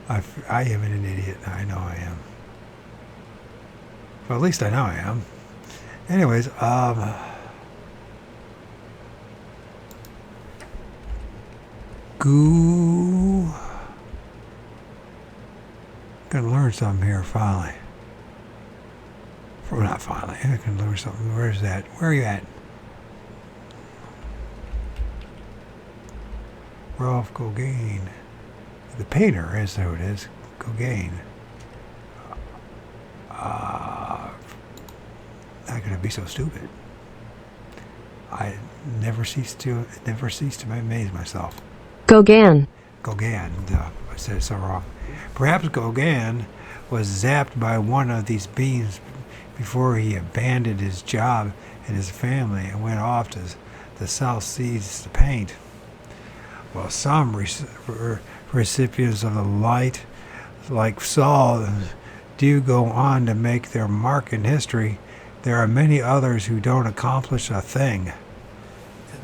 Speaker 1: I am an idiot. I know I am. Well, at least I know I am. Anyways, gonna learn something here finally. Well, not finally. I can learn something. Where's that? Where are you at? Rolf Gauguin. The painter is who it is. Gauguin. How could I be so stupid? I never cease to amaze myself.
Speaker 3: Gauguin.
Speaker 1: Gauguin. I said it so wrong. Perhaps Gauguin was zapped by one of these beams before he abandoned his job and his family and went off to the South Seas to paint. Well, some recipients of the light, like Saul, do go on to make their mark in history. There are many others who don't accomplish a thing.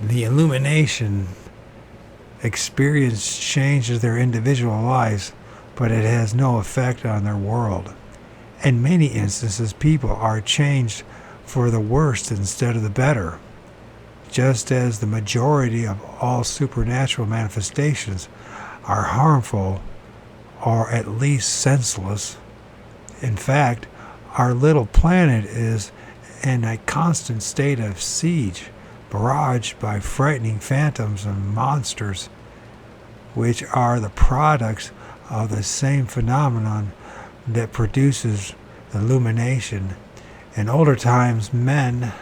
Speaker 1: The illumination experience changes their individual lives, but it has no effect on their world. In many instances, people are changed for the worst instead of the better. Just as the majority of all supernatural manifestations are harmful or at least senseless. In fact, our little planet is in a constant state of siege, barraged by frightening phantoms and monsters, which are the products of the same phenomenon that produces illumination. In older times, men,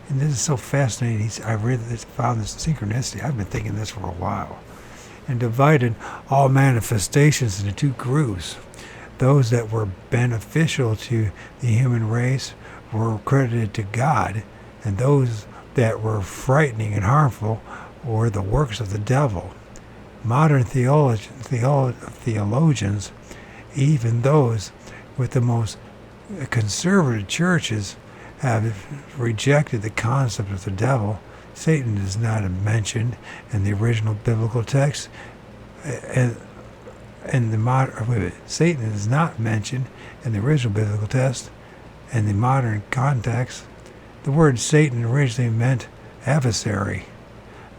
Speaker 1: and this is so fascinating, I found this synchronicity, I've been thinking this for a while, and divided all manifestations into two groups. Those that were beneficial to the human race were credited to God, and those that were frightening and harmful were the works of the devil. Modern theologians, even those with the most conservative churches, have rejected the concept of the devil. Satan is not mentioned in the original biblical text, Satan is not mentioned in the original biblical text. In the modern context, the word Satan originally meant adversary.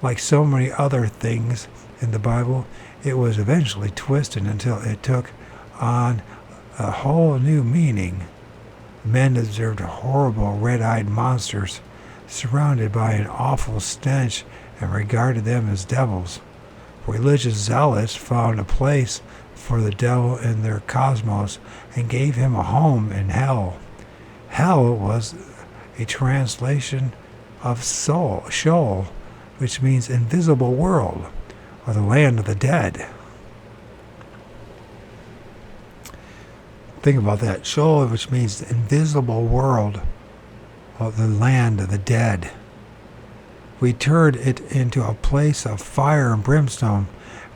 Speaker 1: Like so many other things in the Bible, it was eventually twisted until it took on a whole new meaning. Men observed horrible red-eyed monsters surrounded by an awful stench and regarded them as devils. Religious zealots found a place for the devil in their cosmos and gave him a home in hell. Hell was a translation of Sheol, which means invisible world, or the land of the dead. Think about that. Sheol, which means invisible world, or the land of the dead. We turned it into a place of fire and brimstone,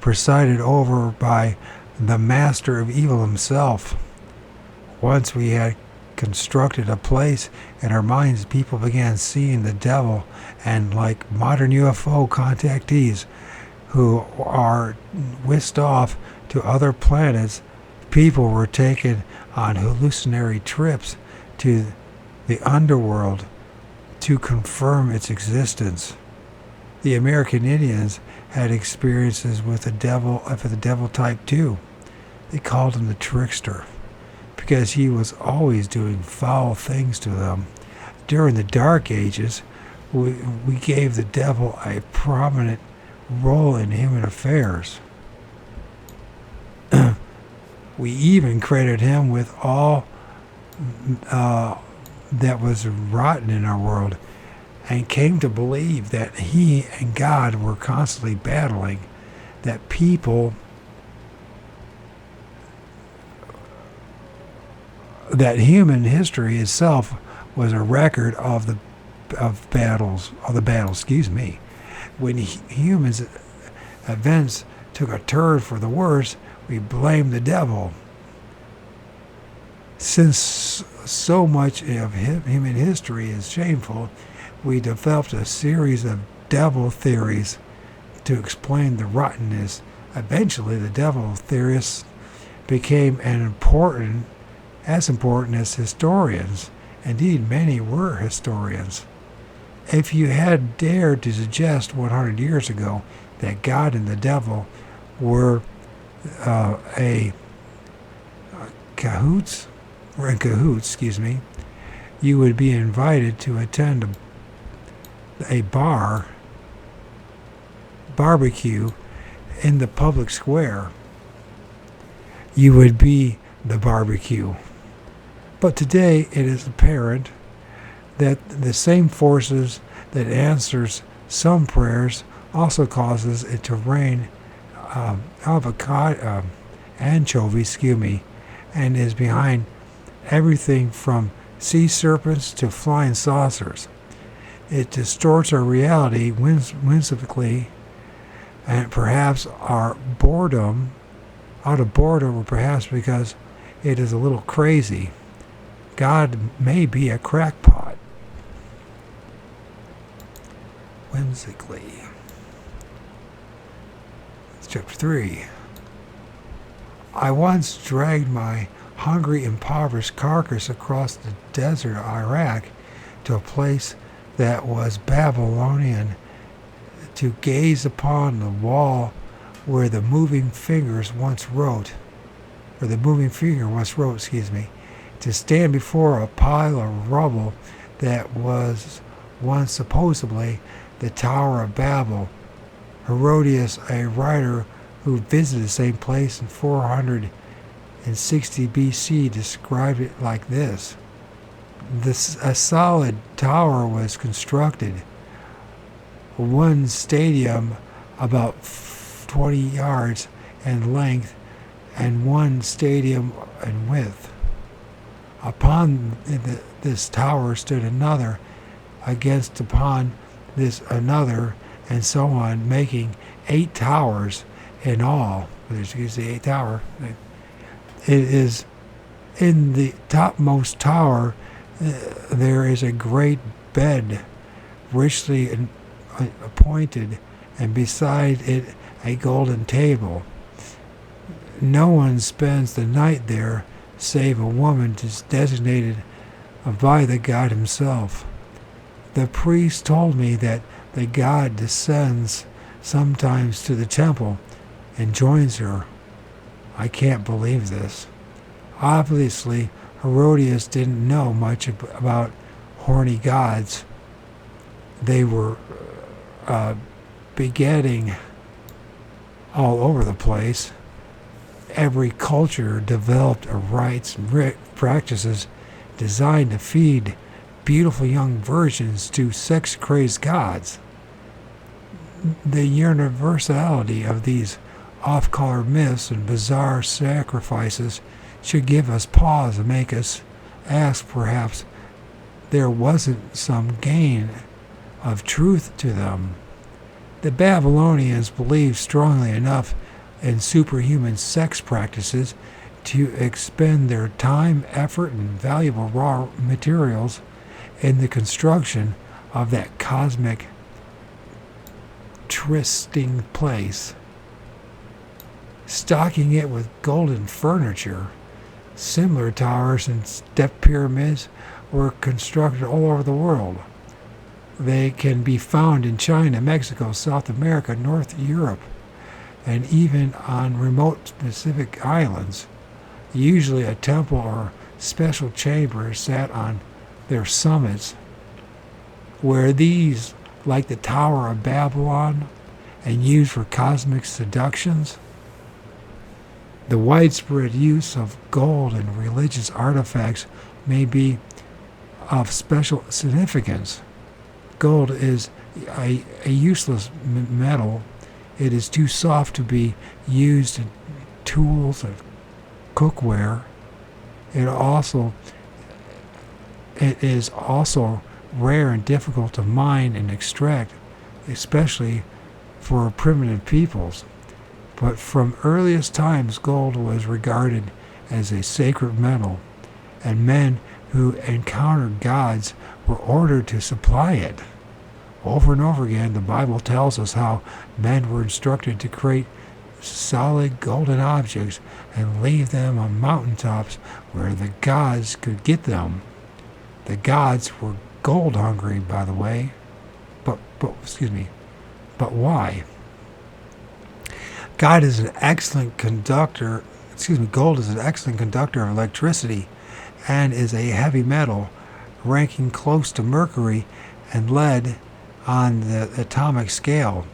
Speaker 1: presided over by the master of evil himself. Once we had constructed a place in our minds, people began seeing the devil, and like modern UFO contactees who are whisked off to other planets, people were taken on hallucinatory trips to the underworld to confirm its existence. The American Indians had experiences with the devil, the devil type too. They called him the trickster because he was always doing foul things to them. During the Dark Ages, we gave the devil a prominent role in human affairs. We even credited him with all that was rotten in our world, and came to believe that he and God were constantly battling, that human history itself was a record of the battle. When humans events took a turn for the worse, we blame the devil. Since so much of human history is shameful, we developed a series of devil theories to explain the rottenness. Eventually, the devil theorists became as important as historians. Indeed, many were historians. If you had dared to suggest 100 years ago that God and the devil were in cahoots, you would be invited to attend a barbecue in the public square. You would be the barbecue. But today it is apparent that the same forces that answers some prayers also causes it to rain anchovies, and is behind everything from sea serpents to flying saucers. It distorts our reality whimsically, and perhaps out of boredom, or perhaps because it is a little crazy. God may be a crackpot. Whimsically. Chapter 3. I once dragged my hungry, impoverished carcass across the desert of Iraq to a place that was Babylonian, to gaze upon the wall where the moving finger once wrote, to stand before a pile of rubble that was once supposedly the Tower of Babel. Herodotus, a writer who visited the same place in 460 BC, described it like this. A solid tower was constructed, one stadium about 20 yards in length and one stadium in width. Upon this tower stood another, upon this another, and so on, making 8 towers in all. There's usually 8 towers. It is in the topmost tower. There is a great bed, richly appointed, and beside it a golden table. No one spends the night there save a woman designated by the god himself. The priest told me that the god descends sometimes to the temple and joins her. I can't believe this. Obviously, Herodotus didn't know much about horny gods. They were begetting all over the place. Every culture developed rites and practices designed to feed beautiful young virgins to sex-crazed gods. The universality of these off-color myths and bizarre sacrifices should give us pause and make us ask perhaps there wasn't some gain of truth to them. The Babylonians believed strongly enough in superhuman sex practices to expend their time, effort, and valuable raw materials in the construction of that cosmic trysting place, stocking it with golden furniture. Similar towers and step pyramids were constructed all over the world. They can be found in China, Mexico, South America, North Europe, and even on remote Pacific islands. Usually a temple or special chamber sat on their summits, where these, like the Tower of Babylon, and used for cosmic seductions. The widespread use of gold in religious artifacts may be of special significance. Gold is a useless metal. It is too soft to be used in tools and cookware. It is also rare and difficult to mine and extract, especially for primitive peoples. But from earliest times, gold was regarded as a sacred metal, and men who encountered gods were ordered to supply it. Over and over again, the Bible tells us how men were instructed to create solid golden objects and leave them on mountaintops where the gods could get them. The gods were gold hungry, by the way. But why? Gold is an excellent conductor of electricity and is a heavy metal, ranking close to mercury and lead on the atomic scale.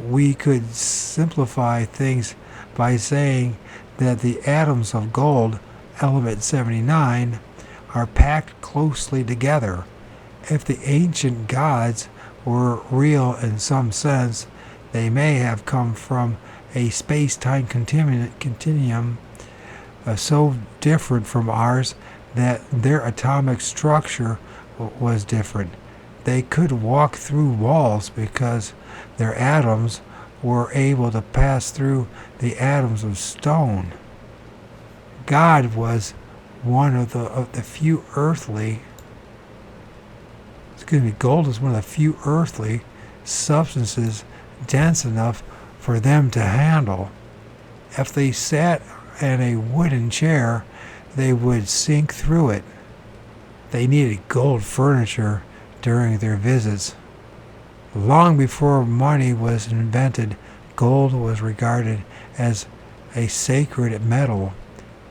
Speaker 1: We could simplify things by saying that the atoms of gold, element 79, are packed closely together. If the ancient gods were real in some sense, they may have come from a space-time continuum so different from ours that their atomic structure was different. They could walk through walls because their atoms were able to pass through the atoms of stone. God was one of the few earthly gold is one of the few earthly substances dense enough for them to handle. If they sat in a wooden chair, they would sink through it. They needed gold furniture during their visits. Long before money was invented, gold was regarded as a sacred metal.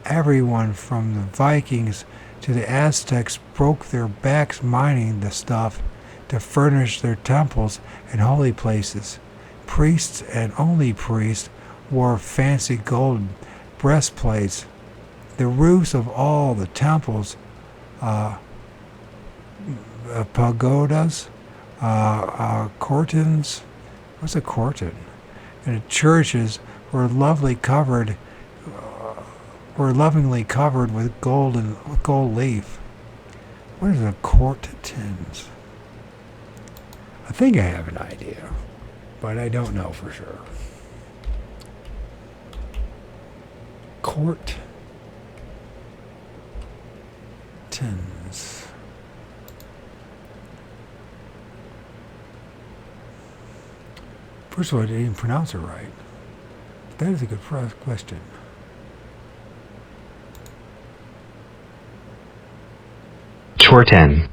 Speaker 1: Everyone from the Vikings to the Aztecs broke their backs mining the stuff to furnish their temples and holy places. Priests and only priests wore fancy gold breastplates. The roofs of all the temples, pagodas, courtins, what's a courtin? And the churches were lovingly covered with gold and gold leaf. What is a courtins? I think I have an idea, but I don't know for sure. Courtins. First of all, I didn't even pronounce it right. That is a good question.
Speaker 4: Chorten.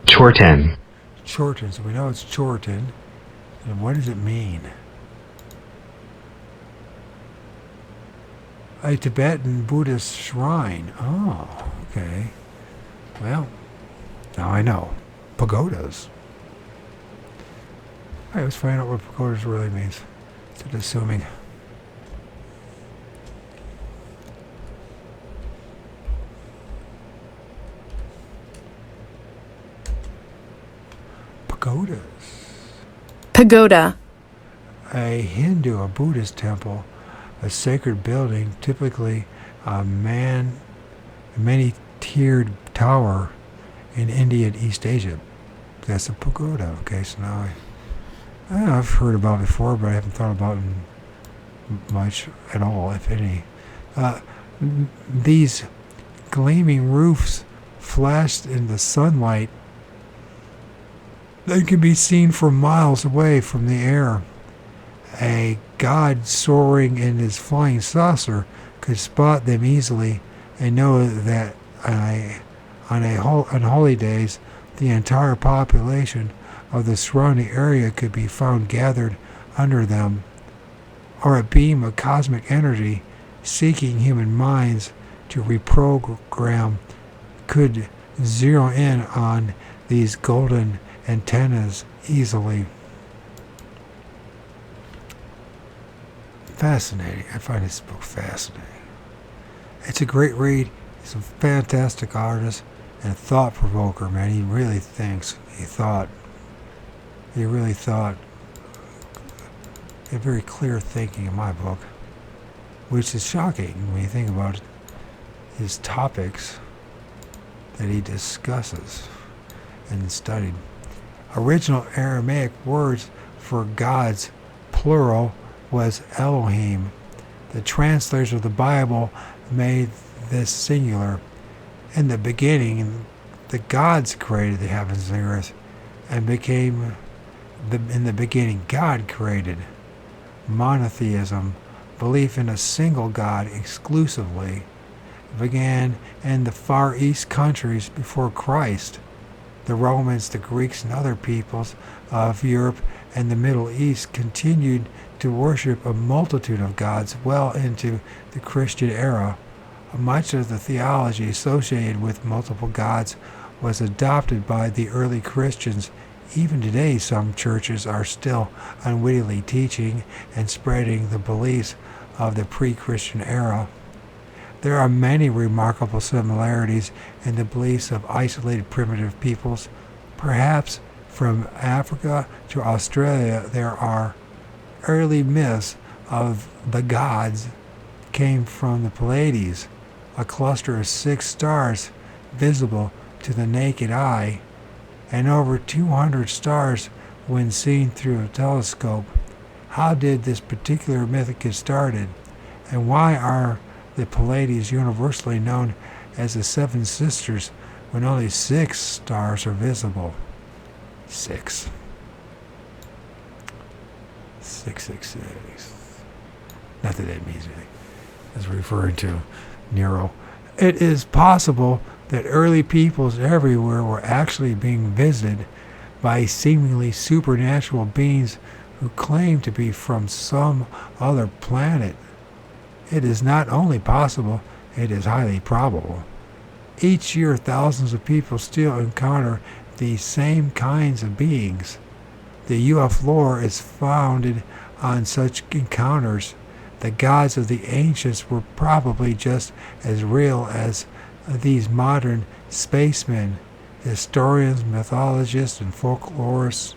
Speaker 4: Chorten.
Speaker 1: Chorten. So we know it's Chorten. And what does it mean? A Tibetan Buddhist shrine. Oh, okay. Well, now I know. Pagodas. All right, let's find out what pagodas really means. Instead of assuming. Pagodas.
Speaker 5: Pagoda.
Speaker 1: A Hindu or Buddhist temple, a sacred building, typically a many-tiered tower in India and East Asia. That's a pagoda. Okay, so now I've heard about it before, but I haven't thought about it much at all, if any. These gleaming roofs flashed in the sunlight. They can be seen from miles away from the air. A god soaring in his flying saucer could spot them easily and know that on holy days, the entire population of the surrounding area could be found gathered under them, or a beam of cosmic energy seeking human minds to reprogram could zero in on these golden antennas easily. Fascinating. I find this book fascinating. It's a great read. He's a fantastic artist and a thought provoker, man. He really thinks. He really thought. A very clear thinking in my book, which is shocking when you think about his topics that he discusses and studied. Original Aramaic words for gods, plural, was Elohim. The translators of the Bible made this singular. In the beginning, the gods created the heavens and the earth, and in the beginning, God created. Monotheism, belief in a single God exclusively, began in the Far East countries before Christ. The Romans, the Greeks, and other peoples of Europe and the Middle East continued to worship a multitude of gods well into the Christian era. Much of the theology associated with multiple gods was adopted by the early Christians. Even today, some churches are still unwittingly teaching and spreading the beliefs of the pre-Christian era. There are many remarkable similarities in the beliefs of isolated primitive peoples. Perhaps from Africa to Australia, there are early myths of the gods came from the Pleiades, a cluster of 6 stars visible to the naked eye, and over 200 stars when seen through a telescope. How did this particular myth get started, and why are the Pleiades universally known as the 7 sisters when only 6 stars are visible? 6. 666. Not that that means anything. It's referring to Nero. It is possible that early peoples everywhere were actually being visited by seemingly supernatural beings who claimed to be from some other planet. It is not only possible, it is highly probable. Each year, thousands of people still encounter these same kinds of beings. The UFO lore is founded on such encounters. The gods of the ancients were probably just as real as these modern spacemen. Historians, mythologists, and folklorists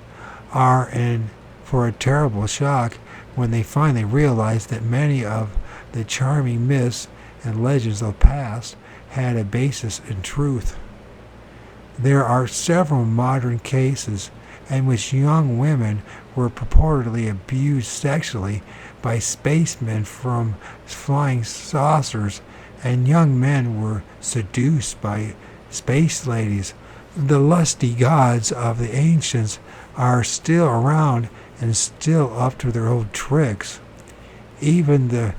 Speaker 1: are in for a terrible shock when they finally realize that many of the charming myths and legends of the past had a basis in truth. There are several modern cases in which young women were purportedly abused sexually by spacemen from flying saucers, and young men were seduced by space ladies. The lusty gods of the ancients are still around and still up to their old tricks. Even the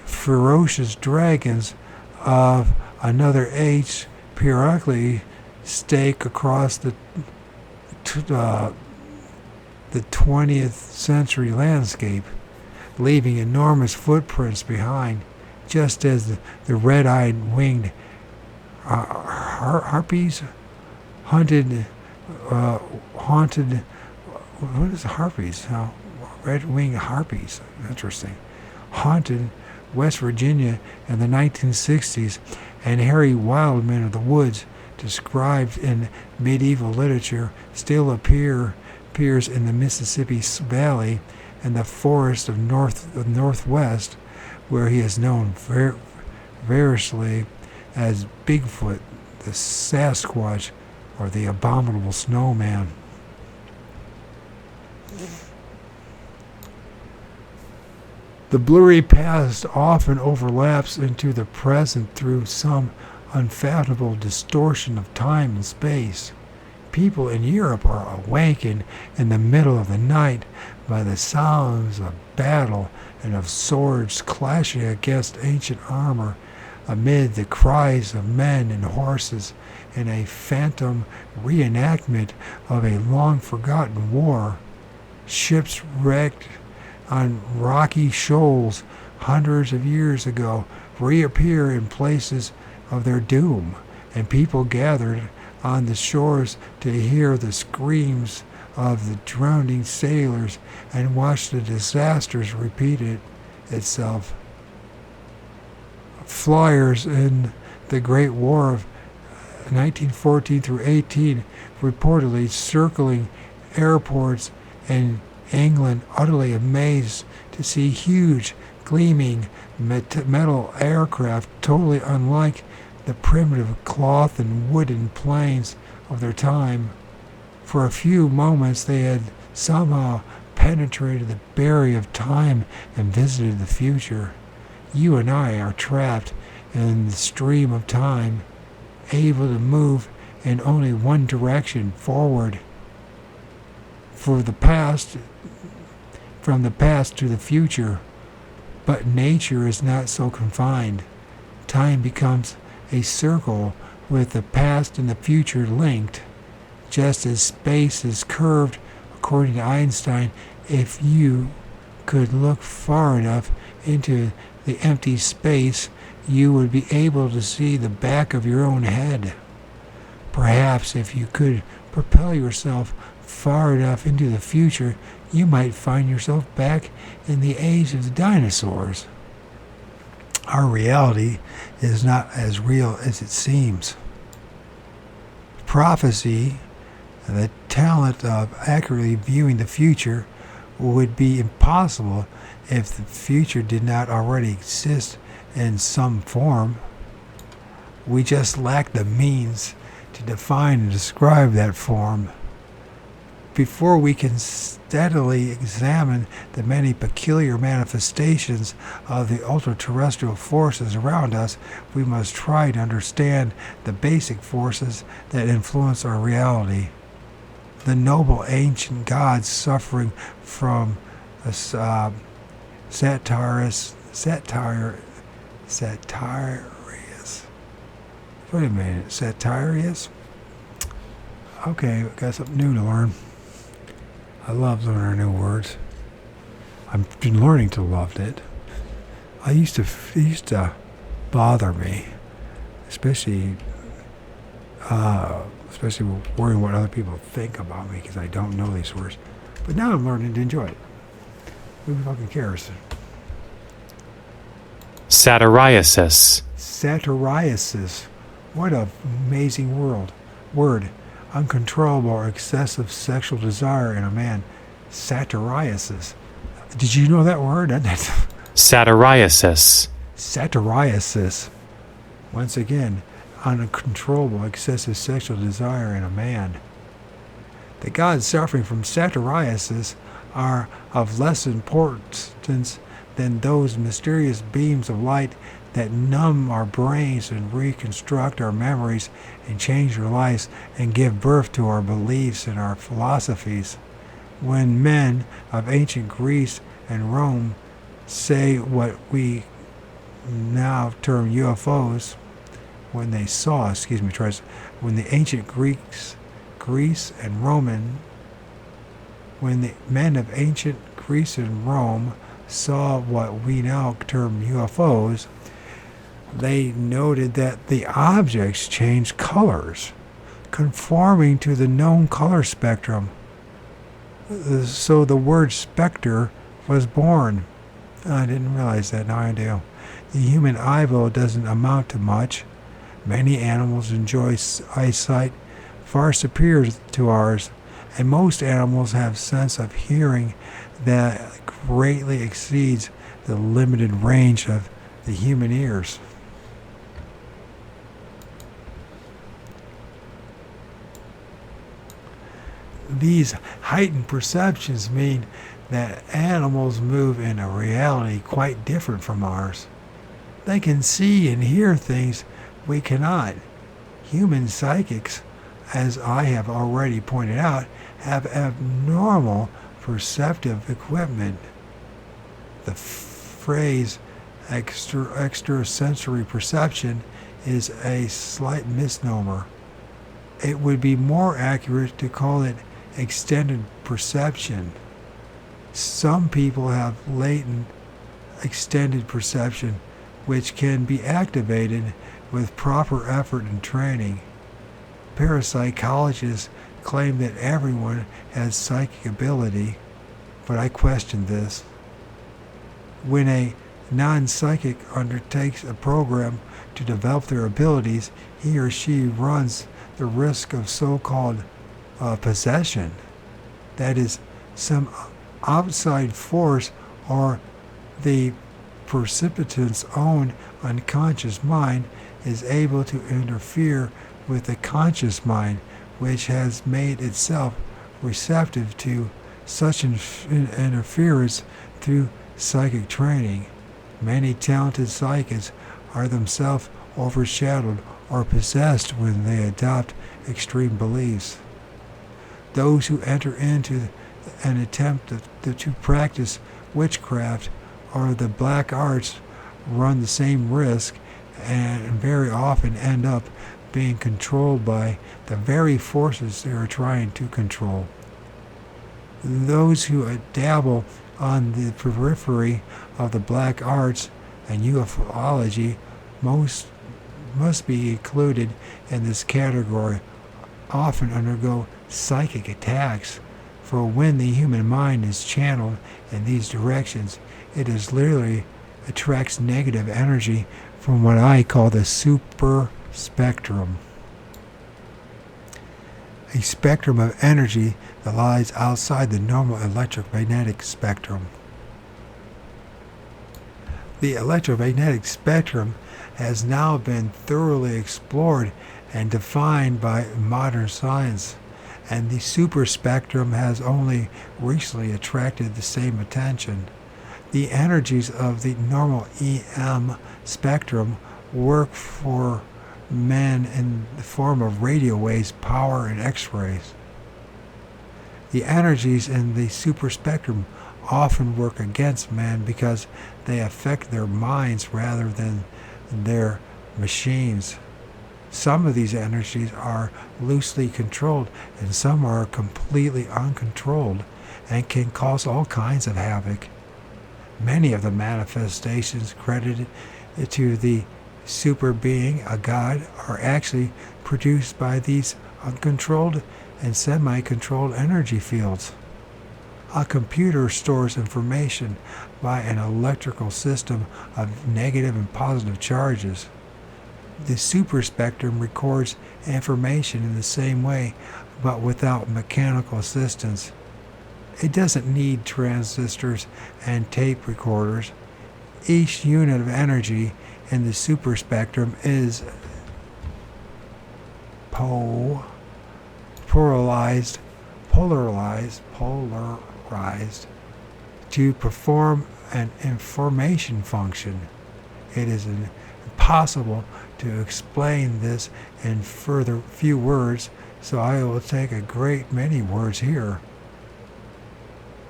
Speaker 1: ferocious dragons of another age periodically stake across the 20th century landscape, leaving enormous footprints behind, just as the red-eyed winged harpies haunted what is harpies? Red-winged harpies, interesting, haunted West Virginia in the 1960s, and hairy wild men of the woods, described in medieval literature, still appears in the Mississippi Valley and the forest of Northwest, where he is known variously as Bigfoot, the Sasquatch, or the abominable Snowman. The blurry past often overlaps into the present through some unfathomable distortion of time and space. People in Europe are awakened in the middle of the night by the sounds of battle and of swords clashing against ancient armor, amid the cries of men and horses in a phantom reenactment of a long-forgotten war. Ships wrecked on rocky shoals hundreds of years ago reappear in places of their doom, and people gathered on the shores to hear the screams of the drowning sailors and watch the disasters repeat itself. Flyers in the Great War of 1914 through 18 reportedly circling airports in England, utterly amazed to see huge, gleaming metal aircraft totally unlike the primitive cloth and wooden planes of their time. For a few moments they had somehow penetrated the barrier of time and visited the future. You and I are trapped in the stream of time, able to move in only one direction, forward. From the past to the future. But nature is not so confined. Time becomes a circle with the past and the future linked. Just as space is curved, according to Einstein, if you could look far enough into the empty space, you would be able to see the back of your own head. Perhaps if you could propel yourself far enough into the future, you might find yourself back in the age of the dinosaurs. Our reality is not as real as it seems. Prophecy, the talent of accurately viewing the future, would be impossible if the future did not already exist in some form. We just lack the means to define and describe that form. Before we can steadily examine the many peculiar manifestations of the ultra-terrestrial forces around us, we must try to understand the basic forces that influence our reality. The noble ancient gods suffering from Satirius. Wait a minute, Satirius? Okay, got something new to learn. I love learning new words. I've been learning to love it. It used to bother me, especially worrying what other people think about me because I don't know these words. But now I'm learning to enjoy it. Who fucking cares?
Speaker 4: Satiriasis.
Speaker 1: Satiriasis. What an amazing word. Uncontrollable or excessive sexual desire in a man. Satiriasis. Did you know that word?
Speaker 4: Satiriasis.
Speaker 1: Satiriasis. Once again, uncontrollable excessive sexual desire in a man. The gods suffering from satiriasis are of less importance than those mysterious beams of light that numb our brains and reconstruct our memories and change our lives and give birth to our beliefs and our philosophies. When men of ancient Greece and Rome say what we now term UFOs, when the ancient when the men of ancient Greece and Rome saw what we now term UFOs, they noted that the objects changed colors, conforming to the known color spectrum. So the word specter was born. I didn't realize that, now I do. The human eyeball doesn't amount to much. Many animals enjoy eyesight far superior to ours, and most animals have sense of hearing that greatly exceeds the limited range of the human ears. These heightened perceptions mean that animals move in a reality quite different from ours. They can see and hear things we cannot. Human psychics, as I have already pointed out, have abnormal perceptive equipment. The phrase extrasensory perception is a slight misnomer. It would be more accurate to call it extended perception. Some people have latent extended perception which can be activated with proper effort and training. Parapsychologists claim that everyone has psychic ability, but I question this. When a non-psychic undertakes a program to develop their abilities, he or she runs the risk of so-called possession. That is, some outside force or the participant's own unconscious mind is able to interfere with the conscious mind, which has made itself receptive to such interference through psychic training. Many talented psychics are themselves overshadowed or possessed when they adopt extreme beliefs. Those who enter into an attempt to practice witchcraft or the black arts run the same risk and very often end up being controlled by the very forces they are trying to control. Those who dabble on the periphery of the black arts and ufology must be included in this category, often undergo psychic attacks, for when the human mind is channeled in these directions, it is literally attracts negative energy from what I call the super spectrum. A spectrum of energy that lies outside the normal electromagnetic spectrum. The electromagnetic spectrum has now been thoroughly explored and defined by modern science, and the super spectrum has only recently attracted the same attention. The energies of the normal EM spectrum work for men in the form of radio waves, power, and X-rays. The energies in the super spectrum often work against men because they affect their minds rather than their machines. Some of these energies are loosely controlled and some are completely uncontrolled and can cause all kinds of havoc. Many of the manifestations credited to the super being, a god, are actually produced by these uncontrolled and semi-controlled energy fields. A computer stores information by an electrical system of negative and positive charges. The super spectrum records information in the same way, but without mechanical assistance. It doesn't need transistors and tape recorders. Each unit of energy in the super spectrum is polarized to perform an information function. It is impossible to explain this in further few words, so I will take a great many words here.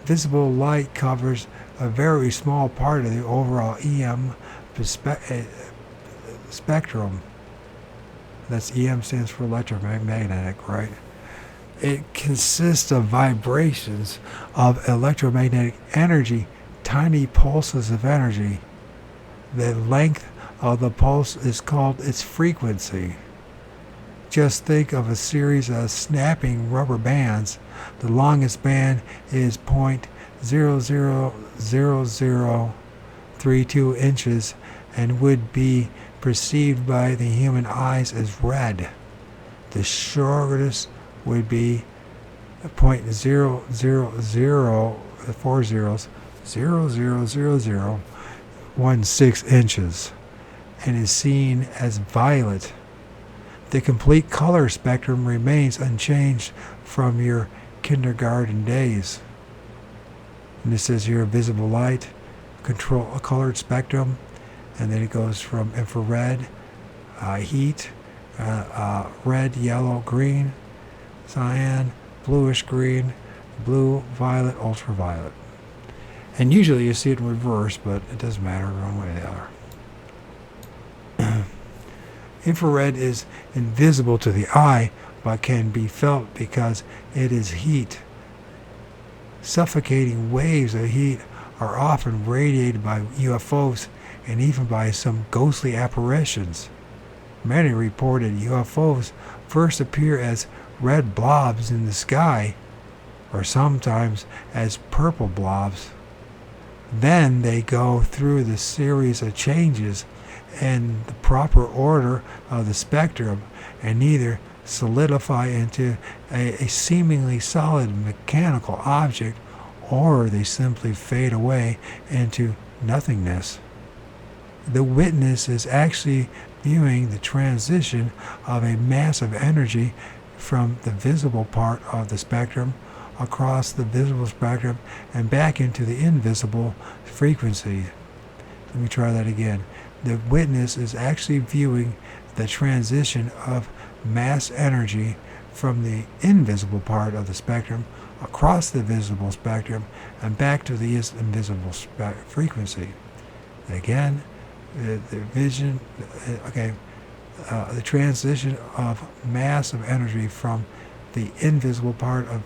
Speaker 1: Visible light covers a very small part of the overall EM spectrum. That's EM stands for electromagnetic, right? It consists of vibrations of electromagnetic energy, tiny pulses of energy. The length of the pulse is called its frequency. Just think of a series of snapping rubber bands. The longest band is 0.000032 inches and would be perceived by the human eyes as red. The shortest would be 0.000000016 inches and is seen as violet. The complete color spectrum remains unchanged from your kindergarten days. And this says here visible light, control a colored spectrum, and then it goes from infrared, heat, red, yellow, green, cyan, bluish green, blue, violet, ultraviolet. And usually you see it in reverse, but it doesn't matter one way or the other. Infrared is invisible to the eye, but can be felt because it is heat. Suffocating waves of heat are often radiated by UFOs and even by some ghostly apparitions. Many reported UFOs first appear as red blobs in the sky, or sometimes as purple blobs. Then they go through the series of changes in the proper order of the spectrum and either solidify into a seemingly solid mechanical object, or they simply fade away into nothingness. The witness is actually viewing the transition of a mass of energy from the visible part of the spectrum across the visible spectrum and back into the invisible frequency. Let me try that again. The witness is actually viewing the transition of mass energy from the invisible part of the spectrum across the visible spectrum and back to the invisible frequency. Again, the vision, the transition of mass of energy from the invisible part of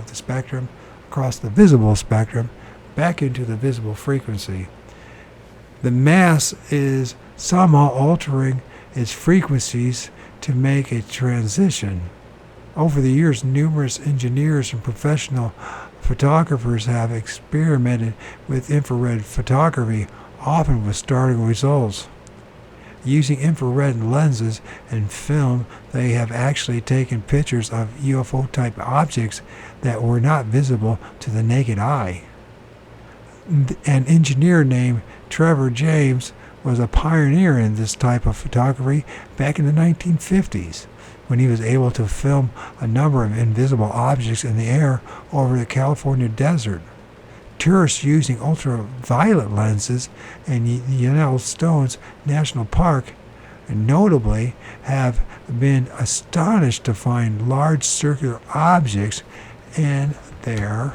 Speaker 1: the spectrum across the visible spectrum back into the visible frequency. The mass is somehow altering its frequencies to make a transition. Over the years, numerous engineers and professional photographers have experimented with infrared photography, often with startling results. Using infrared lenses and film, they have actually taken pictures of UFO-type objects that were not visible to the naked eye. An engineer named Trevor James was a pioneer in this type of photography back in the 1950s, when he was able to film a number of invisible objects in the air over the California desert. Tourists using ultraviolet lenses in Yellowstone National Park notably have been astonished to find large circular objects in their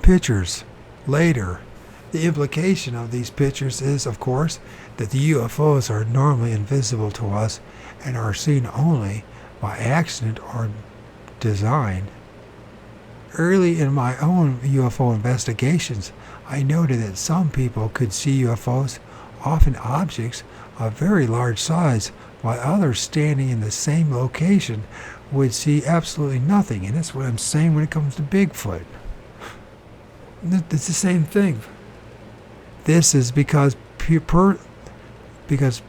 Speaker 1: pictures. Later, the implication of these pictures is, of course, that the UFOs are normally invisible to us and are seen only by accident or design. Early in my own UFO investigations, I noted that some people could see UFOs, often objects of very large size, while others standing in the same location would see absolutely nothing. And that's what I'm saying when it comes to Bigfoot. It's the same thing. This is because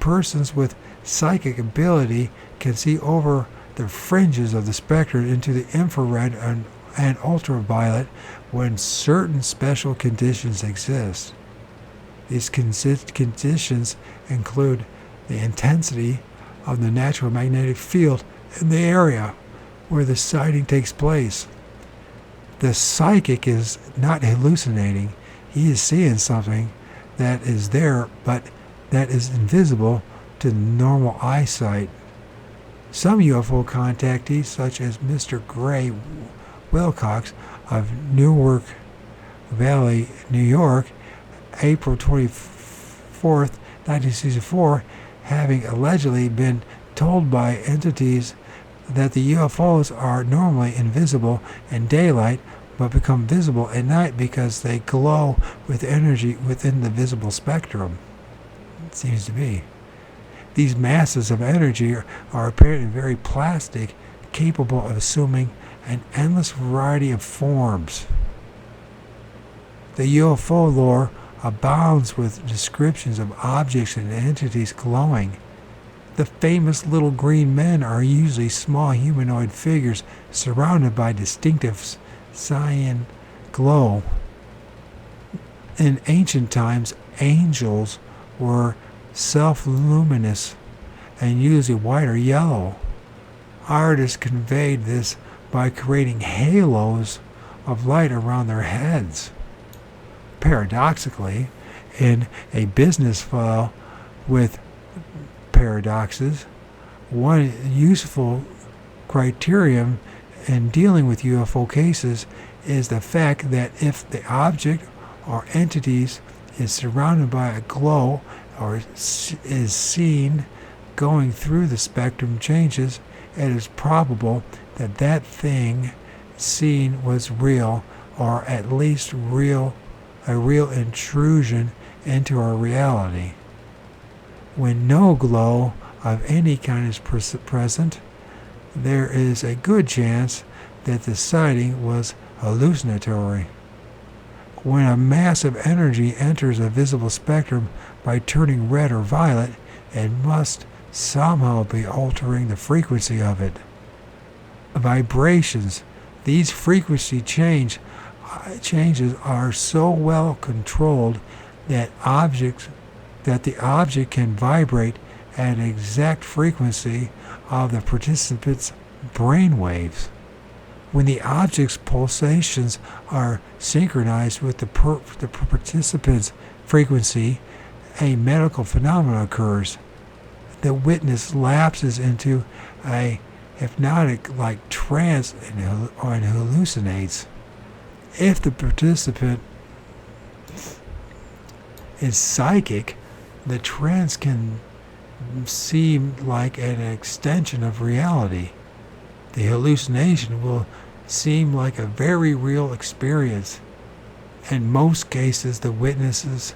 Speaker 1: persons with psychic ability can see over the fringes of the spectrum into the infrared and ultraviolet when certain special conditions exist. These conditions include the intensity of the natural magnetic field in the area where the sighting takes place. The psychic is not hallucinating. He is seeing something that is there, but that is invisible to normal eyesight. Some UFO contactees, such as Mr. Gray Wilcox of Newark Valley, New York, April 24th, 1964, having allegedly been told by entities that the UFOs are normally invisible in daylight but become visible at night because they glow with energy within the visible spectrum. It seems to be. These masses of energy are apparently very plastic, capable of assuming an endless variety of forms. The UFO lore abounds with descriptions of objects and entities glowing. The famous little green men are usually small humanoid figures surrounded by distinctive cyan glow. In ancient times, angels were self-luminous and usually white or yellow. Artists conveyed this by creating halos of light around their heads. Paradoxically, in a business file with paradoxes, one useful criterion in dealing with UFO cases is the fact that if the object or entities is surrounded by a glow or is seen going through the spectrum changes, it is probable that that thing seen was real, or at least a real intrusion into our reality. When no glow of any kind is present, there is a good chance that the sighting was hallucinatory. When a mass of energy enters a visible spectrum by turning red or violet, it must somehow be altering the frequency of it. Vibrations. These frequency changes are so well controlled that the object can vibrate an exact frequency of the participants' brain waves. When the object's pulsations are synchronized with the participant's frequency, a medical phenomenon occurs. The witness lapses into a hypnotic-like trance and hallucinates. If the participant is psychic, the trance can seem like an extension of reality. The hallucination will seem like a very real experience. In most cases, the witness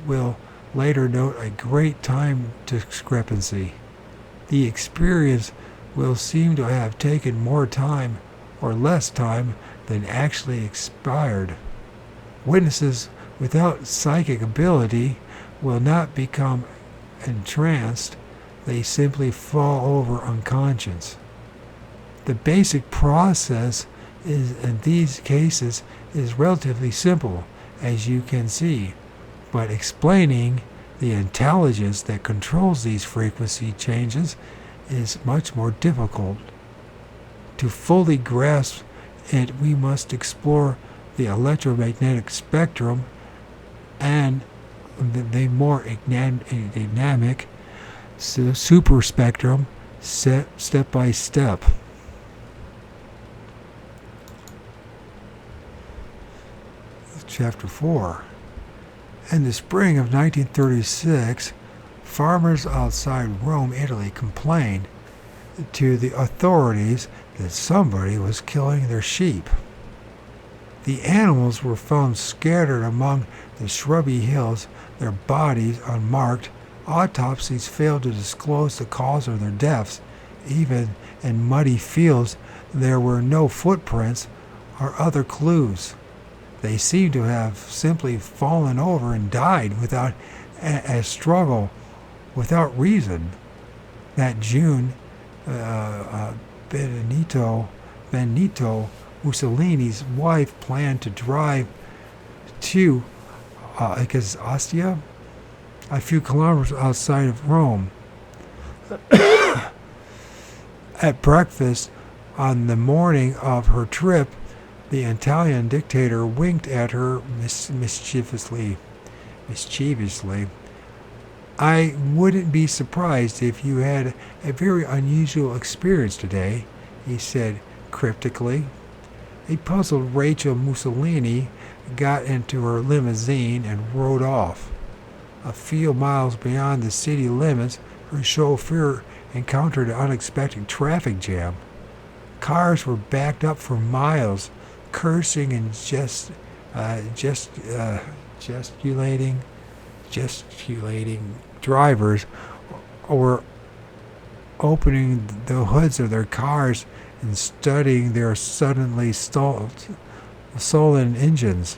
Speaker 1: will later note a great time discrepancy. The experience will seem to have taken more time or less time than actually expired. Witnesses without psychic ability will not become entranced, they simply fall over unconscious. The basic process in these cases is relatively simple, as you can see, but explaining the intelligence that controls these frequency changes is much more difficult. To fully grasp it, we must explore the electromagnetic spectrum and the more dynamic super spectrum step by step. Chapter 4. In the spring of 1936, farmers outside Rome, Italy, complained to the authorities that somebody was killing their sheep. The animals were found scattered among the shrubby hills, their bodies unmarked. Autopsies failed to disclose the cause of their deaths. Even in muddy fields, there were no footprints or other clues. They seemed to have simply fallen over and died without a struggle, without reason. That June, Benito Mussolini's wife planned to drive to Ostia, a few kilometers outside of Rome. At breakfast on the morning of her trip, the Italian dictator winked at her mischievously. "I wouldn't be surprised if you had a very unusual experience today," he said cryptically. A puzzled Rachel Mussolini got into her limousine and rode off. A few miles beyond the city limits, her chauffeur encountered an unexpected traffic jam. Cars were backed up for miles, cursing and gesticulating drivers were opening the hoods of their cars and studying their suddenly sullen engines.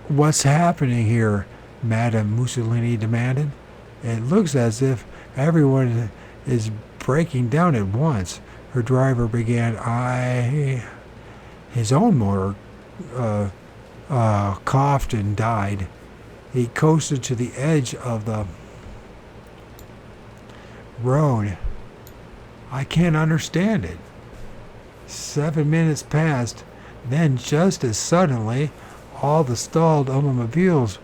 Speaker 1: "What's happening here?" Madame Mussolini demanded. "It looks as if everyone is breaking down at once." Her driver began. His own motor coughed and died. He coasted to the edge of the road. "I can't understand it." 7 minutes passed. Then, just as suddenly, all the stalled automobiles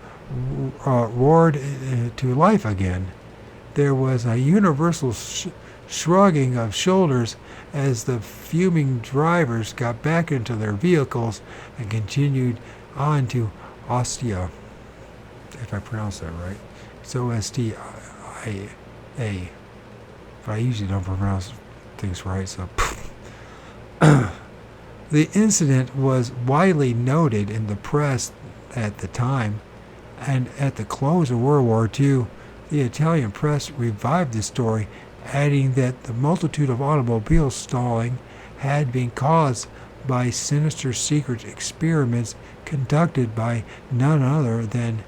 Speaker 1: roared to life again. There was a universal shrugging of shoulders as the fuming drivers got back into their vehicles and continued on to Ostia, if I pronounce that right. It's O-S-T-I-A. But I usually don't pronounce things right, so. The incident was widely noted in the press at the time, and at the close of World War II, the Italian press revived the story, adding that the multitude of automobile stalling had been caused by sinister secret experiments conducted by none other than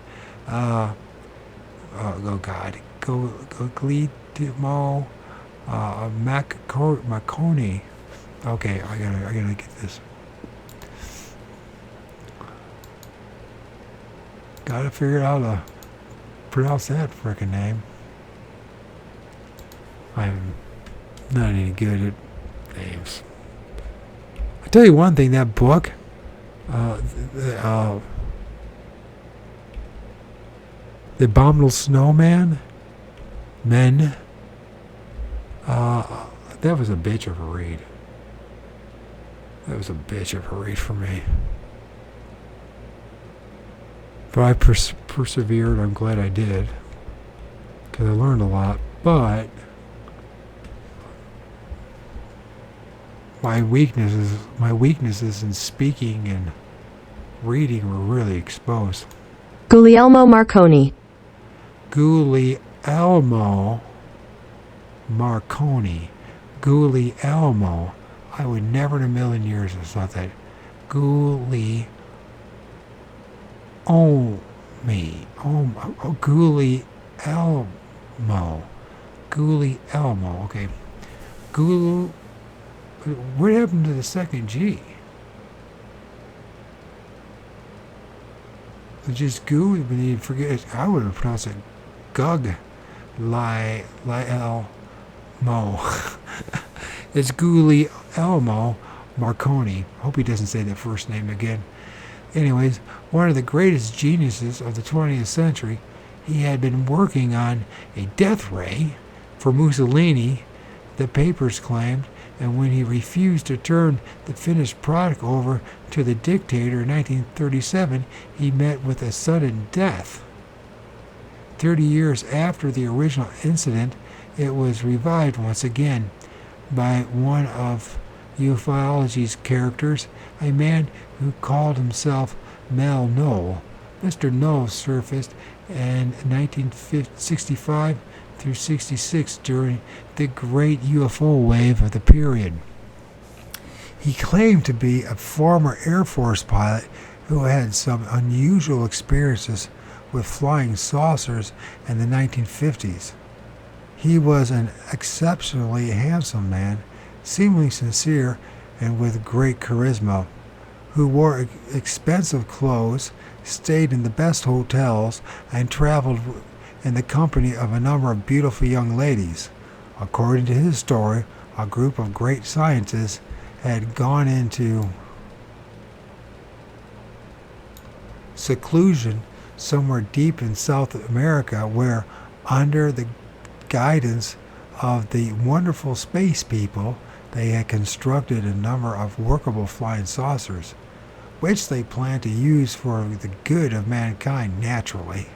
Speaker 1: Guglielmo Marconi. Okay, I gotta get this. Gotta figure out how to pronounce that frickin' name. I'm not any good at names. I tell you one thing, that book, The Abominable Snowman, Men, that was a bitch of a read. That was a bitch of a read for me. But I persevered. I'm glad I did, because I learned a lot. But my weaknesses in speaking and reading were really exposed.
Speaker 3: Guglielmo Marconi.
Speaker 1: Guglielmo Marconi. Guglielmo. I would never in a million years have thought that. Guglielmo. Guglielmo. Okay. What happened to the second G? Just goo. When you forget, I would have pronounced it Gug. Lielmo. It's Guglielmo Marconi. Hope he doesn't say that first name again. Anyways, one of the greatest geniuses of the 20th century, he had been working on a death ray for Mussolini, the papers claimed, and when he refused to turn the finished product over to the dictator in 1937, he met with a sudden death. 30 years after the original incident, it was revived once again by one of ufology's characters, a man who called himself Mel Knoll. Mr. Knoll surfaced in 1965 through 66 during the great UFO wave of the period. He claimed to be a former Air Force pilot who had some unusual experiences with flying saucers in the 1950s. He was an exceptionally handsome man, seemingly sincere and with great charisma, who wore expensive clothes, stayed in the best hotels, and traveled in the company of a number of beautiful young ladies. According to his story, a group of great scientists had gone into seclusion somewhere deep in South America where, under the guidance of the wonderful space people, they had constructed a number of workable flying saucers, which they planned to use for the good of mankind naturally.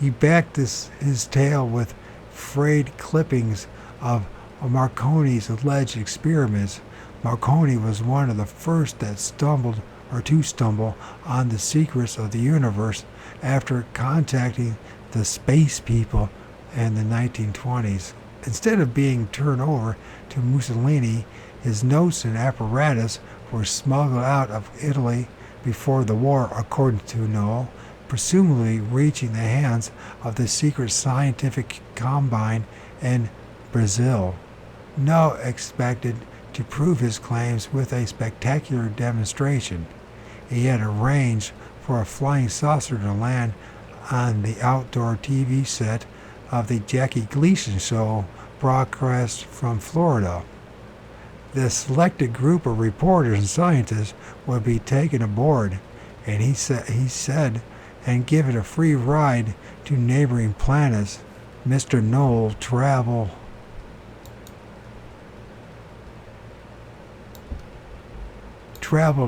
Speaker 1: He backed his tale with frayed clippings of Marconi's alleged experiments. Marconi was one of the first that stumble on the secrets of the universe after contacting the space people in the 1920s. Instead of being turned over to Mussolini, his notes and apparatus were smuggled out of Italy before the war, according to Knoll, presumably reaching the hands of the secret scientific combine in Brazil. Knoll expected to prove his claims with a spectacular demonstration. He had arranged for a flying saucer to land on the outdoor TV set of the Jackie Gleason show broadcast from Florida. The selected group of reporters and scientists would be taken aboard, and he said, and given a free ride to neighboring planets. Mr. Knoll traveled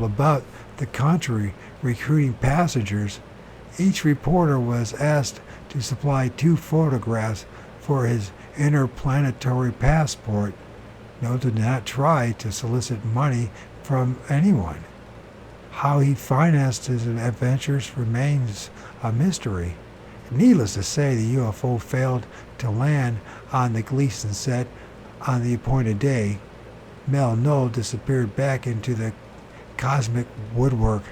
Speaker 1: about the country recruiting passengers. Each reporter was asked to supply 2 photographs for his interplanetary passport. Knoll did not try to solicit money from anyone. How he financed his adventures remains a mystery. Needless to say, the UFO failed to land on the Gleason set on the appointed day. Mel Knoll disappeared back into the cosmic woodwork.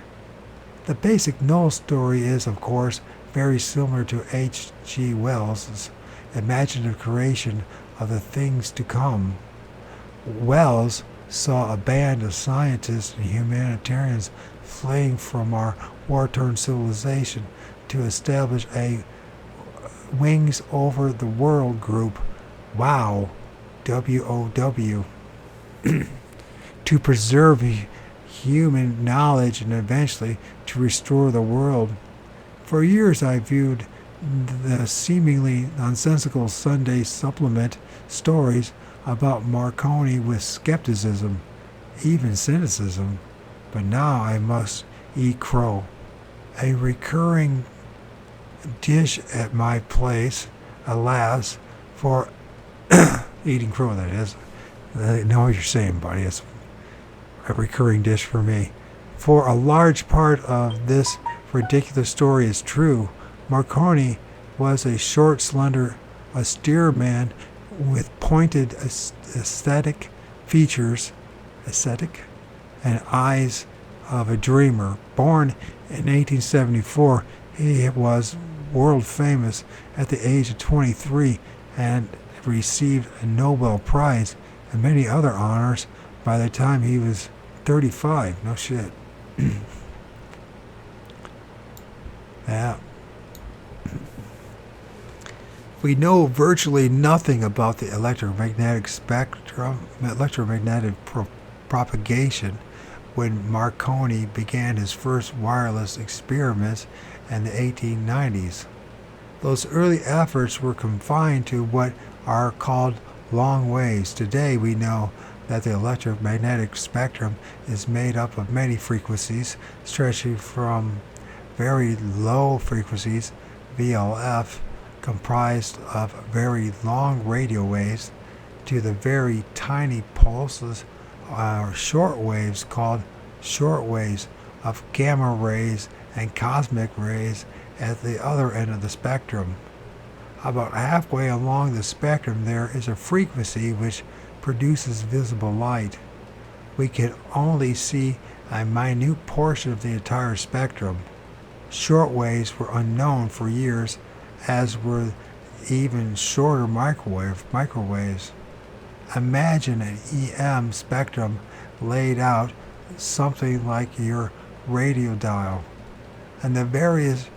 Speaker 1: The basic Knoll story is, of course, very similar to H.G. Wells' imaginative creation of the things to come. Wells saw a band of scientists and humanitarians fleeing from our war-torn civilization to establish a Wings Over the World group, WOW, WOW, to preserve human knowledge and eventually to restore the world. For years I viewed the seemingly nonsensical Sunday supplement stories about Marconi with skepticism, even cynicism. But now I must eat crow. A recurring dish at my place, alas, for eating crow, that is. I know what you're saying, buddy. It's a recurring dish for me. For a large part of this ridiculous story is true. Marconi was a short, slender, austere man with pointed aesthetic features, and eyes of a dreamer. Born in 1874, he was world famous at the age of 23 and received a Nobel Prize and many other honors by the time he was 35. No shit. Yeah. We know virtually nothing about the electromagnetic spectrum, propagation when Marconi began his first wireless experiments in the 1890s. Those early efforts were confined to what are called long waves. Today we know that the electromagnetic spectrum is made up of many frequencies, stretching from very low frequencies, VLF, comprised of very long radio waves, to the very tiny pulses or short waves called short waves of gamma rays and cosmic rays at the other end of the spectrum. About halfway along the spectrum there is a frequency which produces visible light. We can only see a minute portion of the entire spectrum. Short waves were unknown for years, as were even shorter microwaves. Imagine an EM spectrum laid out something like your radio dial, and the various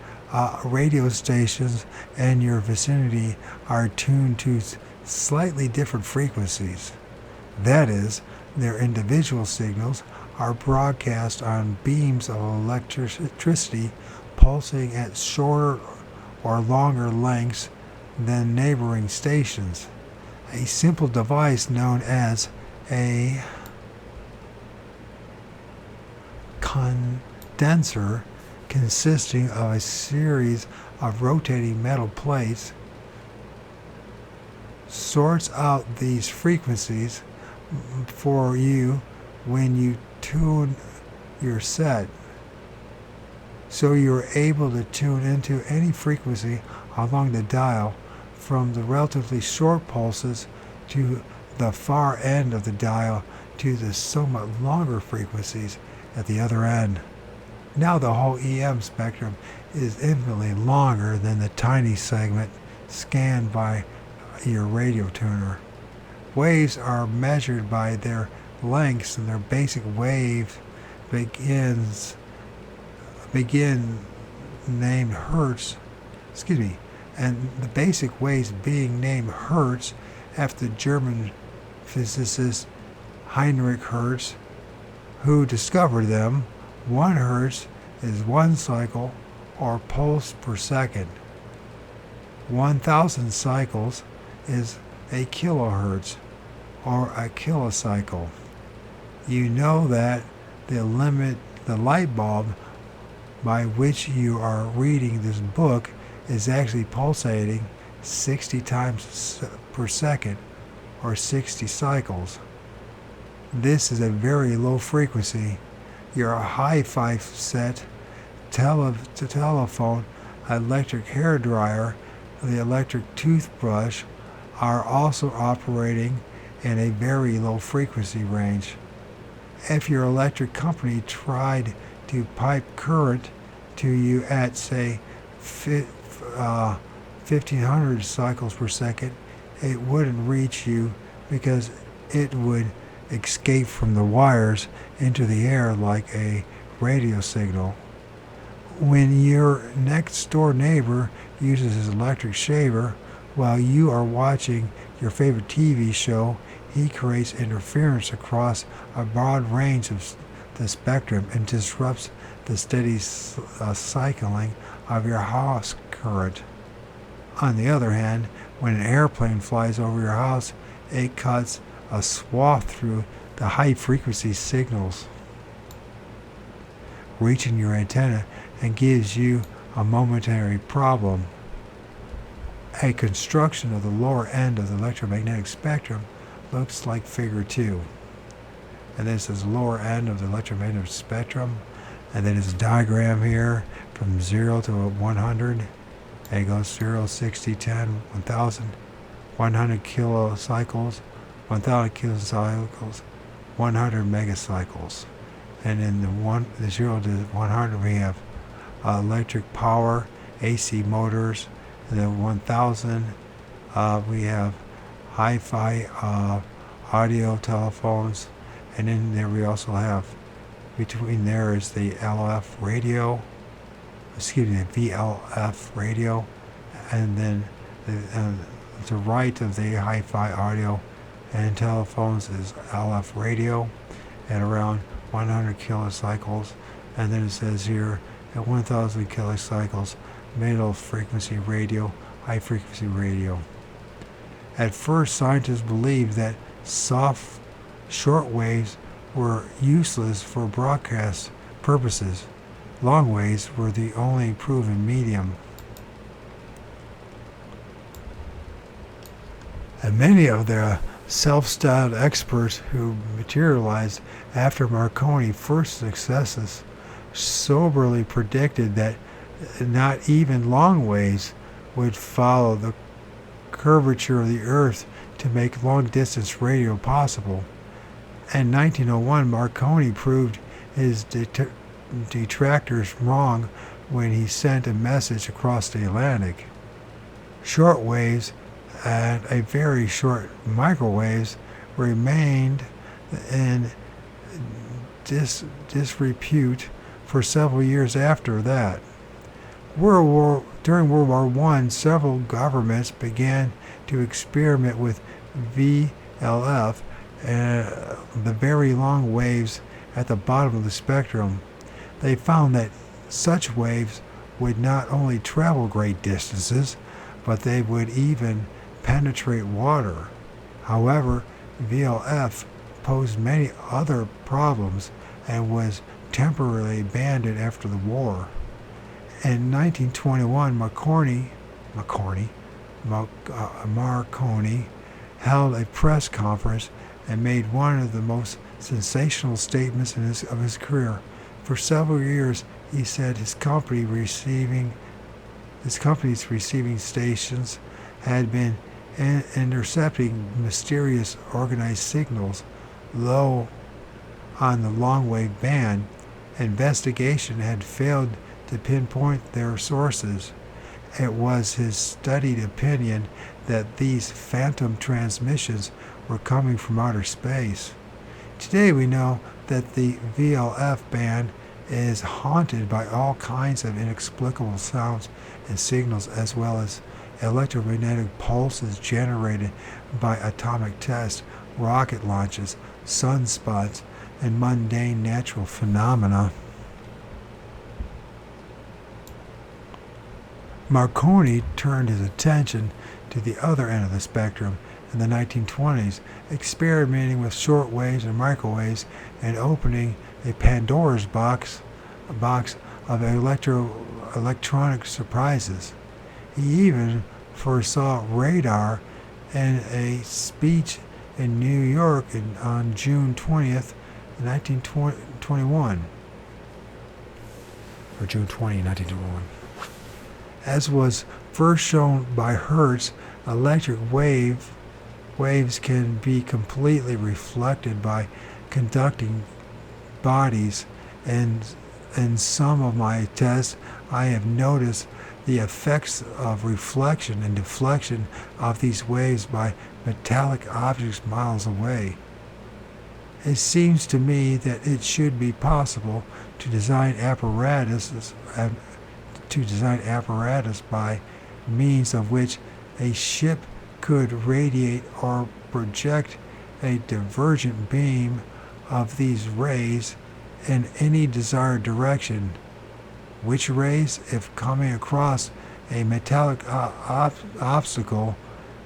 Speaker 1: radio stations in your vicinity are tuned to slightly different frequencies. That is, their individual signals are broadcast on beams of electricity pulsing at shorter or longer lengths than neighboring stations. A simple device known as a condenser, consisting of a series of rotating metal plates, sorts out these frequencies for you when you tune your set, so you're able to tune into any frequency along the dial, from the relatively short pulses to the far end of the dial to the somewhat longer frequencies at the other end. Now the whole EM spectrum is infinitely longer than the tiny segment scanned by your radio tuner. Waves are measured by their lengths, and their basic wave begin named Hertz. And the basic waves being named Hertz after the German physicist Heinrich Hertz, who discovered them. 1 Hertz is 1 cycle or pulse per second. 1,000 cycles is a kilohertz or a kilocycle. You know that the light bulb by which you are reading this book is actually pulsating 60 times per second or 60 cycles. This is a very low frequency. Your hi-fi set, telephone, electric hair dryer, the electric toothbrush are also operating in a very low frequency range. If your electric company tried to pipe current to you at, say, 1,500 cycles per second, it wouldn't reach you because it would escape from the wires into the air like a radio signal. When your next door neighbor uses his electric shaver while you are watching your favorite TV show. He creates interference across a broad range of the spectrum and disrupts the steady cycling of your house current. On the other hand, when an airplane flies over your house, it cuts a swath through the high-frequency signals, reaching your antenna and gives you a momentary problem. A construction of the lower end of the electromagnetic spectrum looks like figure 2. And this is lower end of the electromagnetic spectrum, and then it's a diagram here from 0 to 100. And it goes 0, 60, 10, 1000, 100 kilocycles, 1000 kilocycles, 100 megacycles. And in the 0 to 100 we have electric power, AC motors. And then 1000 we have hi-fi audio telephones. And in there we also have, between there is the VLF radio, and then the right of the hi-fi audio and telephones is LF radio at around 100 kilocycles, and then it says here at 1000 kilocycles, middle frequency radio, high frequency radio. At first, scientists believed that soft short waves were useless for broadcast purposes. Long waves were the only proven medium. And many of the self-styled experts who materialized after Marconi's first successes soberly predicted that not even long waves would follow the curvature of the Earth to make long-distance radio possible. In 1901, Marconi proved his detractors wrong when he sent a message across the Atlantic. Short waves and a very short microwaves remained in disrepute for several years after that. During World War I, several governments began to experiment with VLF, the very long waves at the bottom of the spectrum. They found that such waves would not only travel great distances, but they would even penetrate water. However, VLF posed many other problems and was temporarily banned after the war. In 1921, Marconi held a press conference and made one of the most sensational statements of his career. For several years, he said his company's receiving stations had been intercepting mysterious organized signals low on the long-wave band. Investigation had failed to pinpoint their sources. It was his studied opinion that these phantom transmissions were coming from outer space. Today we know that the VLF band is haunted by all kinds of inexplicable sounds and signals, as well as electromagnetic pulses generated by atomic tests, rocket launches, sunspots, and mundane natural phenomena. Marconi turned his attention to the other end of the spectrum in the 1920s, experimenting with short waves and microwaves and opening a Pandora's box of electronic surprises. He even foresaw radar in a speech in New York on June 20th, 1921, or June 20, 1921. As was first shown by Hertz, electric waves can be completely reflected by conducting bodies, and in some of my tests I have noticed the effects of reflection and deflection of these waves by metallic objects miles away. It seems to me that it should be possible to design apparatus by means of which a ship could radiate or project a divergent beam of these rays in any desired direction, which rays, if coming across a metallic obstacle,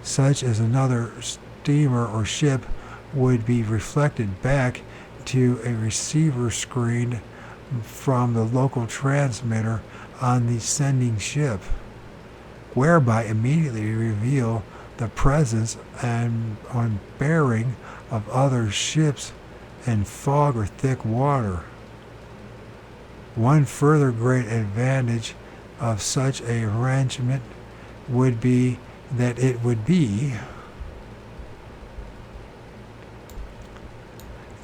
Speaker 1: such as another steamer or ship, would be reflected back to a receiver screen from the local transmitter on the sending ship, whereby immediately reveal the presence and bearing of other ships in fog or thick water. One further great advantage of such a arrangement would be that it would be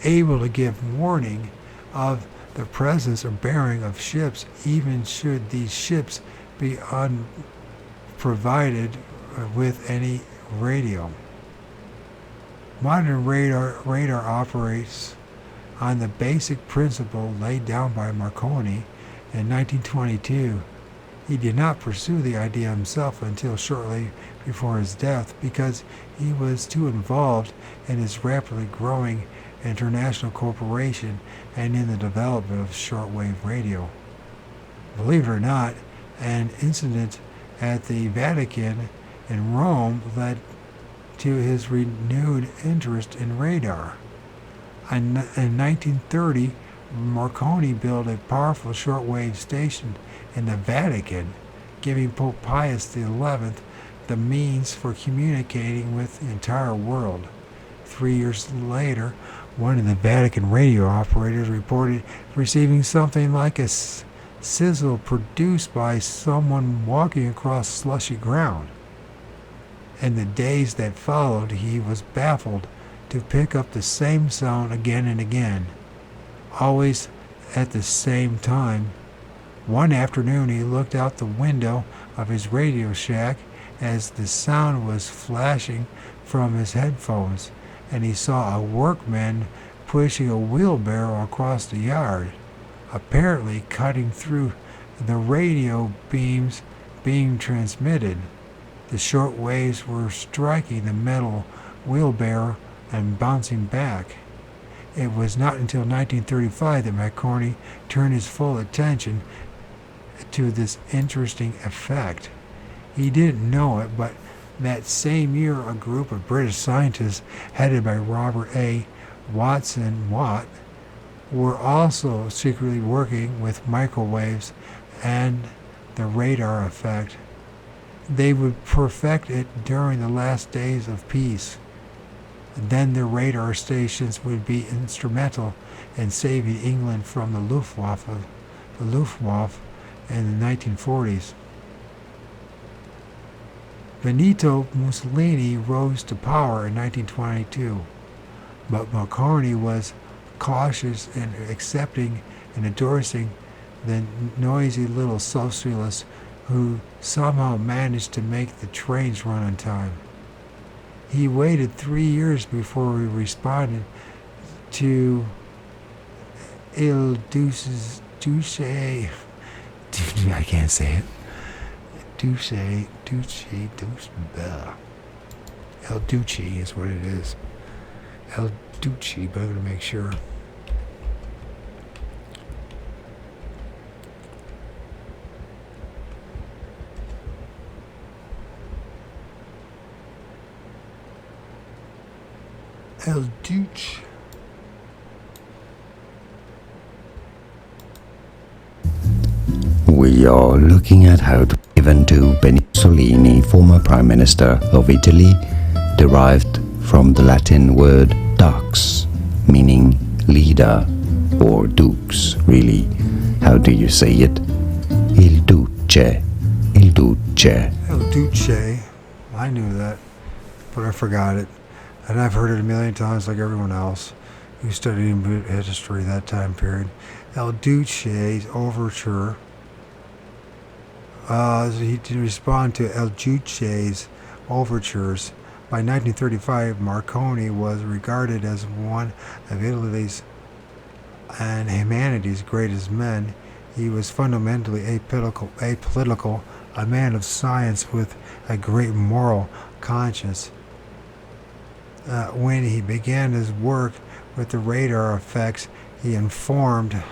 Speaker 1: able to give warning of the presence or bearing of ships, even should these ships be unprovided with any radio. Modern radar operates on the basic principle laid down by Marconi in 1922. He did not pursue the idea himself until shortly before his death because he was too involved in his rapidly growing international corporation and in the development of shortwave radio. Believe it or not, an incident at the Vatican in Rome led to his renewed interest in radar. In 1930, Marconi built a powerful shortwave station in the Vatican, giving Pope Pius XI the means for communicating with the entire world. 3 years later, one of the Vatican radio operators reported receiving something like a sizzle produced by someone walking across slushy ground. In the days that followed, he was baffled to pick up the same sound again and again, always at the same time. One afternoon he looked out the window of his radio shack as the sound was flashing from his headphones, and he saw a workman pushing a wheelbarrow across the yard, apparently cutting through the radio beams being transmitted. The short waves were striking the metal wheelbarrow and bouncing back. It was not until 1935 that Marconi turned his full attention to this interesting effect. He didn't know it, but that same year a group of British scientists headed by Robert A. Watson Watt were also secretly working with microwaves and the radar effect. They would perfect it during the last days of peace. Then the radar stations would be instrumental in saving England from the Luftwaffe in the 1940s. Benito Mussolini rose to power in 1922, but Marconi was cautious in accepting and endorsing the noisy little socialist who somehow managed to make the trains run on time. He waited 3 years before he responded to Il Duce, I can't say it. Duce, El Duce is what it is. El Duce, but I'm going to make sure. El Duce.
Speaker 6: We are looking at how to given to Benito Mussolini, former Prime Minister of Italy, derived from the Latin word dux, meaning leader, or dux, really. How do you say it? Il Duce. Il Duce.
Speaker 1: El Duce. I knew that, but I forgot it. And I've heard it a million times like everyone else who studied history that time period. El Duce's overture. He did respond to El Duce's overtures. By 1935, Marconi was regarded as one of Italy's and humanity's greatest men. He was fundamentally apolitical, a man of science with a great moral conscience. When he began his work with the radar effects, he informed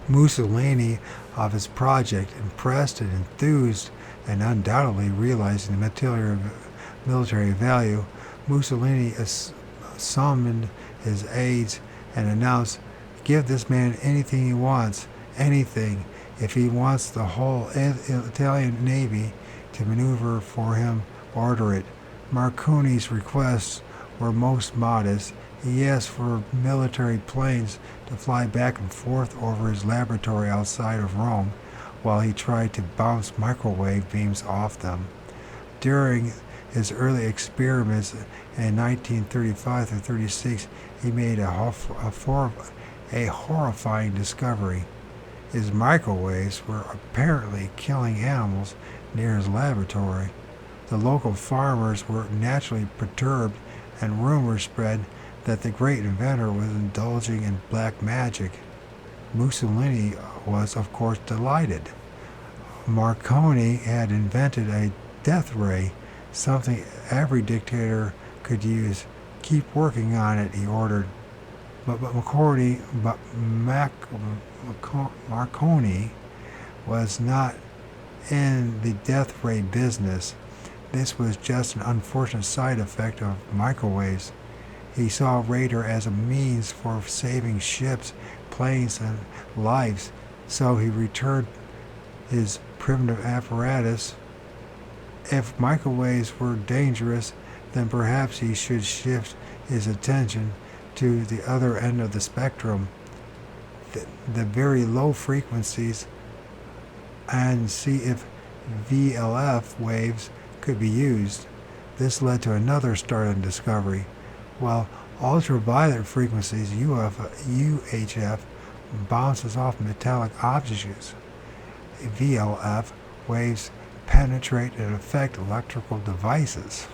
Speaker 1: Mussolini of his project, impressed and enthused, and undoubtedly realizing the military value. Mussolini summoned his aides and announced, "Give this man anything he wants, anything. If he wants the whole Italian Navy to maneuver for him, order it." Marconi's requests were most modest. He asked for military planes to fly back and forth over his laboratory outside of Rome, while he tried to bounce microwave beams off them. During his early experiments in 1935 through 36, he made a horrifying discovery. His microwaves were apparently killing animals near his laboratory. The local farmers were naturally perturbed, and rumors spread that the great inventor was indulging in black magic. Mussolini was, of course, delighted. Marconi had invented a death ray, something every dictator could use. "Keep working on it," he ordered. But Marconi was not in the death ray business. This was just an unfortunate side effect of microwaves. He saw radar as a means for saving ships, planes, and lives, so he returned his primitive apparatus. If microwaves were dangerous, then perhaps he should shift his attention to the other end of the spectrum, the very low frequencies, and see if VLF waves could be used. This led to another startling discovery. While ultraviolet frequencies UHF bounces off metallic objects, VLF waves penetrate and affect electrical devices.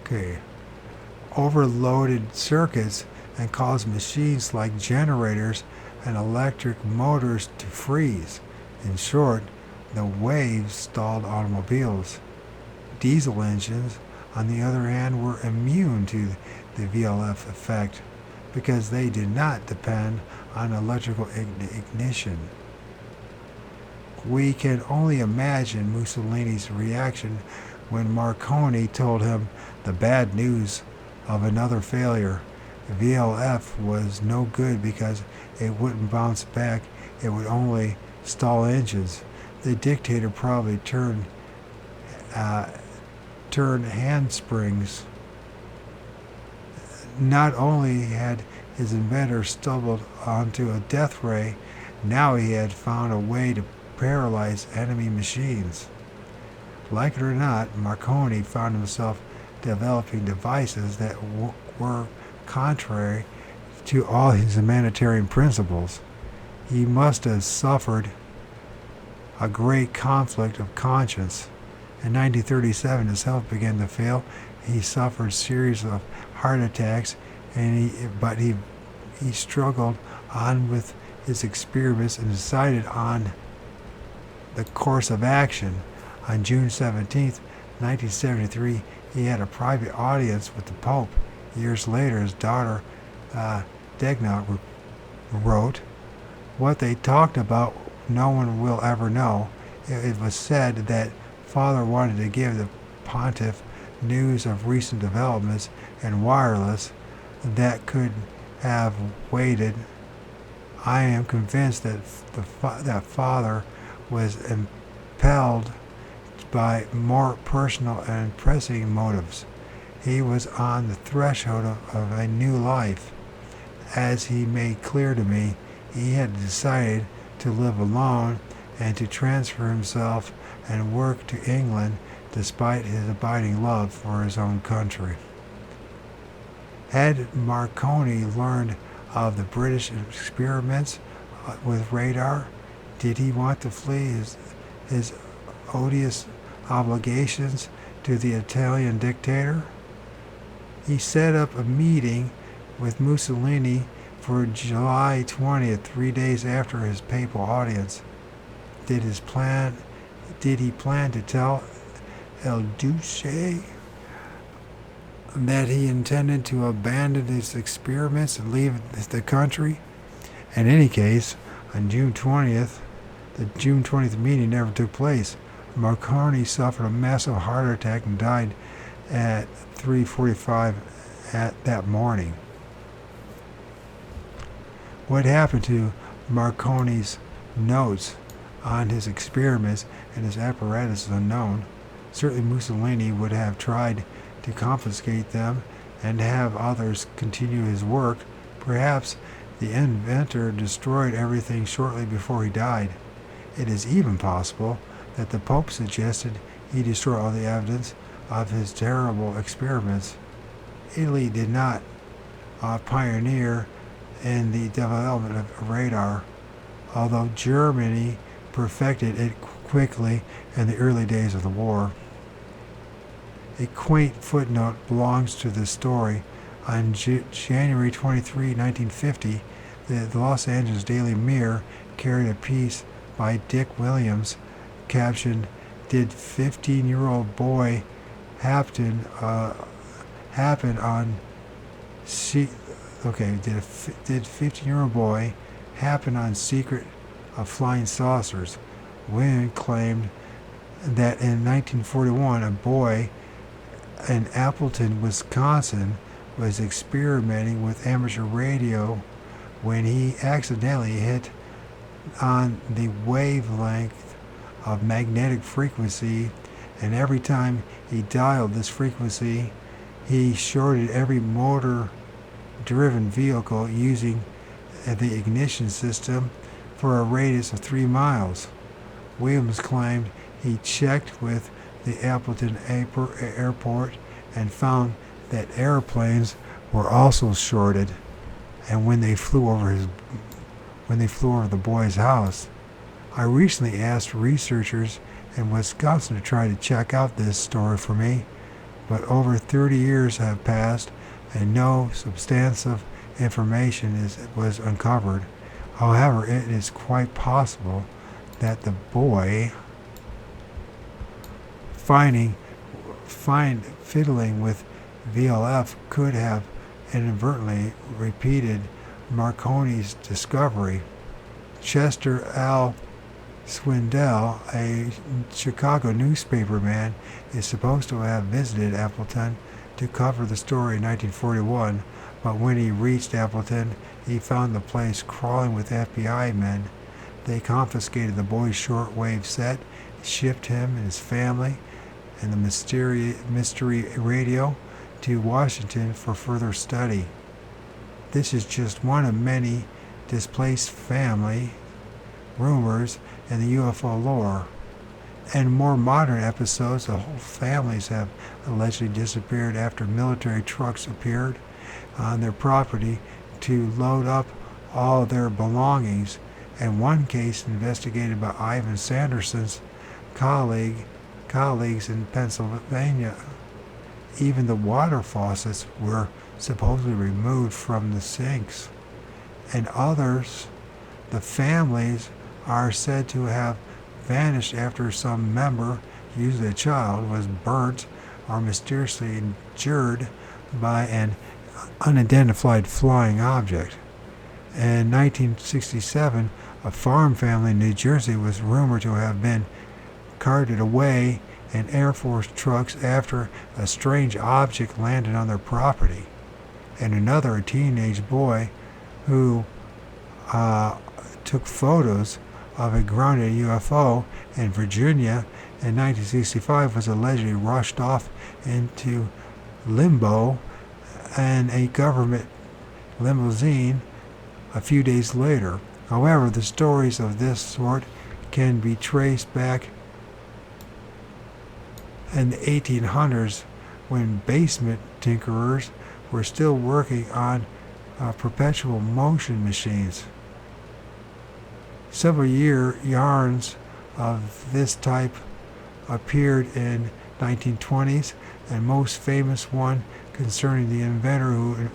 Speaker 1: Okay. Overloaded circuits and cause machines like generators and electric motors to freeze. In short, the waves stalled automobiles. Diesel engines, on the other hand, were immune to the VLF effect because they did not depend on electrical ignition. We can only imagine Mussolini's reaction when Marconi told him the bad news of another failure. VLF was no good because it wouldn't bounce back, it would only stall engines. The dictator probably turned handsprings. Not only had his inventor stumbled onto a death ray, now he had found a way to paralyze enemy machines. Like it or not, Marconi found himself developing devices that were contrary to all his humanitarian principles. He must have suffered a great conflict of conscience. In 1937, his health began to fail. He suffered a series of heart attacks, but he struggled on with his experiments and decided on the course of action. On June 17, 1973, he had a private audience with the Pope. Years later, his daughter, Degna, wrote, "What they talked about, no one will ever know. It was said that Father wanted to give the Pontiff news of recent developments in wireless that could have waited. I am convinced that that Father was impelled by more personal and pressing motives. He was on the threshold of a new life. As he made clear to me, he had decided to live alone and to transfer himself and work to England despite his abiding love for his own country." Had Marconi learned of the British experiments with radar? Did he want to flee his odious obligations to the Italian dictator. He set up a meeting with Mussolini for July 20th, 3 days after his papal audience. Did he plan to tell El Duce that he intended to abandon his experiments and leave the country? In any case, on June 20th, the June 20th meeting never took place. Marconi suffered a massive heart attack and died at 3:45 that morning. What happened to Marconi's notes on his experiments and his apparatus is unknown. Certainly Mussolini would have tried to confiscate them and have others continue his work. Perhaps the inventor destroyed everything shortly before he died. It is even possible that the Pope suggested he destroy all the evidence of his terrible experiments. Italy did not pioneer in the development of radar, although Germany perfected it quickly in the early days of the war. A quaint footnote belongs to this story. On January 23, 1950, the Los Angeles Daily Mirror carried a piece by Dick Williams captioned, "Did 15-year-old boy happen on did 15-year-old boy happen on secret of flying saucers?" Williams claimed that in 1941 a boy in Appleton, Wisconsin was experimenting with amateur radio when he accidentally hit on the wavelength of magnetic frequency, and every time he dialed this frequency he shorted every motor driven vehicle using the ignition system for a radius of 3 miles. Williams claimed he checked with the Appleton airport and found that airplanes were also shorted, and when they flew over the boy's house. I recently asked researchers in Wisconsin to try to check out this story for me, but over 30 years have passed and no substantive information was uncovered. However, it is quite possible that the boy fiddling with VLF could have inadvertently repeated Marconi's discovery. Chester L. Swindell, a Chicago newspaperman, is supposed to have visited Appleton to cover the story in 1941, but when he reached Appleton, he found the place crawling with FBI men. They confiscated the boy's shortwave set, shipped him and his family and the mystery radio to Washington for further study. This is just one of many displaced family rumors in the UFO lore. In more modern episodes, the whole families have allegedly disappeared after military trucks appeared on their property to load up all their belongings. In one case investigated by Ivan Sanderson's colleagues in Pennsylvania, even the water faucets were supposedly removed from the sinks. In others, the families are said to have vanished after some member, usually a child, was burnt or mysteriously injured by an unidentified flying object. In 1967, a farm family in New Jersey was rumored to have been carted away in Air Force trucks after a strange object landed on their property. And another, a teenage boy who took photos of a grounded UFO in Virginia in 1965 was allegedly rushed off into limbo in a government limousine a few days later. However, the stories of this sort can be traced back in the 1800s when basement tinkerers were still working on perpetual motion machines. Several yarns of this type appeared in 1920s, and most famous one concerning the inventor who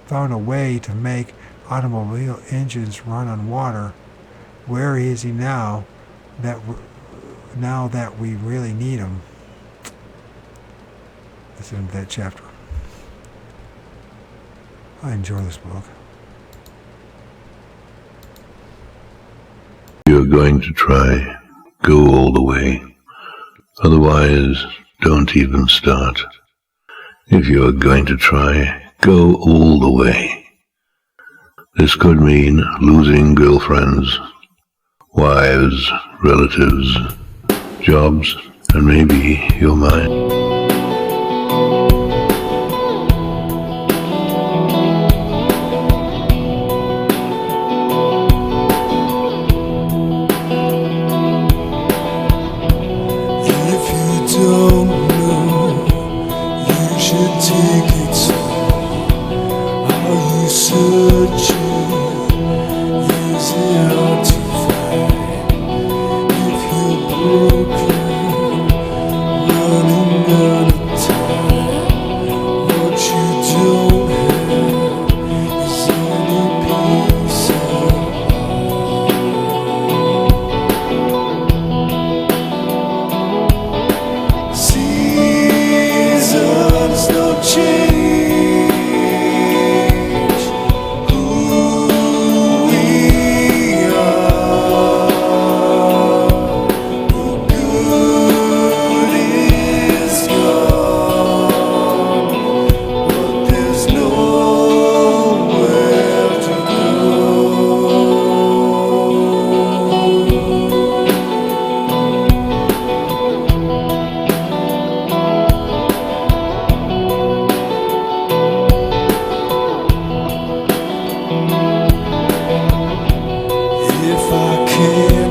Speaker 1: found a way to make automobile engines run on water. Where is he now that we really need him? That's in that chapter. I enjoy this book.
Speaker 7: You're going to try, go all the way. Otherwise, don't even start. If you're going to try, go all the way. This could mean losing girlfriends, wives, relatives, jobs, and maybe your mind.
Speaker 8: If I can